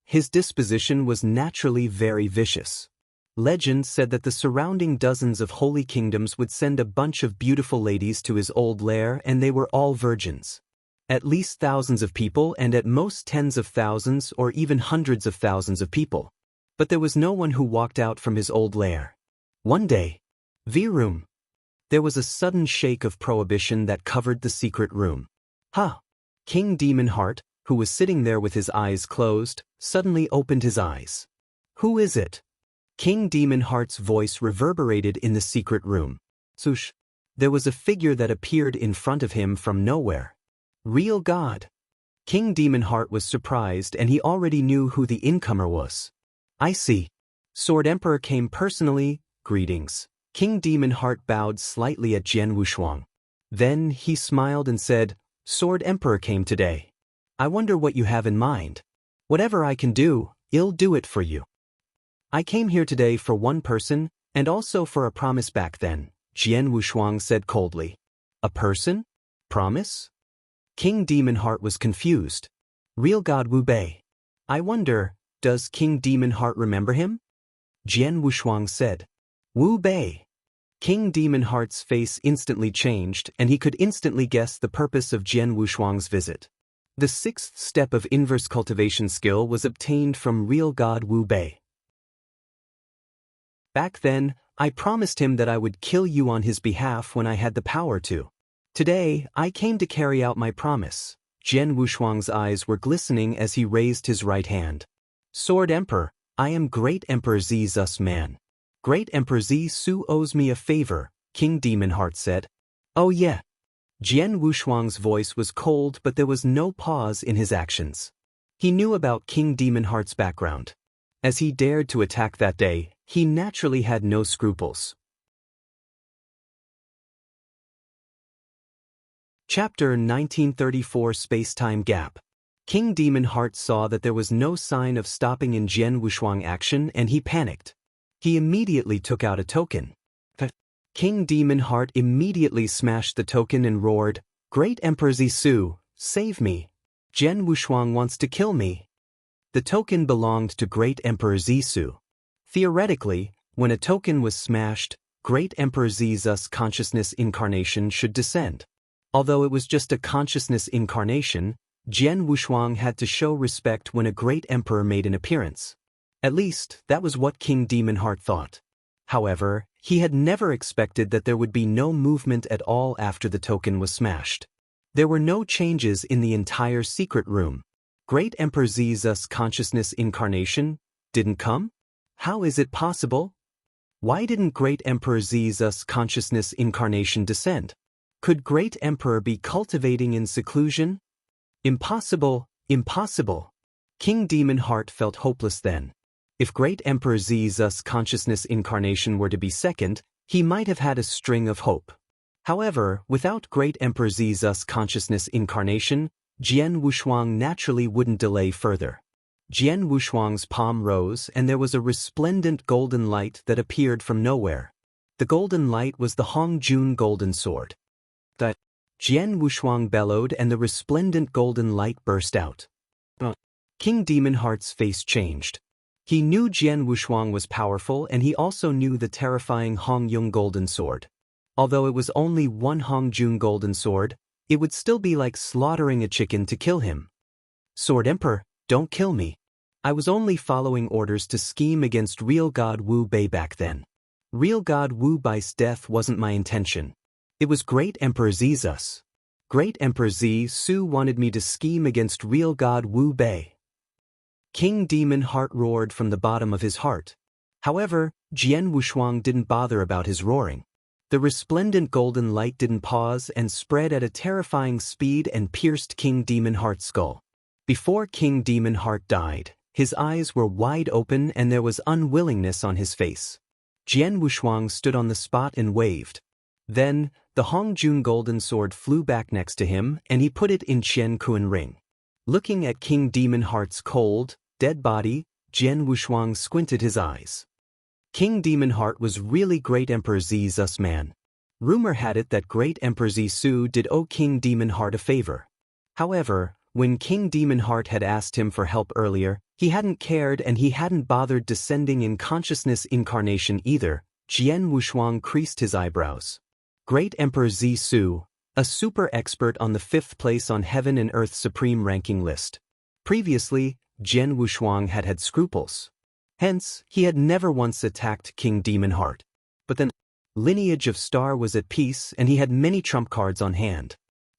His disposition was naturally very vicious. Legend said that the surrounding dozens of holy kingdoms would send a bunch of beautiful ladies to his old lair and they were all virgins. At least thousands of people and at most tens of thousands or even hundreds of thousands of people. But there was no one who walked out from his old lair. One day, V-room. There was a sudden shake of prohibition that covered the secret room. King Demon Heart, who was sitting there with his eyes closed, suddenly opened his eyes. Who is it? King Demon Heart's voice reverberated in the secret room. Swoosh. There was a figure that appeared in front of him from nowhere. Real God. King Demon Heart was surprised and he already knew who the incomer was. I see. Sword Emperor came personally, greetings. King Demon Heart bowed slightly at Jian Wushuang. Then he smiled and said, Sword Emperor came today. I wonder what you have in mind. Whatever I can do, I'll do it for you. I came here today for one person, and also for a promise back then, Jian Wushuang said coldly. A person? Promise? King Demon Heart was confused. Real God Wu Bei. I wonder, does King Demon Heart remember him? Jian Wushuang said. Wu Bei. King Demon Heart's face instantly changed and he could instantly guess the purpose of Jian Wushuang's visit. The sixth step of inverse cultivation skill was obtained from real God Wu Bei. Back then, I promised him that I would kill you on his behalf when I had the power to. Today, I came to carry out my promise. Jian Wushuang's eyes were glistening as he raised his right hand. Sword Emperor, I am Great Emperor Zus Man. Great Emperor Su owes me a favor, King Demon Heart said. Oh yeah. Jian Wushuang's voice was cold but there was no pause in his actions. He knew about King Demon Heart's background. As he dared to attack that day, he naturally had no scruples. Chapter 1934 Space-Time Gap. King Demon Heart saw that there was no sign of stopping in Jian Wushuang action and he panicked. He immediately took out a token. King Demon Heart immediately smashed the token and roared, "Great Emperor Zisu, save me! Jian Wushuang wants to kill me!" The token belonged to Great Emperor Zisu. Theoretically, when a token was smashed, Great Emperor Zizu's consciousness incarnation should descend. Although it was just a consciousness incarnation, Jian Wushuang had to show respect when a great emperor made an appearance. At least, that was what King Demon Heart thought. However, he had never expected that there would be no movement at all after the token was smashed. There were no changes in the entire secret room. Great Emperor Zizu's consciousness incarnation didn't come? How is it possible? Why didn't Great Emperor Zizu's consciousness incarnation descend? Could Great Emperor be cultivating in seclusion? Impossible, impossible. King Demon Heart felt hopeless then. If Great Emperor Zizu's consciousness incarnation were to be second, he might have had a string of hope. However, without Great Emperor Zizu's consciousness incarnation, Jian Wushuang naturally wouldn't delay further. Jian Wushuang's palm rose and there was a resplendent golden light that appeared from nowhere. The golden light was the Hongjun golden sword. Jian Wushuang bellowed and the resplendent golden light burst out. King Demon Heart's face changed. He knew Jian Wushuang was powerful and he also knew the terrifying Hongyun golden sword. Although it was only one Hongjun golden sword, it would still be like slaughtering a chicken to kill him. Sword Emperor, don't kill me. I was only following orders to scheme against real God Wu Bei back then. Real God Wu Bei's death wasn't my intention. It was Great Emperor Zizu's. Great Emperor Zisu wanted me to scheme against real God Wu Bei. King Demon Heart roared from the bottom of his heart. However, Jian Wushuang didn't bother about his roaring. The resplendent golden light didn't pause and spread at a terrifying speed and pierced King Demon Heart's skull. Before King Demon Heart died, his eyes were wide open and there was unwillingness on his face. Jian Wushuang stood on the spot and waved. Then, the Hongjun golden sword flew back next to him and he put it in Qian Kuan ring. Looking at King Demon Heart's cold, dead body, Jian Wushuang squinted his eyes. King Demon Heart was really Great Emperor Zizu's man. Rumor had it that Great Emperor Zisu did owe King Demon Heart a favor. However, when King Demon Heart had asked him for help earlier, he hadn't cared and he hadn't bothered descending in consciousness incarnation either. Jian Wushuang creased his eyebrows. Great Emperor Zisu, a super expert on the 5th place on Heaven and Earth's supreme ranking list. Previously, Jian Wushuang had had scruples. Hence, he had never once attacked King Demon Heart. But then, lineage of Star was at peace and he had many trump cards on hand.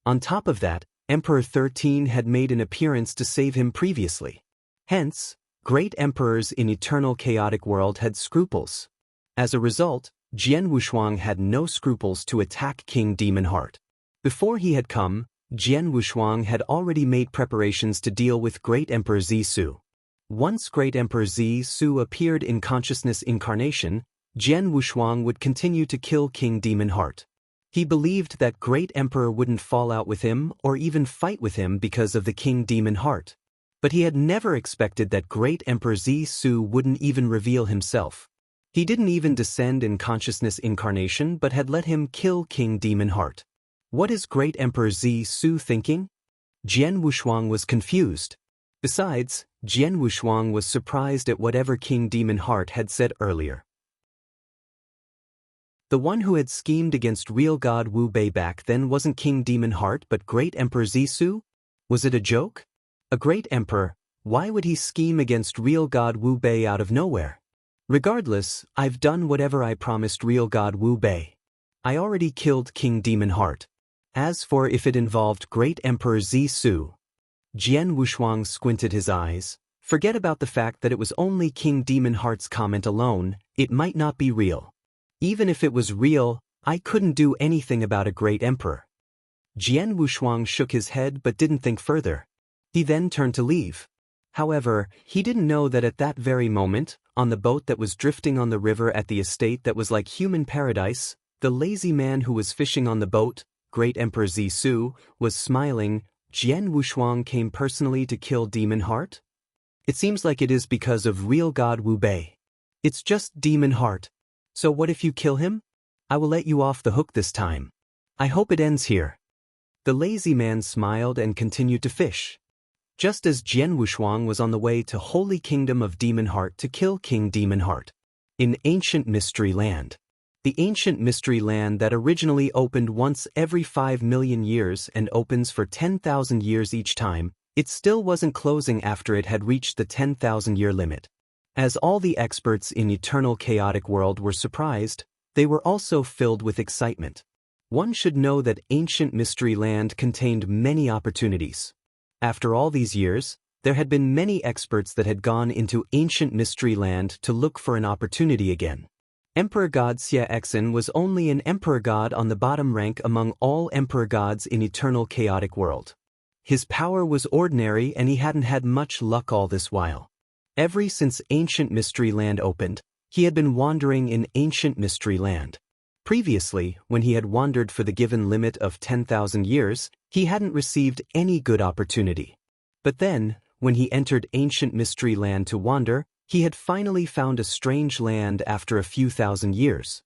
On top of that, Emperor 13 had made an appearance to save him previously. Hence, great emperors in eternal chaotic world had scruples. As a result, Jian Wushuang had no scruples to attack King Demon Heart. Before he had come, Jian Wushuang had already made preparations to deal with Great Emperor Zisu. Once Great Emperor Zisu appeared in consciousness incarnation, Jian Wushuang would continue to kill King Demon Heart. He believed that Great Emperor wouldn't fall out with him or even fight with him because of the King Demon Heart. But he had never expected that Great Emperor Zisu wouldn't even reveal himself. He didn't even descend in consciousness incarnation but had let him kill King Demon Heart. What is Great Emperor Zisu thinking? Jian Wushuang was confused. Besides, Jian Wushuang was surprised at whatever King Demon Heart had said earlier. The one who had schemed against real God Wu Bei back then wasn't King Demon Heart but Great Emperor Zisu? Was it a joke? A great emperor, why would he scheme against real God Wu Bei out of nowhere? Regardless, I've done whatever I promised real God Wu Bei. I already killed King Demon Heart. As for if it involved Great Emperor Zisu, Jian Wushuang squinted his eyes. Forget about the fact that it was only King Demon Heart's comment alone, it might not be real. Even if it was real, I couldn't do anything about a great emperor. Jian Wushuang shook his head but didn't think further. He then turned to leave. However, he didn't know that at that very moment, on the boat that was drifting on the river at the estate that was like human paradise, the lazy man who was fishing on the boat, Great Emperor Zisu, was smiling. Jian Wushuang came personally to kill Demon Heart? It seems like it is because of real god Wu Bei. It's just Demon Heart. So what if you kill him? I will let you off the hook this time. I hope it ends here. The lazy man smiled and continued to fish. Just as Jian Wushuang was on the way to Holy Kingdom of Demon Heart to kill King Demon Heart. In Ancient Mystery Land. The Ancient Mystery Land that originally opened once every 5 million years and opens for 10,000 years each time, it still wasn't closing after it had reached the 10,000-year limit. As all the experts in Eternal Chaotic World were surprised, they were also filled with excitement. One should know that Ancient Mystery Land contained many opportunities. After all these years, there had been many experts that had gone into Ancient Mystery Land to look for an opportunity again. Emperor God Xie Exen was only an Emperor God on the bottom rank among all Emperor Gods in Eternal Chaotic World. His power was ordinary and he hadn't had much luck all this while. Ever since Ancient Mystery Land opened, he had been wandering in Ancient Mystery Land. Previously, when he had wandered for the given limit of 10,000 years, he hadn't received any good opportunity. But then, when he entered Ancient Mystery Land to wander, he had finally found a strange land after a few thousand years.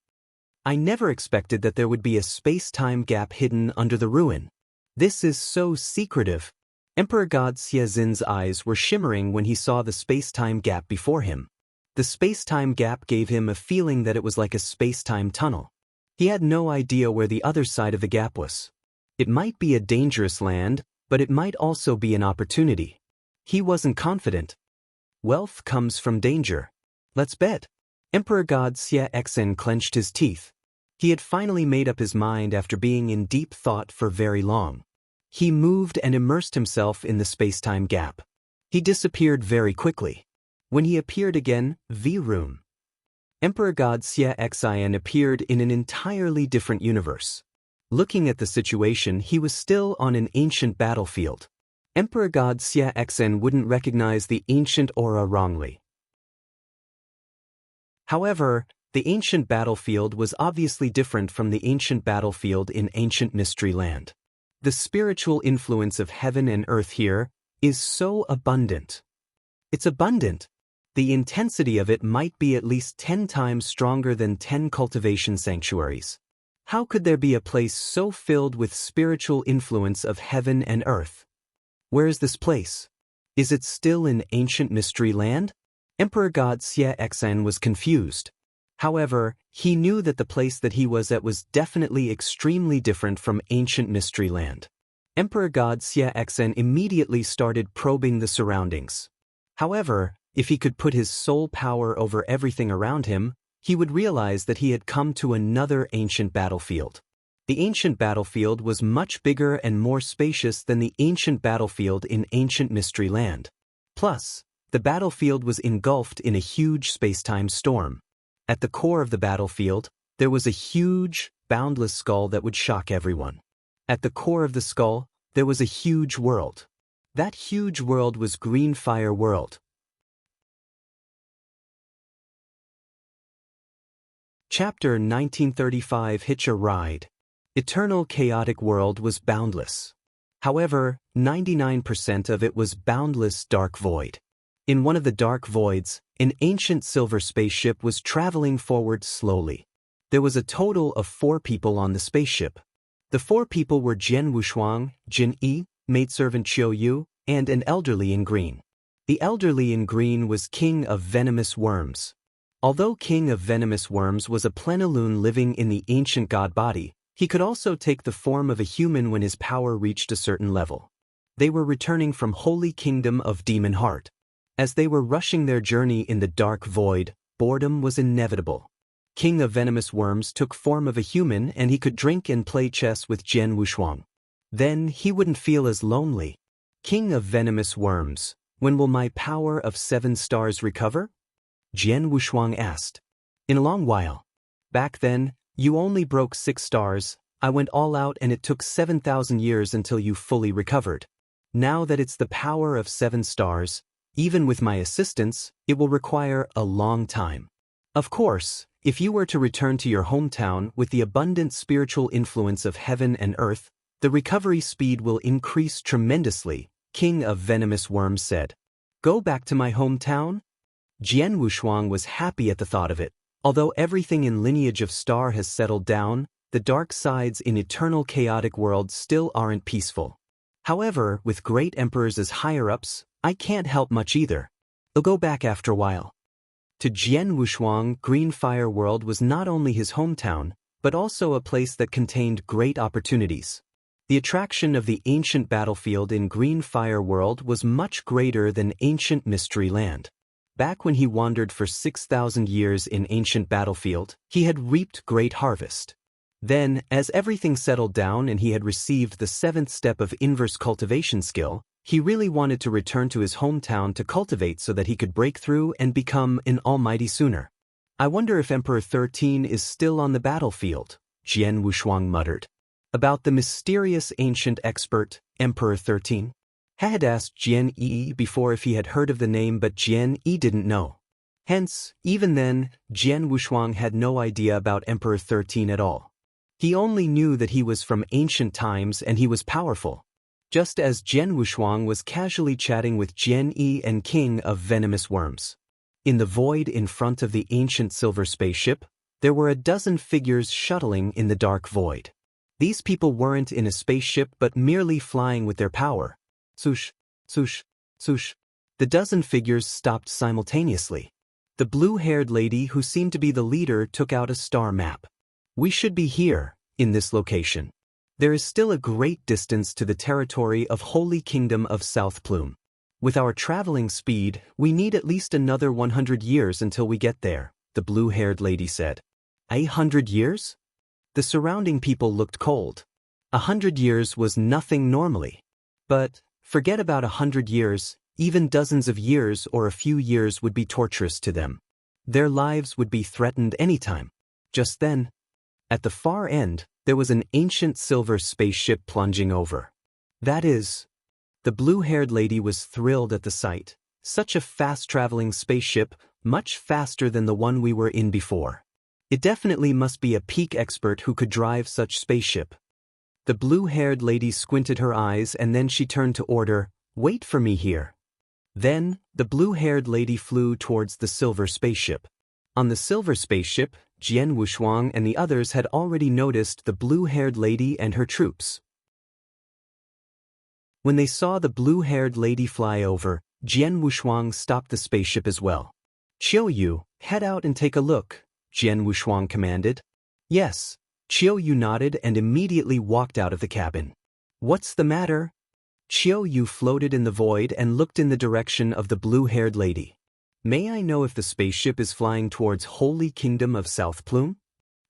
I never expected that there would be a space-time gap hidden under the ruin. This is so secretive. Emperor God Xiaozin's eyes were shimmering when he saw the space-time gap before him. The space-time gap gave him a feeling that it was like a space-time tunnel. He had no idea where the other side of the gap was. It might be a dangerous land, but it might also be an opportunity. He wasn't confident. Wealth comes from danger. Let's bet. Emperor God Xie Exen clenched his teeth. He had finally made up his mind after being in deep thought for very long. He moved and immersed himself in the space-time gap. He disappeared very quickly. When he appeared again, V-Room. Emperor God Xie Exen appeared in an entirely different universe. Looking at the situation, he was still on an ancient battlefield. Emperor God Xie Exen wouldn't recognize the ancient aura wrongly. However, the ancient battlefield was obviously different from the ancient battlefield in Ancient Mystery Land. The spiritual influence of heaven and earth here is so abundant. It's abundant. The intensity of it might be at least 10 times stronger than 10 cultivation sanctuaries. How could there be a place so filled with spiritual influence of heaven and earth? Where is this place? Is it still in Ancient Mystery Land? Emperor God Xie Exen was confused. However, he knew that the place that he was at was definitely extremely different from Ancient Mystery Land. Emperor God Xie Exen immediately started probing the surroundings. However, if he could put his soul power over everything around him, he would realize that he had come to another ancient battlefield. The ancient battlefield was much bigger and more spacious than the ancient battlefield in Ancient Mystery Land. Plus, the battlefield was engulfed in a huge space-time storm. At the core of the battlefield, there was a huge, boundless skull that would shock everyone. At the core of the skull, there was a huge world. That huge world was Green Fire World. Chapter 1935 Hitch a Ride. Eternal Chaotic World was boundless. However, 99% of it was boundless dark void. In one of the dark voids, an ancient silver spaceship was traveling forward slowly. There was a total of 4 people on the spaceship. The 4 people were Jian Wushuang, Jin Yi, maidservant Qiu Yu, and an elderly in green. The elderly in green was King of Venomous Worms. Although King of Venomous Worms was a plenilune living in the ancient god body, he could also take the form of a human when his power reached a certain level. They were returning from Holy Kingdom of Demon Heart. As they were rushing their journey in the dark void, boredom was inevitable. King of Venomous Worms took form of a human and he could drink and play chess with Jian Wushuang. Then he wouldn't feel as lonely. King of Venomous Worms, when will my power of 7 stars recover? Jian Wushuang asked. In a long while. Back then, you only broke 6 stars, I went all out and it took 7,000 years until you fully recovered. Now that it's the power of 7 stars, Even with my assistance, it will require a long time. Of course, if you were to return to your hometown with the abundant spiritual influence of heaven and earth, the recovery speed will increase tremendously, King of Venomous Worms said. Go back to my hometown? Jian Wushuang was happy at the thought of it. Although everything in Lineage of Star has settled down, the dark sides in eternal chaotic worlds still aren't peaceful. However, with great emperors as higher-ups, I can't help much either. I'll go back after a while. To Jian Wushuang, Green Fire World was not only his hometown, but also a place that contained great opportunities. The attraction of the ancient battlefield in Green Fire World was much greater than ancient Mystery Land. Back when he wandered for 6,000 years in ancient battlefield, he had reaped great harvest. Then, as everything settled down and he had received the 7th step of inverse cultivation skill, he really wanted to return to his hometown to cultivate so that he could break through and become an almighty sooner. I wonder if Emperor 13 is still on the battlefield, Jian Wushuang muttered. About the mysterious ancient expert, Emperor 13? He had asked Jian Yi before if he had heard of the name, but Jian Yi didn't know. Hence, even then, Jian Wushuang had no idea about Emperor 13 at all. He only knew that he was from ancient times and he was powerful. Just as Jian Wushuang was casually chatting with Jian Yi and King of Venomous Worms. In the void in front of the ancient silver spaceship, there were a dozen figures shuttling in the dark void. These people weren't in a spaceship but merely flying with their power. Swoosh, swoosh, swoosh. The dozen figures stopped simultaneously. The blue-haired lady who seemed to be the leader took out a star map. We should be here, in this location. There is still a great distance to the territory of Holy Kingdom of South Plume. With our traveling speed, we need at least another 100 years until we get there, the blue-haired lady said. 100 years? The surrounding people looked cold. 100 years was nothing normally. But, forget about 100 years, even dozens of years or a few years would be torturous to them. Their lives would be threatened anytime. Just then, at the far end, there was an ancient silver spaceship plunging over. That is, the blue-haired lady was thrilled at the sight. Such a fast-traveling spaceship, much faster than the one we were in before. It definitely must be a peak expert who could drive such spaceship. The blue-haired lady squinted her eyes and then she turned to order, "Wait for me here." Then, the blue-haired lady flew towards the silver spaceship. On the silver spaceship, Jian Wushuang and the others had already noticed the blue-haired lady and her troops. When they saw the blue-haired lady fly over, Jian Wushuang stopped the spaceship as well. "Qiu Yu, head out and take a look," Jian Wushuang commanded. "Yes." Qiu Yu nodded and immediately walked out of the cabin. "What's the matter?" Qiu Yu floated in the void and looked in the direction of the blue-haired lady. "May I know if the spaceship is flying towards Holy Kingdom of South Plume?"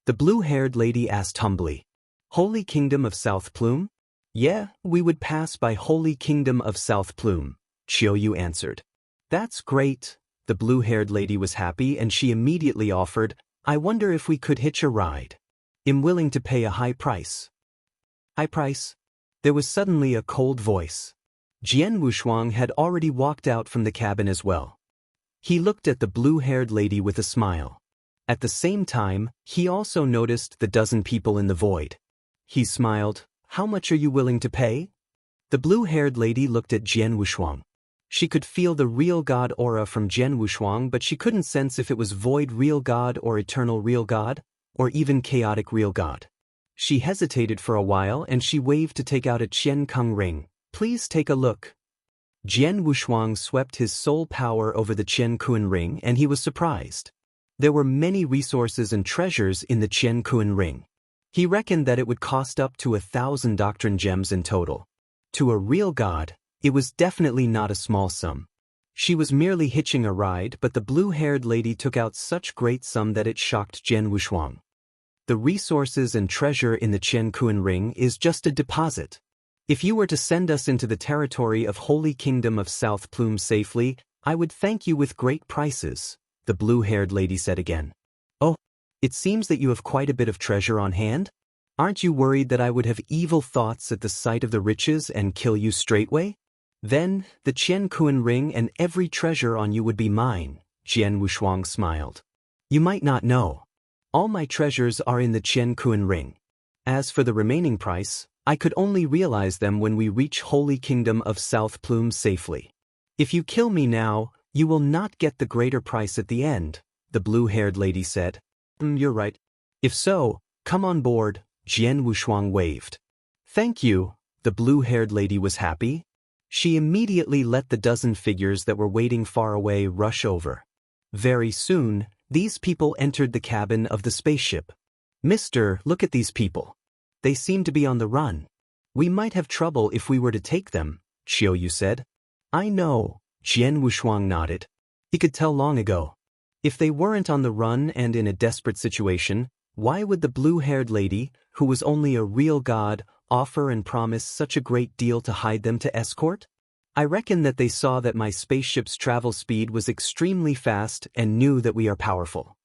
The blue-haired lady asked humbly. "Holy Kingdom of South Plume?" "Yeah, we would pass by Holy Kingdom of South Plume," Qiu Yu answered. "That's great." The blue-haired lady was happy and she immediately offered, "I wonder if we could hitch a ride. I'm willing to pay a high price." "High price?" There was suddenly a cold voice. Jian Wushuang had already walked out from the cabin as well. He looked at the blue-haired lady with a smile. At the same time, he also noticed the dozen people in the void. He smiled. "How much are you willing to pay?" The blue-haired lady looked at Jian Wushuang. She could feel the real god aura from Jian Wushuang, but she couldn't sense if it was void real god or eternal real god, or even chaotic real god. She hesitated for a while and she waved to take out a Qian Kung ring. "Please take a look." Jian Wushuang swept his soul power over the Qian Kun ring and he was surprised. There were many resources and treasures in the Qian Kun ring. He reckoned that it would cost up to 1,000 doctrine gems in total. To a real god, it was definitely not a small sum. She was merely hitching a ride, but the blue-haired lady took out such great sum that it shocked Jian Wushuang. The resources and treasure in the Qian Kun ring is just a deposit. If you were to send us into the territory of Holy Kingdom of South Plume safely, I would thank you with great prices, the blue-haired lady said again. "Oh, it seems that you have quite a bit of treasure on hand? Aren't you worried that I would have evil thoughts at the sight of the riches and kill you straightway?" Then, the Qian Kuan ring and every treasure on you would be mine, Jian Wushuang smiled. You might not know. All my treasures are in the Qian Kuan ring. As for the remaining price, I could only realize them when we reach Holy Kingdom of South Plume safely. If you kill me now, you will not get the greater price at the end, the blue-haired lady said. You're right. If so, come on board, Jian Wushuang waved. Thank you, the blue-haired lady was happy. She immediately let the dozen figures that were waiting far away rush over. Very soon, these people entered the cabin of the spaceship. Mister, look at these people. They seem to be on the run. We might have trouble if we were to take them, Xiaoyu said. I know, Jian Wushuang nodded. He could tell long ago. If they weren't on the run and in a desperate situation, why would the blue-haired lady, who was only a real god, offer and promise such a great deal to hide them to escort? I reckon that they saw that my spaceship's travel speed was extremely fast and knew that we are powerful.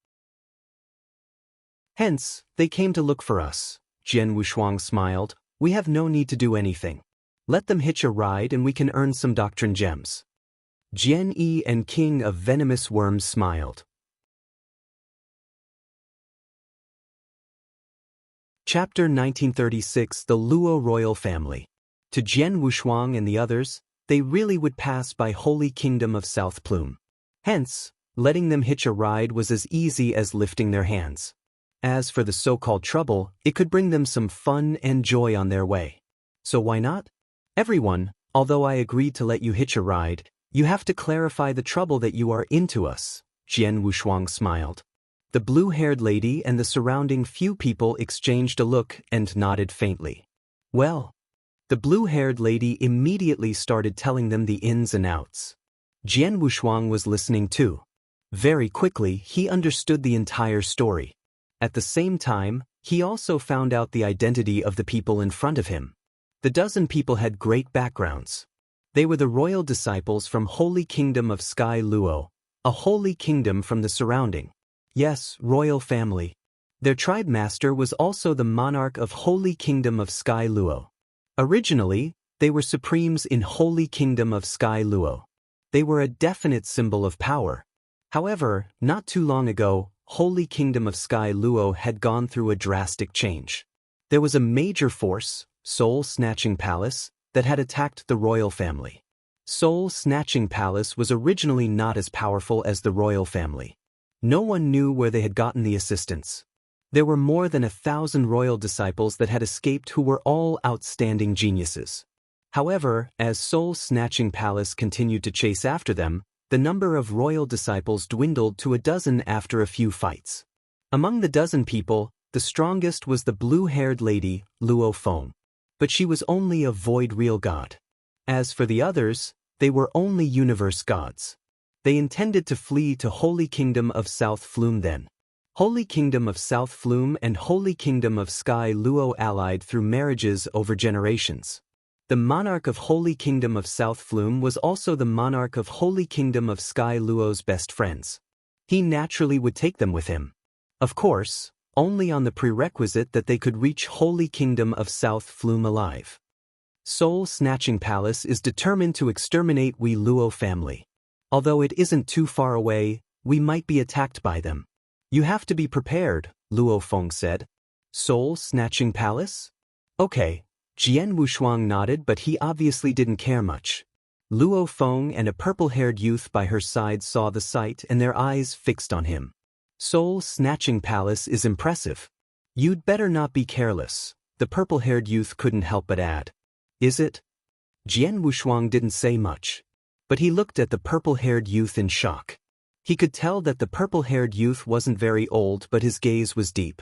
Hence, they came to look for us, Jian Wushuang smiled. We have no need to do anything. Let them hitch a ride and we can earn some doctrine gems. Jian Yi and King of Venomous Worms smiled. Chapter 1936 The Luo Royal Family. To Jian Wushuang and the others, they really would pass by Holy Kingdom of South Plume. Hence, letting them hitch a ride was as easy as lifting their hands. As for the so-called trouble, it could bring them some fun and joy on their way. So why not? Everyone, although I agreed to let you hitch a ride, you have to clarify the trouble that you are into us, Jian Wushuang smiled. The blue-haired lady and the surrounding few people exchanged a look and nodded faintly. Well, the blue-haired lady immediately started telling them the ins and outs. Jian Wushuang was listening too. Very quickly, he understood the entire story. At the same time, he also found out the identity of the people in front of him. The dozen people had great backgrounds. They were the royal disciples from Holy Kingdom of Sky Luo, a holy kingdom from the surrounding. Yes, royal family. Their tribe master was also the monarch of Holy Kingdom of Sky Luo. Originally, they were supremes in Holy Kingdom of Sky Luo. They were a definite symbol of power. However, not too long ago, Holy Kingdom of Sky Luo had gone through a drastic change. There was a major force, Soul Snatching Palace, that had attacked the royal family. Soul Snatching Palace was originally not as powerful as the royal family. No one knew where they had gotten the assistance. There were more than 1,000 royal disciples that had escaped who were all outstanding geniuses. However, as Soul Snatching Palace continued to chase after them, the number of royal disciples dwindled to a dozen after a few fights. Among the dozen people, the strongest was the blue-haired lady, Luo Feng. But she was only a void real god. As for the others, they were only universe gods. They intended to flee to Holy Kingdom of South Flume then. Holy Kingdom of South Flume and Holy Kingdom of Sky Luo allied through marriages over generations. The monarch of Holy Kingdom of South Flume was also the monarch of Holy Kingdom of Sky Luo's best friends. He naturally would take them with him. Of course, only on the prerequisite that they could reach Holy Kingdom of South Flume alive. Soul Snatching Palace is determined to exterminate we Luo family. Although it isn't too far away, we might be attacked by them. You have to be prepared, Luo Feng said. Soul Snatching Palace? Okay. Jian Wushuang nodded, but he obviously didn't care much. Luo Feng and a purple-haired youth by her side saw the sight and their eyes fixed on him. Soul Snatching Palace is impressive. You'd better not be careless, the purple-haired youth couldn't help but add. Is it? Jian Wushuang didn't say much. But he looked at the purple-haired youth in shock. He could tell that the purple-haired youth wasn't very old, but his gaze was deep.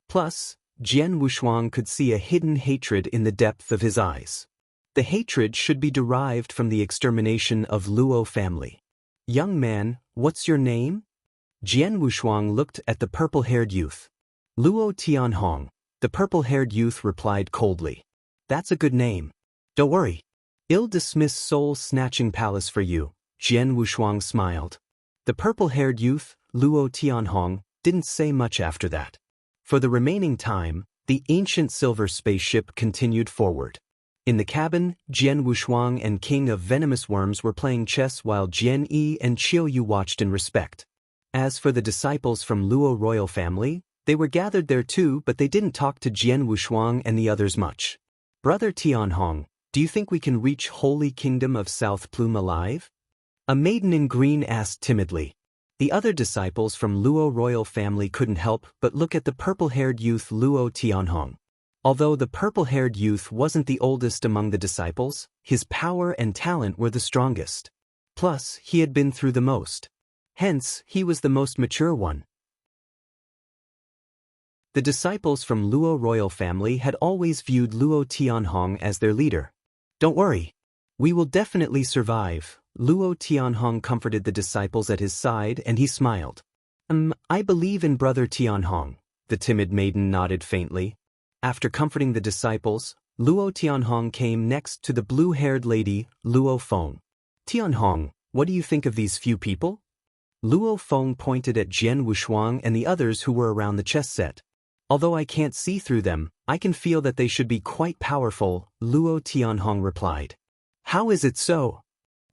Plus, Jian Wushuang could see a hidden hatred in the depth of his eyes. The hatred should be derived from the extermination of Luo family. Young man, what's your name? Jian Wushuang looked at the purple-haired youth. Luo Tianhong, the purple-haired youth replied coldly. That's a good name. Don't worry. I'll dismiss Soul Snatching Palace for you, Jian Wushuang smiled. The purple-haired youth, Luo Tianhong, didn't say much after that. For the remaining time, the ancient silver spaceship continued forward. In the cabin, Jian Wushuang and King of Venomous Worms were playing chess while Jian Yi and Qiu Yu watched in respect. As for the disciples from Luo royal family, they were gathered there too, but they didn't talk to Jian Wushuang and the others much. Brother Tianhong, do you think we can reach Holy Kingdom of South Plume alive? A maiden in green asked timidly. The other disciples from Luo royal family couldn't help but look at the purple-haired youth Luo Tianhong. Although the purple-haired youth wasn't the oldest among the disciples, his power and talent were the strongest. Plus, he had been through the most. Hence, he was the most mature one. The disciples from Luo royal family had always viewed Luo Tianhong as their leader. Don't worry. We will definitely survive. Luo Tianhong comforted the disciples at his side and he smiled. I believe in Brother Tianhong. The timid maiden nodded faintly. After comforting the disciples, Luo Tianhong came next to the blue-haired lady, Luo Feng. Tianhong, what do you think of these few people? Luo Feng pointed at Jian Wushuang and the others who were around the chess set. Although I can't see through them, I can feel that they should be quite powerful, Luo Tianhong replied. How is it so?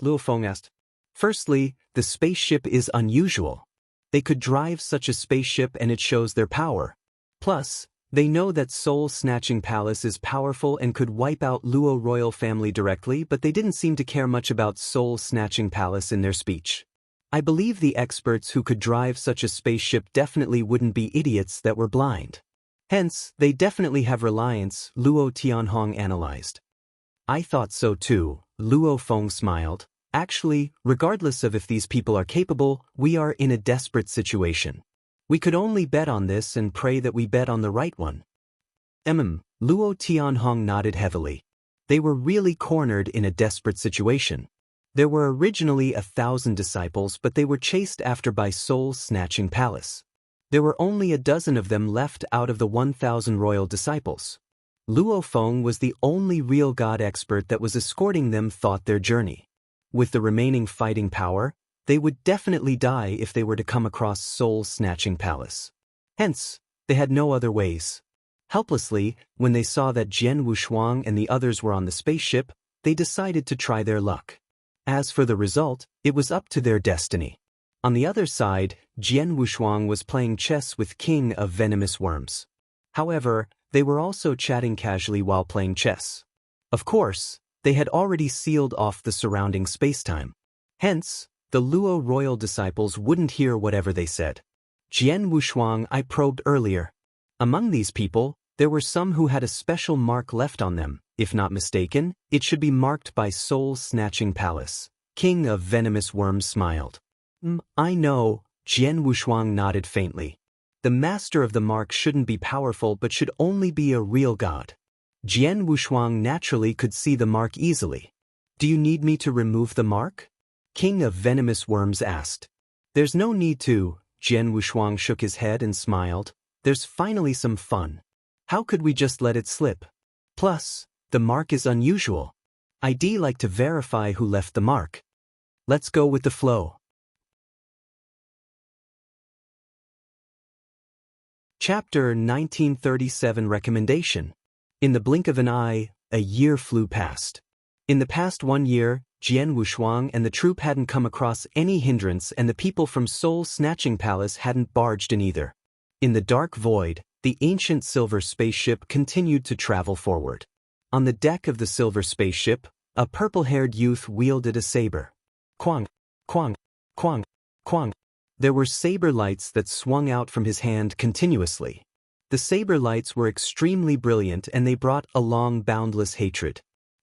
Luo Feng asked. Firstly, the spaceship is unusual. They could drive such a spaceship and it shows their power. Plus, they know that Soul Snatching Palace is powerful and could wipe out Luo royal family directly, but they didn't seem to care much about Soul Snatching Palace in their speech. I believe the experts who could drive such a spaceship definitely wouldn't be idiots that were blind. Hence, they definitely have reliance, Luo Tianhong analyzed. I thought so too, Luo Feng smiled. Actually, regardless of if these people are capable, we are in a desperate situation. We could only bet on this and pray that we bet on the right one. Luo Tianhong nodded heavily. They were really cornered in a desperate situation. There were originally 1,000 disciples, but they were chased after by Soul Snatching Palace. There were only a dozen of them left out of the 1,000 royal disciples. Luo Feng was the only real god expert that was escorting them thought their journey. With the remaining fighting power, they would definitely die if they were to come across Soul Snatching Palace. Hence, they had no other ways. Helplessly, when they saw that Jian Wushuang and the others were on the spaceship, they decided to try their luck. As for the result, it was up to their destiny. On the other side, Jian Wushuang was playing chess with King of Venomous Worms. However, they were also chatting casually while playing chess. Of course, they had already sealed off the surrounding spacetime. Hence, the Luo royal disciples wouldn't hear whatever they said. Jian Wushuang I probed earlier. Among these people, there were some who had a special mark left on them. If not mistaken, it should be marked by Soul Snatching Palace. King of Venomous Worms smiled. I know, Jian Wushuang nodded faintly. The master of the mark shouldn't be powerful but should only be a real god. Jian Wushuang naturally could see the mark easily. Do you need me to remove the mark? King of Venomous Worms asked. There's no need to, Jian Wushuang shook his head and smiled. There's finally some fun. How could we just let it slip? Plus, the mark is unusual. I'd like to verify who left the mark. Let's go with the flow. Chapter 1937 Recommendation. In the blink of an eye, a year flew past. In the past 1 year, Jian Wushuang and the troop hadn't come across any hindrance and the people from Soul Snatching Palace hadn't barged in either. In the dark void, the ancient silver spaceship continued to travel forward. On the deck of the silver spaceship, a purple-haired youth wielded a saber. Quang, quang, quang, quang. There were saber lights that swung out from his hand continuously. The saber lights were extremely brilliant and they brought along boundless hatred.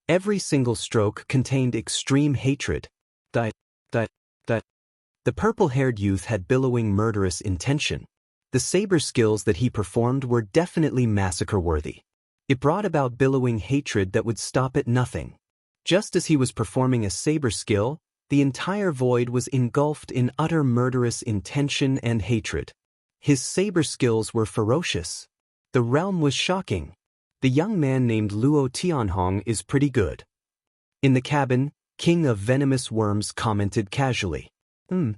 Every single stroke contained extreme hatred. The purple-haired youth had billowing murderous intention. The saber skills that he performed were definitely massacre-worthy. It brought about billowing hatred that would stop at nothing. Just as he was performing a saber skill, the entire void was engulfed in utter murderous intention and hatred. His saber skills were ferocious. The realm was shocking. The young man named Luo Tianhong is pretty good. In the cabin, King of Venomous Worms commented casually.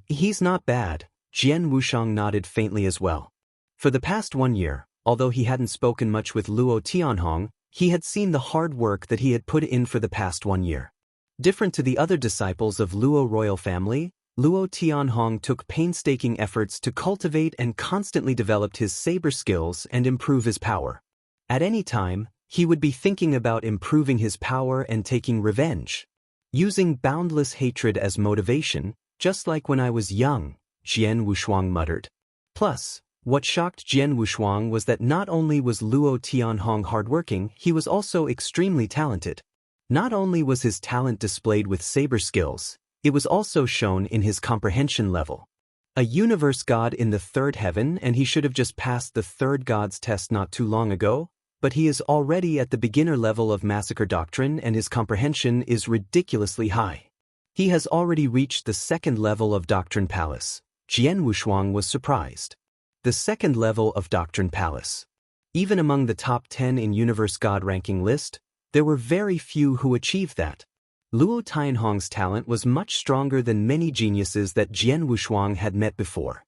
He's not bad. Jian Wushuang nodded faintly as well. For the past 1 year, although he hadn't spoken much with Luo Tianhong, He had seen the hard work that he had put in for the past 1 year. Different to the other disciples of Luo royal family, Luo Tianhong took painstaking efforts to cultivate and constantly developed his saber skills and improve his power. At any time, he would be thinking about improving his power and taking revenge. Using boundless hatred as motivation, just like when I was young, Jian Wushuang muttered. Plus, what shocked Jian Wushuang was that not only was Luo Tianhong hardworking, he was also extremely talented. Not only was his talent displayed with saber skills, it was also shown in his comprehension level. A universe god in the third heaven, and he should have just passed the third god's test not too long ago, but he is already at the beginner level of massacre doctrine and his comprehension is ridiculously high. He has already reached the second level of Doctrine Palace. Jian Wushuang was surprised. The second level of Doctrine Palace. Even among the top 10 in Universe God ranking list, there were very few who achieved that. Luo Tianhong's talent was much stronger than many geniuses that Jian Wushuang had met before.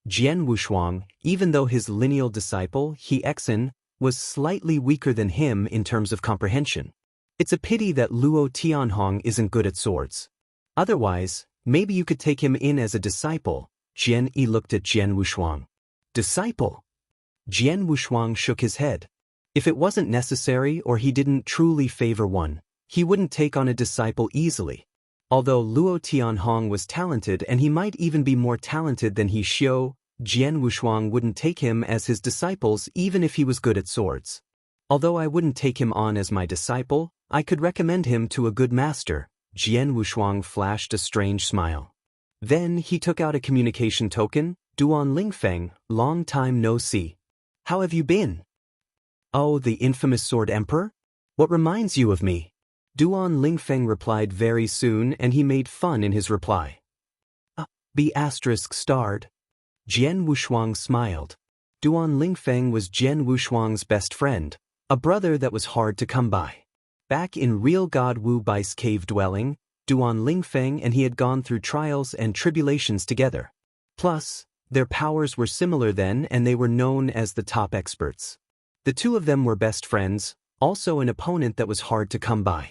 Jian Wushuang, even though his lineal disciple, He Exin, was slightly weaker than him in terms of comprehension. It's a pity that Luo Tianhong isn't good at swords. Otherwise, maybe you could take him in as a disciple. Jian Yi looked at Jian Wushuang. Disciple? Jian Wushuang shook his head. If it wasn't necessary or he didn't truly favor one, he wouldn't take on a disciple easily. Although Luo Tianhong was talented and he might even be more talented than He Xiu, Jian Wushuang wouldn't take him as his disciples even if he was good at swords. Although I wouldn't take him on as my disciple, I could recommend him to a good master. Jian Wushuang flashed a strange smile. Then he took out a communication token. Duan Lingfeng, long time no see. How have you been? Oh, the infamous Sword Emperor? What reminds you of me? Duan Lingfeng replied very soon and he made fun in his reply. B** starred. Jian Wushuang smiled. Duan Lingfeng was Jian Wushuang's best friend, a brother that was hard to come by. Back in real God Wu Bai's cave dwelling, Duan Lingfeng and he had gone through trials and tribulations together. Plus, their powers were similar then and they were known as the top experts. The two of them were best friends, also an opponent that was hard to come by.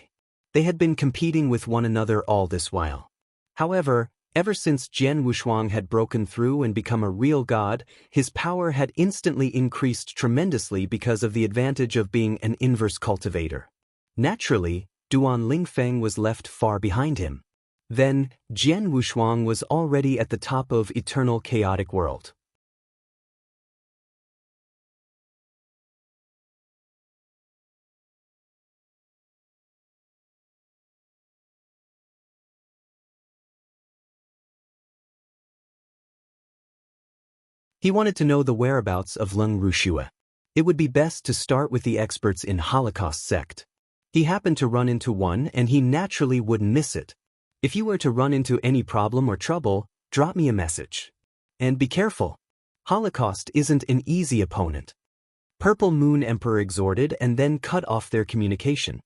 They had been competing with one another all this while. However, ever since Jian Wushuang had broken through and become a real god, his power had instantly increased tremendously because of the advantage of being an inverse cultivator. Naturally, Duan Lingfeng was left far behind him. Then, Jian Wushuang was already at the top of eternal chaotic world. He wanted to know the whereabouts of Leng Rushue. It would be best to start with the experts in Holocaust sect. He happened to run into one and he naturally wouldn't miss it. If you were to run into any problem or trouble, drop me a message. And be careful. Holocaust isn't an easy opponent. Purple Moon Emperor exhorted and then cut off their communication.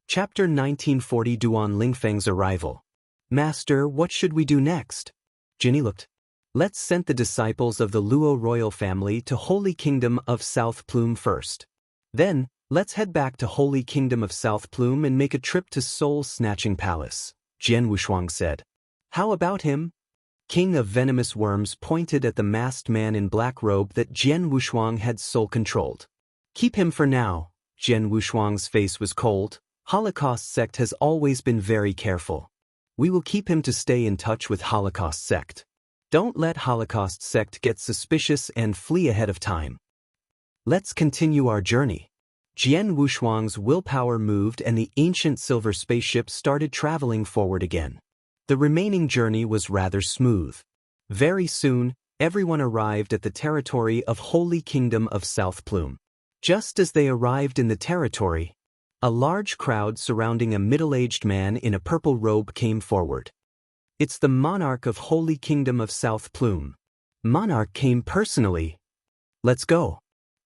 Chapter 1940 Duan Lingfeng's arrival. Master, what should we do next? Jinny looked. Let's send the disciples of the Luo royal family to Holy Kingdom of South Plume first. Then, let's head back to Holy Kingdom of South Plume and make a trip to Soul Snatching Palace, Jian Wushuang said. How about him? King of Venomous Worms pointed at the masked man in black robe that Jian Wushuang had soul-controlled. Keep him for now. Jian Wushuang's face was cold. Holocaust sect has always been very careful. We will keep him to stay in touch with Holocaust sect. Don't let Holocaust sect get suspicious and flee ahead of time. Let's continue our journey. Jian Wushuang's willpower moved and the ancient silver spaceship started traveling forward again. The remaining journey was rather smooth. Very soon, everyone arrived at the territory of Holy Kingdom of South Plume. Just as they arrived in the territory, a large crowd surrounding a middle-aged man in a purple robe came forward. It's the monarch of Holy Kingdom of South Plume. Monarch came personally. Let's go.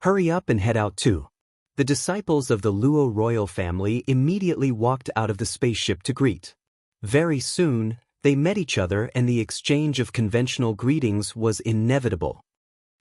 Hurry up and head out too. The disciples of the Luo royal family immediately walked out of the spaceship to greet. Very soon, they met each other and the exchange of conventional greetings was inevitable.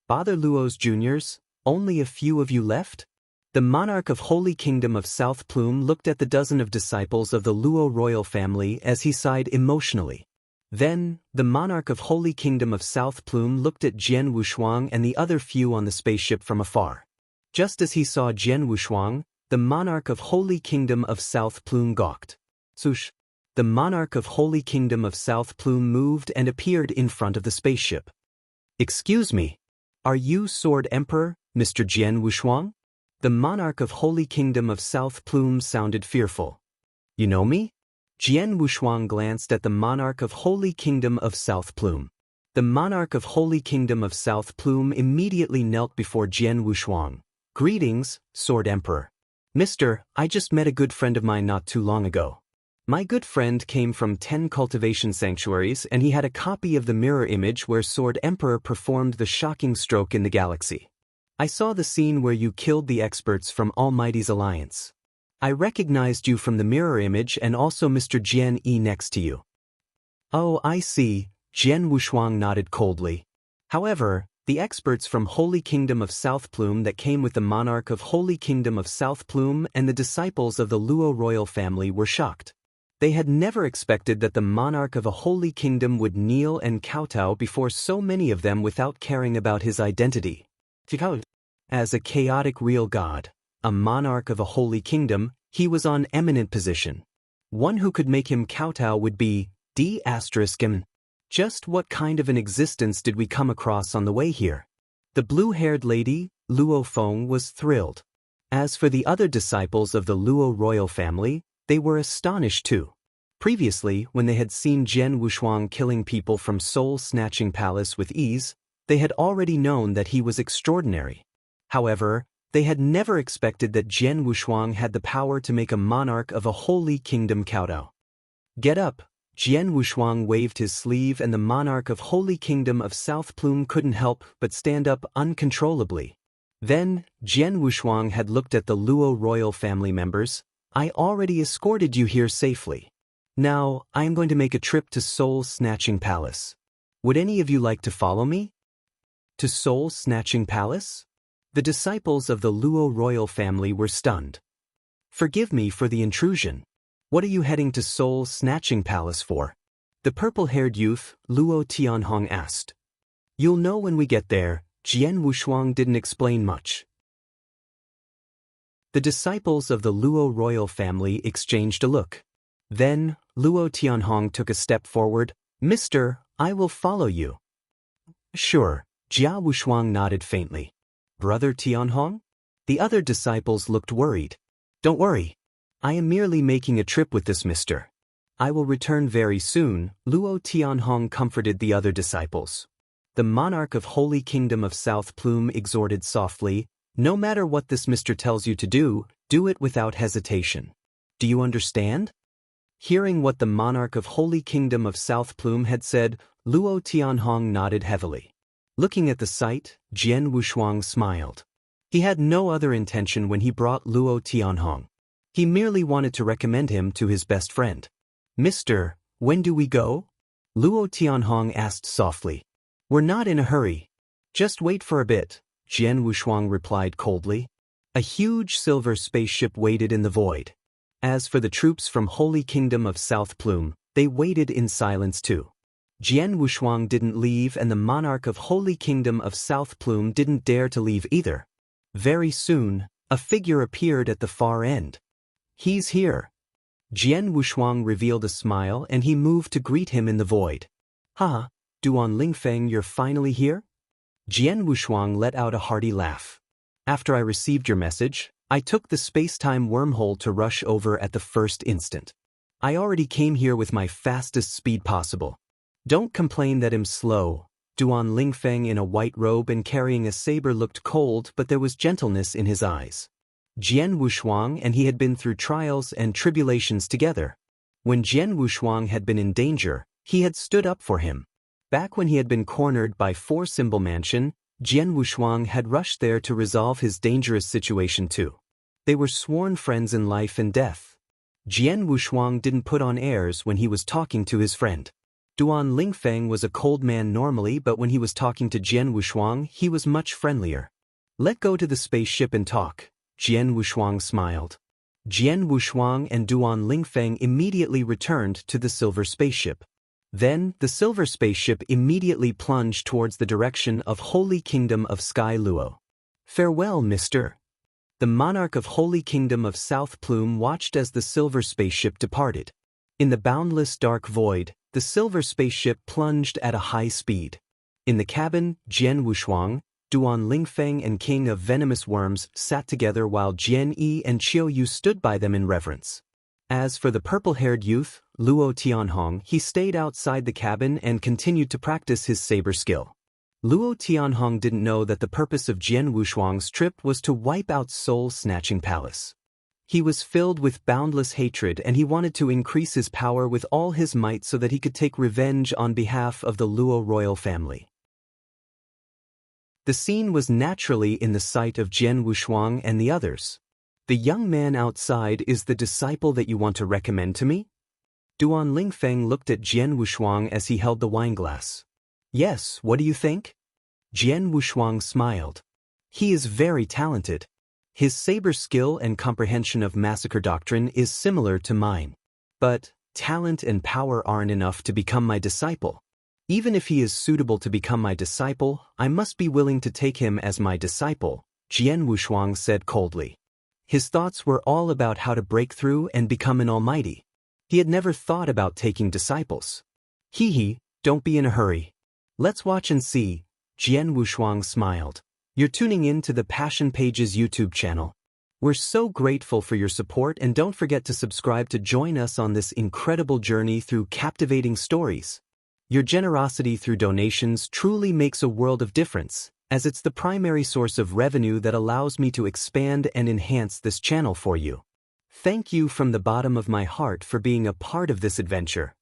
Father Luo's juniors, Only a few of you left? The monarch of Holy Kingdom of South Plume looked at the dozen of disciples of the Luo royal family as he sighed emotionally. Then, the monarch of Holy Kingdom of South Plume looked at Jian Wushuang and the other few on the spaceship from afar. Just as he saw Jian Wushuang, the monarch of Holy Kingdom of South Plume gawked. Swoosh! The monarch of Holy Kingdom of South Plume moved and appeared in front of the spaceship. Excuse me. Are you Sword Emperor, Mr. Jian Wushuang? The monarch of Holy Kingdom of South Plume sounded fearful. You know me? Jian Wushuang glanced at the monarch of Holy Kingdom of South Plume. The monarch of Holy Kingdom of South Plume immediately knelt before Jian Wushuang. Greetings, Sword Emperor. Mister, I just met a good friend of mine not too long ago. My good friend came from 10 cultivation sanctuaries and he had a copy of the mirror image where Sword Emperor performed the shocking stroke in the galaxy. I saw the scene where you killed the experts from Almighty's Alliance. I recognized you from the mirror image and also Mr. Jian E next to you. Oh, I see, Jian Wushuang nodded coldly. However, the experts from Holy Kingdom of South Plume that came with the monarch of Holy Kingdom of South Plume and the disciples of the Luo royal family were shocked. They had never expected that the monarch of a holy kingdom would kneel and kowtow before so many of them without caring about his identity. As a chaotic real god, a monarch of a holy kingdom, he was on eminent position. One who could make him kowtow would be D****. Just what kind of an existence did we come across on the way here? The blue-haired lady, Luo Feng, was thrilled. As for the other disciples of the Luo royal family, they were astonished too. Previously, when they had seen Jian Wushuang killing people from Soul Snatching Palace with ease, they had already known that he was extraordinary. However, they had never expected that Jian Wushuang had the power to make a monarch of a holy kingdom kowtow. Get up! Jian Wushuang waved his sleeve and the monarch of Holy Kingdom of South Plume couldn't help but stand up uncontrollably. Then, Jian Wushuang had looked at the Luo royal family members. I already escorted you here safely. Now, I am going to make a trip to Soul Snatching Palace. Would any of you like to follow me? To Soul Snatching Palace? The disciples of the Luo royal family were stunned. Forgive me for the intrusion. What are you heading to Soul Snatching Palace for? The purple-haired youth, Luo Tianhong, asked. You'll know when we get there, Jian Wushuang didn't explain much. The disciples of the Luo royal family exchanged a look. Then, Luo Tianhong took a step forward. Mister, I will follow you. Sure, Jia Wushuang nodded faintly. Brother Tianhong? The other disciples looked worried. Don't worry. I am merely making a trip with this mister. I will return very soon, Luo Tianhong comforted the other disciples. The monarch of Holy Kingdom of South Plume exhorted softly, no matter what this mister tells you to do it without hesitation. Do you understand? Hearing what the monarch of Holy Kingdom of South Plume had said, Luo Tianhong nodded heavily. Looking at the sight, Jian Wushuang smiled. He had no other intention when he brought Luo Tianhong. He merely wanted to recommend him to his best friend. Mister, when do we go? Luo Tianhong asked softly. We're not in a hurry. Just wait for a bit, Jian Wushuang replied coldly. A huge silver spaceship waited in the void. As for the troops from Holy Kingdom of South Plume, they waited in silence too. Jian Wushuang didn't leave and the monarch of Holy Kingdom of South Plume didn't dare to leave either. Very soon, a figure appeared at the far end. He's here. Jian Wushuang revealed a smile and he moved to greet him in the void. Ha, Duan Lingfeng, you're finally here? Jian Wushuang let out a hearty laugh. After I received your message, I took the space-time wormhole to rush over at the first instant. I already came here with my fastest speed possible. Don't complain that I'm slow. Duan Lingfeng in a white robe and carrying a saber looked cold, but there was gentleness in his eyes. Jian Wushuang and he had been through trials and tribulations together. When Jian Wushuang had been in danger, he had stood up for him. Back when he had been cornered by Four Symbol Mansion, Jian Wushuang had rushed there to resolve his dangerous situation too. They were sworn friends in life and death. Jian Wushuang didn't put on airs when he was talking to his friend. Duan Lingfeng was a cold man normally, but when he was talking to Jian Wushuang, he was much friendlier. Let go to the spaceship and talk, Jian Wushuang smiled. Jian Wushuang and Duan Lingfeng immediately returned to the silver spaceship. Then, the silver spaceship immediately plunged towards the direction of Holy Kingdom of Sky Luo. Farewell, mister. The monarch of Holy Kingdom of South Plume watched as the silver spaceship departed. In the boundless dark void, the silver spaceship plunged at a high speed. In the cabin, Jian Wushuang, Duan Lingfeng and King of Venomous Worms sat together while Jian Yi and Qiu Yu stood by them in reverence. As for the purple-haired youth, Luo Tianhong, he stayed outside the cabin and continued to practice his saber skill. Luo Tianhong didn't know that the purpose of Jian Wushuang's trip was to wipe out Soul-Snatching Palace. He was filled with boundless hatred and he wanted to increase his power with all his might so that he could take revenge on behalf of the Luo royal family. The scene was naturally in the sight of Jian Wushuang and the others. The young man outside is the disciple that you want to recommend to me? Duan Lingfeng looked at Jian Wushuang as he held the wineglass. Yes, what do you think? Jian Wushuang smiled. He is very talented. His saber skill and comprehension of massacre doctrine is similar to mine. But talent and power aren't enough to become my disciple. Even if he is suitable to become my disciple, I must be willing to take him as my disciple, Jian Wushuang said coldly. His thoughts were all about how to break through and become an almighty. He had never thought about taking disciples. Hee, don't be in a hurry. Let's watch and see, Jian Wushuang smiled. You're tuning in to the Passion Pages YouTube channel. We're so grateful for your support and don't forget to subscribe to join us on this incredible journey through captivating stories. Your generosity through donations truly makes a world of difference, as it's the primary source of revenue that allows me to expand and enhance this channel for you. Thank you from the bottom of my heart for being a part of this adventure.